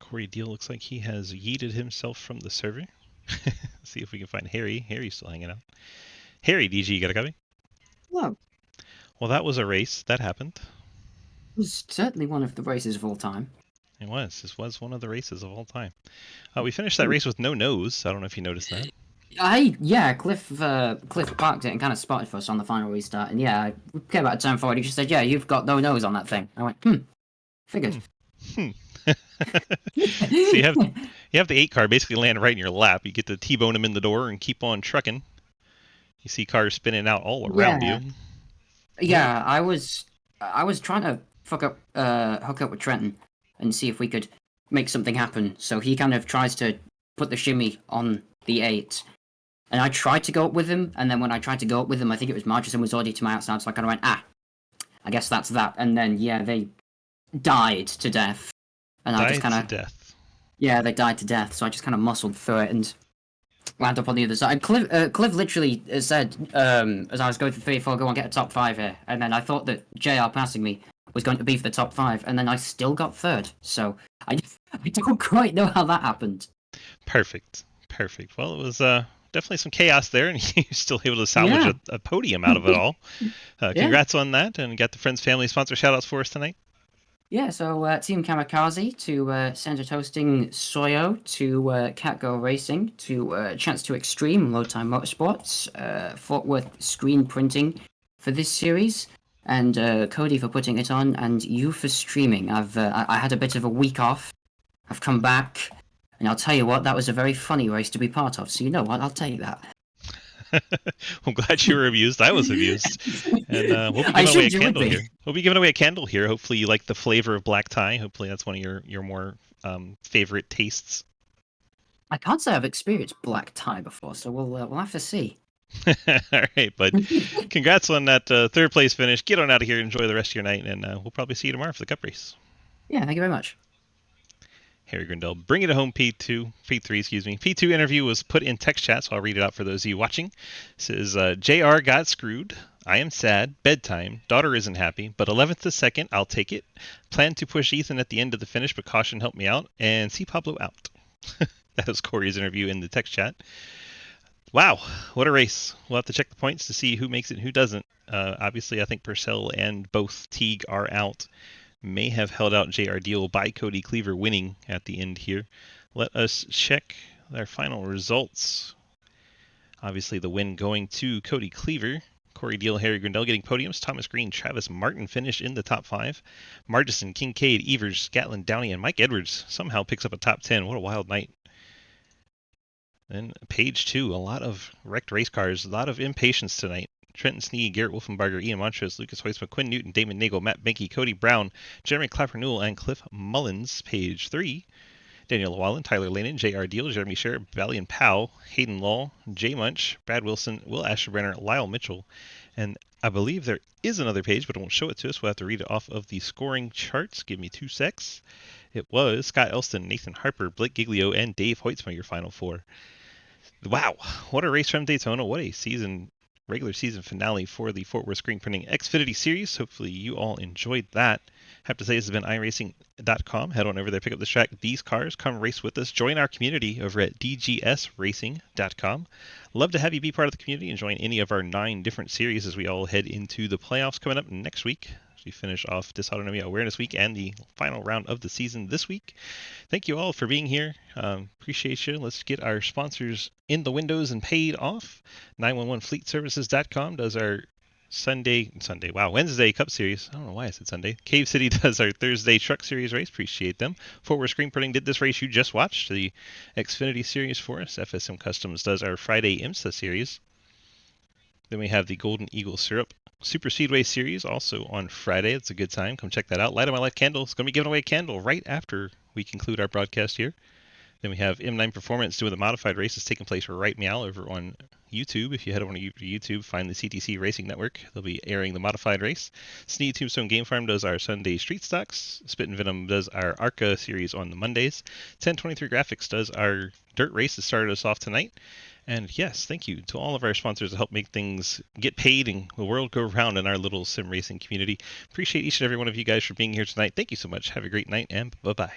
Corey Deal looks like he has yeeted himself from the server. See if we can find Harry. Harry's still hanging out. Harry, DG, you got a copy? Hello. Well, that was a race. That happened. It was certainly one of the races of all time. It was. This was one of the races of all time. We finished that race with no nose. I don't know if you noticed that. Cliff parked it and kind of spotted for us on the final restart. And yeah, we came out of turn forward. He just said, "Yeah, you've got no nose on that thing." I went, figured. So you have the 8 car basically land right in your lap. You get to T-bone him in the door and keep on trucking. You see cars spinning out all around you. Yeah, I was trying to hook up with Trenton and see if we could make something happen. So he kind of tries to put the shimmy on the 8. And I tried to go up with him, and then when I tried to go up with him, I think it was Marchison was already to my outside, so I kind of went, I guess that's that. And then, yeah, they died to death. And I just kind of... death. Yeah, they died to death, so I just kind of muscled through it and wound up on the other side. Cliff literally said, as I was going through 3-4, go on, get a top 5 here. And then I thought that JR passing me was going to be for the top 5, and then I still got 3rd. So I don't quite know how that happened. Perfect. Well, it was definitely some chaos there, and you're still able to salvage a podium out of it all. Congrats on that, and got the Friends Family sponsor shoutouts for us tonight. Yeah, so Team Kamikaze, to Center Toasting Soyo, to Catgo Racing, to Chance to Extreme, Low Time Motorsports, Fort Worth Screen Printing for this series, and Cody for putting it on, and you for streaming. I had a bit of a week off. I've come back, and I'll tell you what, that was a very funny race to be part of, so you know what, I'll tell you that. I'm glad you were amused. I was amused. And we'll be giving away a candle here. We'll be giving away a candle here. Hopefully you like the flavor of black tie. Hopefully that's one of your more favorite tastes. I can't say I've experienced black tie before, so we'll have to see. All right, bud. Congrats on that 3rd place finish. Get on out of here. Enjoy the rest of your night, and we'll probably see you tomorrow for the Cup race. Yeah, thank you very much. Harry Grindell, bring it home, P3, excuse me. P2 interview was put in text chat, so I'll read it out for those of you watching. It says, JR got screwed. I am sad. Bedtime. Daughter isn't happy, but 11th to 2nd, I'll take it. Plan to push Ethan at the end of the finish, but caution helped me out. And see Pablo out. That was Corey's interview in the text chat. Wow, what a race. We'll have to check the points to see who makes it and who doesn't. Obviously, I think Purcell and both Teague are out. May have held out JR Deal by Cody Cleaver winning at the end here. Let us check their final results. Obviously the win going to Cody Cleaver. Corey Deal, Harry Grindell getting podiums. Thomas Green, Travis Martin finished in the top 5. Margison, Kincaid, Evers, Gatlin, Downey, and Mike Edwards somehow picks up a top 10. What a wild night. Then page 2, a lot of wrecked race cars, a lot of impatience tonight. Trenton Snee, Garrett Wolfenbarger, Ian Montrose, Lucas Heusma, Quinn Newton, Damon Nagel, Matt Benke, Cody Brown, Jeremy Clapper Newell, and Cliff Mullins. Page 3. Daniel Wallen, Tyler Lannon, J.R. Deal, Jeremy Sher, Valian Powell, Hayden Law, Jay Munch, Brad Wilson, Will Asherbrenner, Lyle Mitchell. And I believe there is another page, but it won't show it to us. We'll have to read it off of the scoring charts. Give me 2 secs. It was Scott Elston, Nathan Harper, Blake Giglio, and Dave Hoytsma, your final 4. Wow, what a race from Daytona. What a regular season finale for the Fort Worth Screen Printing Xfinity Series. Hopefully you all enjoyed that. Have to say this has been iRacing.com. Head on over there, pick up the track. These cars, come race with us. Join our community over at dgsracing.com. Love to have you be part of the community and join any of our 9 different series as we all head into the playoffs coming up next week. We finish off Dysautonomia Awareness Week and the final round of the season this week. Thank you all for being here. Appreciate you. Let's get our sponsors in the windows and paid off. 911fleetservices.com does our Wednesday Cup Series. I don't know why I said Sunday. Cave City does our Thursday Truck Series race. Appreciate them. Fort Worth Screen Printing did this race you just watched, the Xfinity Series for us. FSM Customs does our Friday IMSA Series. Then we have the Golden Eagle Syrup Super Speedway Series also on Friday. It's a good time. Come check that out. Light of My Life candle. It's going to be giving away a candle right after we conclude our broadcast here. Then we have M9 Performance doing the modified races taking place right meow over on YouTube. If you head over to YouTube, find the CTC Racing Network. They'll be airing the modified race. Sneed Tombstone Game Farm does our Sunday Street Stocks. Spit and Venom does our ARCA series on the Mondays. 1023 Graphics does our dirt race that started us off tonight. And yes, thank you to all of our sponsors that help make things get paid and the world go round in our little sim racing community. Appreciate each and every one of you guys for being here tonight. Thank you so much. Have a great night, and bye-bye.